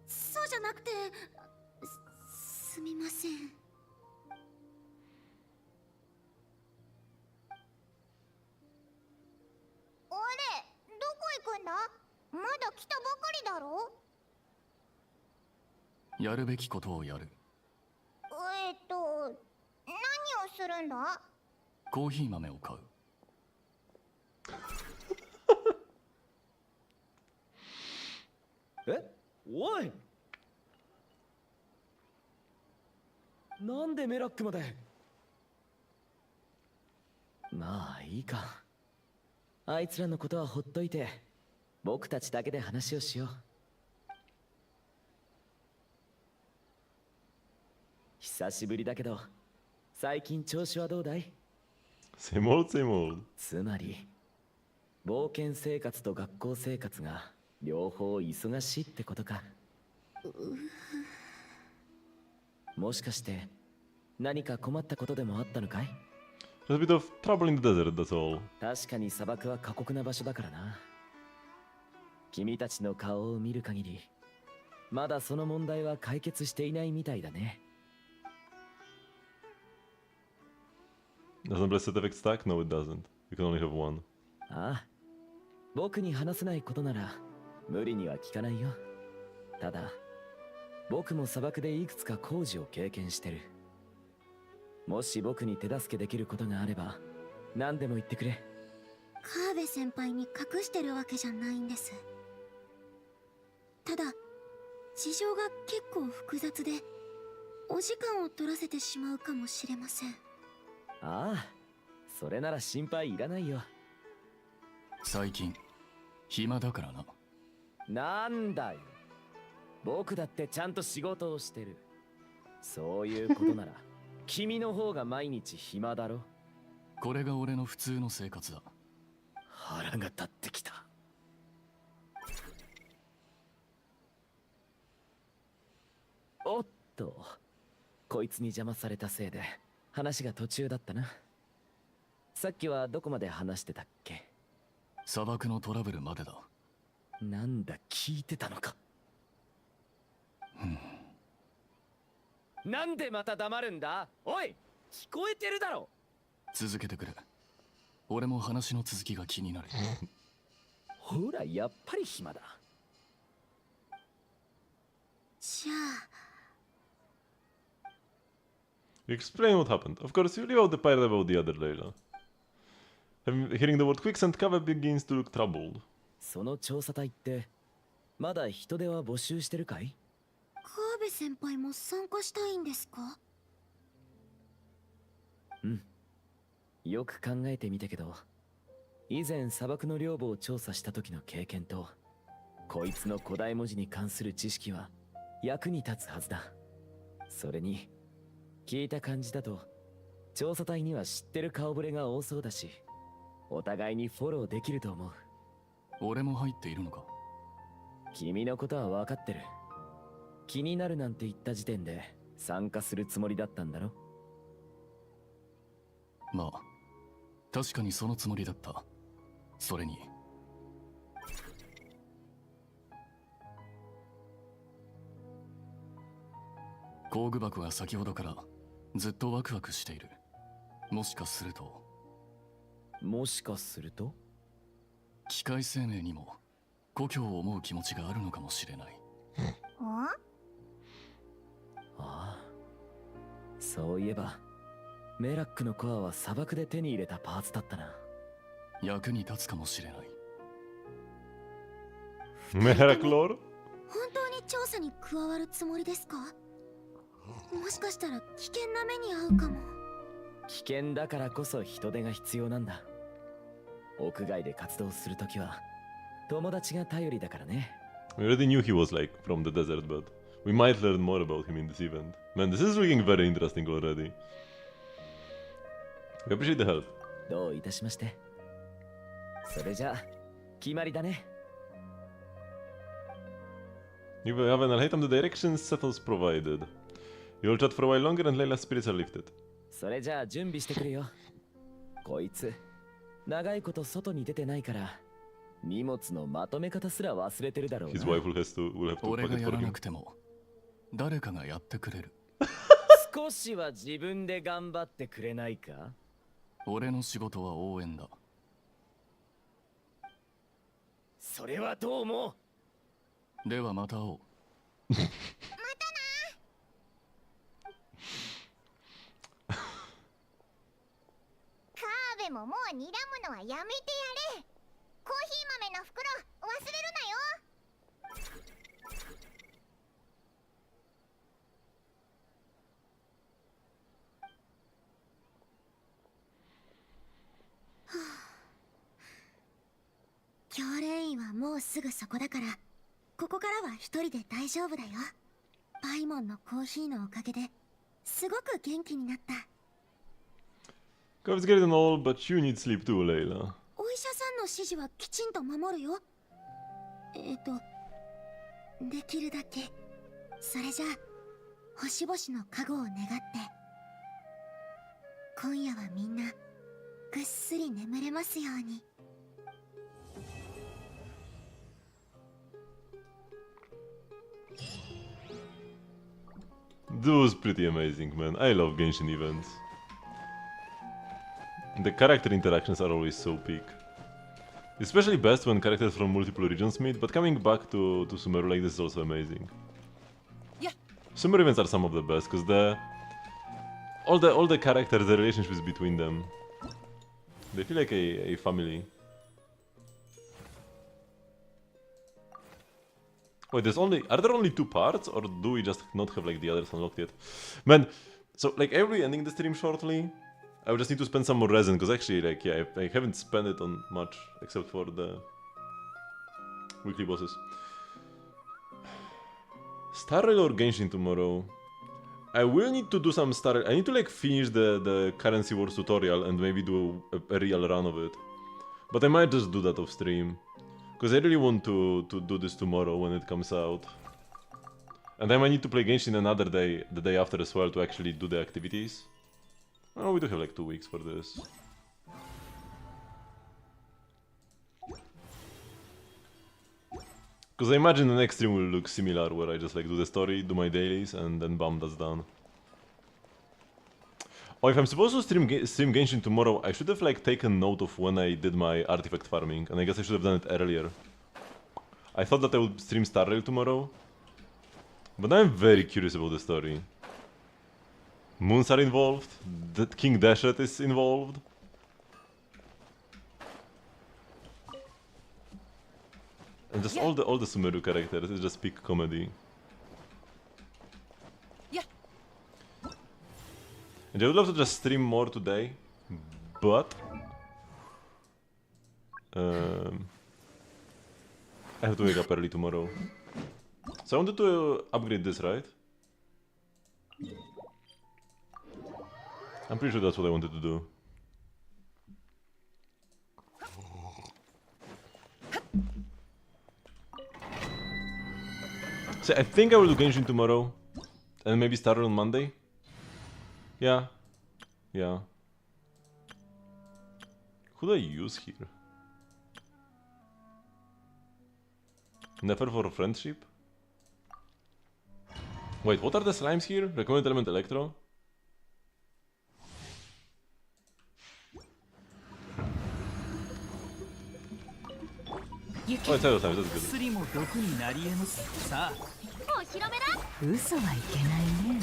す。そうじゃなくて、すみません。あれ、どこ行くんだ？まだ来たばかりだろ？やるべきことをやる。何をするんだ？コーヒー豆を買う。え、おい、なんでメラックまで？まあいいか。あいつらのことはほっといて、僕たちだけで話をしよう。久しぶりだけど、最近調子はどうだい？ Same old, same old. つまり冒険生活と学校生活が両方忙しいってことか。もしかして何か困ったことでもあったのかい？ Just a bit of trouble in the desert, that's all. 確かに砂漠は過酷な場所だからな。君たちの顔を見る限り、まだその問題は解決していないみたいだね。Doesn't blessed effect stack? No, it doesn't. You can only have one. ああ、僕に話せないことなら無理には聞かないよ。ただ僕も砂漠でいくつか工事を経験してる。もし僕に手助けできることがあれば何でも言ってくれ。カーベ先輩に隠してるわけじゃないんです。ただ事情が結構複雑で、お時間を取らせてしまうかもしれません。ああ、それなら心配いらないよ。最近暇だからな。なんだよ、僕だってちゃんと仕事をしてる。そういうことなら君の方が毎日暇だろ。これが俺の普通の生活だ。腹が立ってきた。おっと、こいつに邪魔されたせいで話が途中だったな。さっきはどこまで話してたっけ？砂漠のトラブルまでだ。なんだ、聞いてたのか。なんでまた黙るんだ？おい、聞こえてるだろ。続けてくれ。俺も話の続きが気になる。ほら、やっぱり暇だ。じゃあ Explain what happened. Of course, you leave out the part about the other Layla. Hearing the word quicksand, Kava begins to look troubled. その調査隊ってまだ人手は募集してるかい？カーベ先輩も参加したいんですか？うん、よく考えてみたけど、以前砂漠の領母を調査した時の経験とこいつの古代文字に関する知識は役に立つはずだ。それに聞いた感じだと調査隊には知ってる顔ぶれが多そうだし、お互いにフォローできると思う。俺も入っているのか？君のことは分かってる。気になるなんて言った時点で参加するつもりだったんだろ。まあ確かにそのつもりだった。それに工具箱が先ほどからずっとワクワクしている。もしかすると機械生命にも故郷を思う気持ちがあるのかもしれない。ああ、そういえばメラックのコアは砂漠で手に入れたパーツだったな。役に立つかもしれない。Miraculor? 本当に調査に加わるつもりですか？もしかしたら危険な目に遭うかも。危険だからこそ人手が必要なんだ。屋外で活動するときは友達が頼りだからね。 We already knew he was like from the desert, but we might learn more about him in this event. Man, this is looking very interesting already. We appreciate the help. どういたしまして。それじゃあ決まりだね。 You have an item, the directions settles provided. You'll chat for a while longer and Layla's spirits are lifted. それじゃあ準備してくるよ。こいつ長いこと外に出てないから荷物のまとめ方すら忘れてるだろうな。 His wife will have to 俺 pack が it や for ら him. なくても誰かがやってくれる。少しは自分で頑張ってくれないか。俺の仕事は応援だ。それはどうも。ではまた会おう。カーベももう睨むのはやめてやれ。コーヒー豆の袋忘れるなよ。教練員はもうすぐそこだから、ここからは一人で大丈夫だよ。パイモンのコーヒーのおかげですごく元気になった。Cove's great and all, but you need sleep too, Layla. お医者さんの指示はきちんと守るよ。できるだけ。それじゃあ星々の加護を願って、今夜はみんなぐっすり眠れますように。That was pretty amazing, man. I love Genshin events. The character interactions are always so peak. Especially best when characters from multiple regions meet, but coming back to Sumeru like this is also amazing. Yeah. Sumeru events are some of the best, because all the characters, the relationships between them, they feel like a family. Wait, are there only 2 parts, or do we just not have like the others unlocked yet? Man, so like I will be ending the stream shortly. I will just need to spend some more resin, because actually, like, yeah, I haven't spent it on much, except for the weekly bosses. Star Rail or Genshin tomorrow? I will need to do some Star Rail. I need to like finish the Currency Wars tutorial and maybe do a real run of it. But I might just do that off stream. Because I really want to do this tomorrow when it comes out. And I might need to play Genshin another day, the day after as well, to actually do the activities. Oh, we do have like 2 weeks for this. Because I imagine the next stream will look similar, where I just like do the story, do my dailies, and then bam, that's done. Oh, if I'm supposed to stream Genshin tomorrow, I should have like taken note of when I did my artifact farming, and I guess I should have done it earlier. I thought that I would stream Star Rail tomorrow, but I'm very curious about the story. Moons are involved, that King Dashet is involved. And just all the Sumeru characters, it's just peak comedy. And I would love to just stream more today, but I have to wake up early tomorrow. So I wanted to upgrade this, right? I'm pretty sure that's what I wanted to do. So I think I will do Genshin tomorrow. And maybe start on Monday. Yeah. Yeah. Who do I use here? Never for friendship? Wait, what are the slimes here? Recommend element electro? Oh, it's times, that's good. 薬も毒になり得ますさあお披露目だ。嘘はいけないね。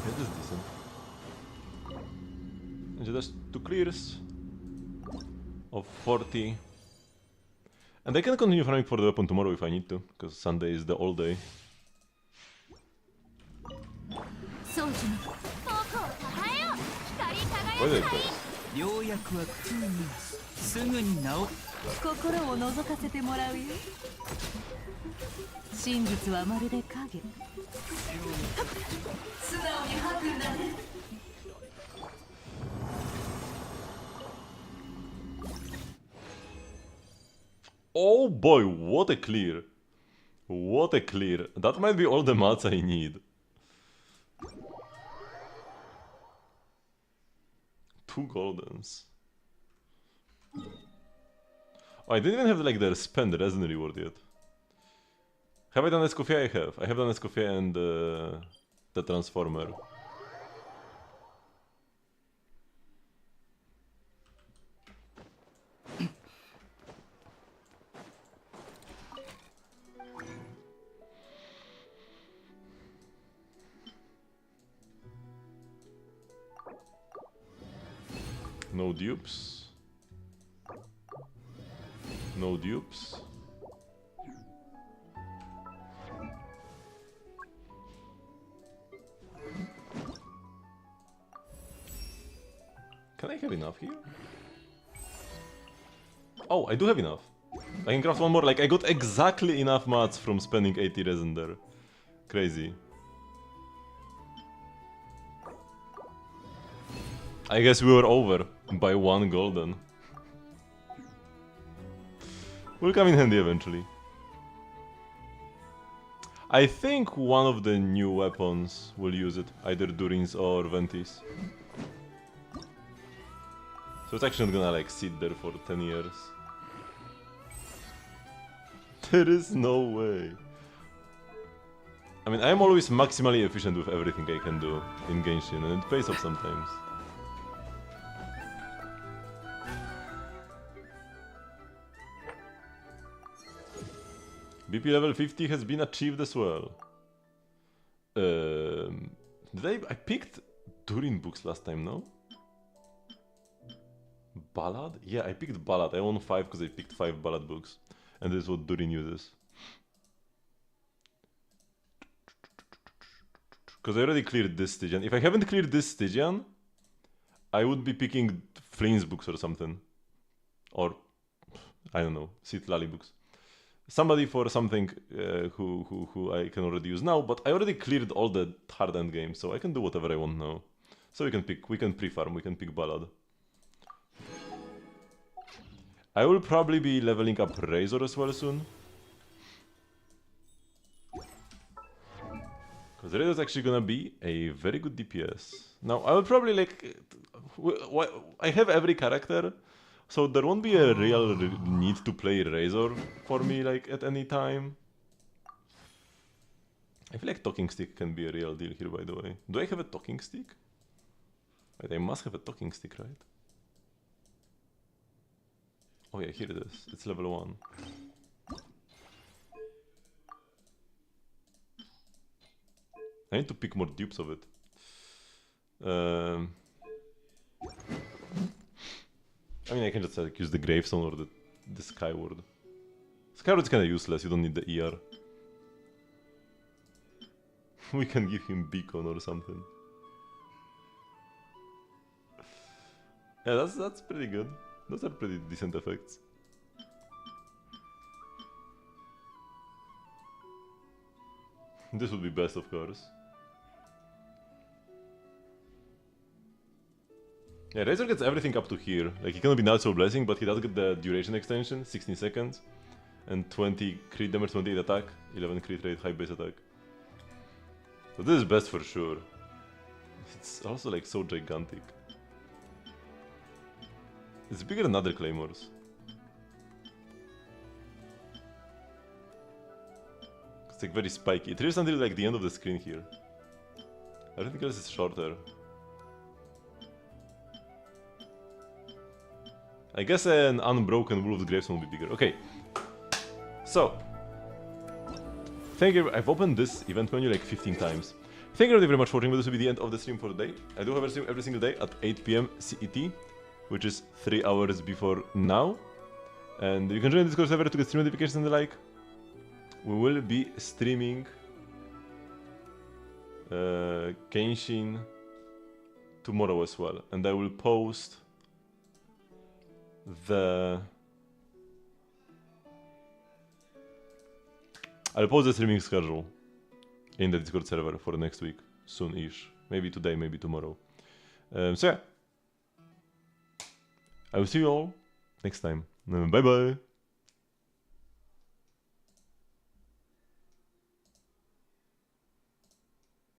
Yeah, this is decent. And just 2 clears of 40. And I can continue farming for the weapon tomorrow if I need to, because Sunday is the all day. 宗主の僕をたたえよう。光り Why 輝 did く I がいい。 press? 良薬は口にすぐに治心を覗かせてもらうよ。真実はまるで影。素直に吐くんだね。Oh boy, what a clear! What a clear! That might be all the mats I need. 2 goldens. Oh, I didn't even have like the spend resin reward yet. Have I done Escoffier? I have. I have done Escoffier and the Transformer. No dupes. No dupes. Can I have enough here? Oh, I do have enough. I can craft one more. Like, I got exactly enough mats from spending 80 resin there. Crazy. I guess we were over by 1 golden. Will come in handy eventually. I think one of the new weapons will use it, either Durins or Ventis. So it's actually not gonna like sit there for 10 years. There is no way. I mean, I'm always maximally efficient with everything I can do in Genshin, and it pays off sometimes. BP level 50 has been achieved as well. I picked Durin books last time, no? Ballad? Yeah, I picked Ballad. I won 5 because I picked 5 Ballad books. And this is what Durin uses. Because I already cleared this Stygian. If I haven't cleared this Stygian, I would be picking Flynn's books or something. Or, I don't know, Citlali books. Somebody for something who I can already use now, but I already cleared all the hard end games, so I can do whatever I want now. So we can pre-farm, we can pick Ballad. I will probably be leveling up Razor as well soon. Because Razor is actually gonna be a very good DPS. Now, I will probably like... I have every character, so there won't be a real need to play Razor for me like at any time. I feel like Talking Stick can be a real deal here, by the way. Do I have a Talking Stick? Wait, I must have a Talking Stick, right? Oh yeah, here it is. It's level 1. I need to pick more dupes of it. I mean, I can just like use the Gravestone or the Skyward. Skyward's kinda useless, you don't need the ER. We can give him Beacon or something. Yeah, that's pretty good. Those are pretty decent effects. This would be best, of course. Yeah, Razor gets everything up to here. Like, he cannot be Natural Blessing, but he does get the duration extension, 16 seconds. And 20 crit damage, 28 attack, 11 crit rate, high base attack. So this is best for sure. It's also like so gigantic. It's bigger than other claymores. It's like very spiky. It reaches until like the end of the screen here. Everything else is shorter. I guess an unbroken Wolf's Gravestone will be bigger. Okay. So. Thank you. I've opened this event menu like 15 times. Thank you very much for watching. This will be the end of the stream for the day. I do have a stream every single day at 8 PM CET, which is 3 hours before now. And you can join the Discord server to get stream notifications and the like. We will be streaming Genshin tomorrow as well. And I will post I'll post the streaming schedule in the Discord server for next week, soon-ish. Maybe today, maybe tomorrow. So yeah. I will see you all next time. Bye bye.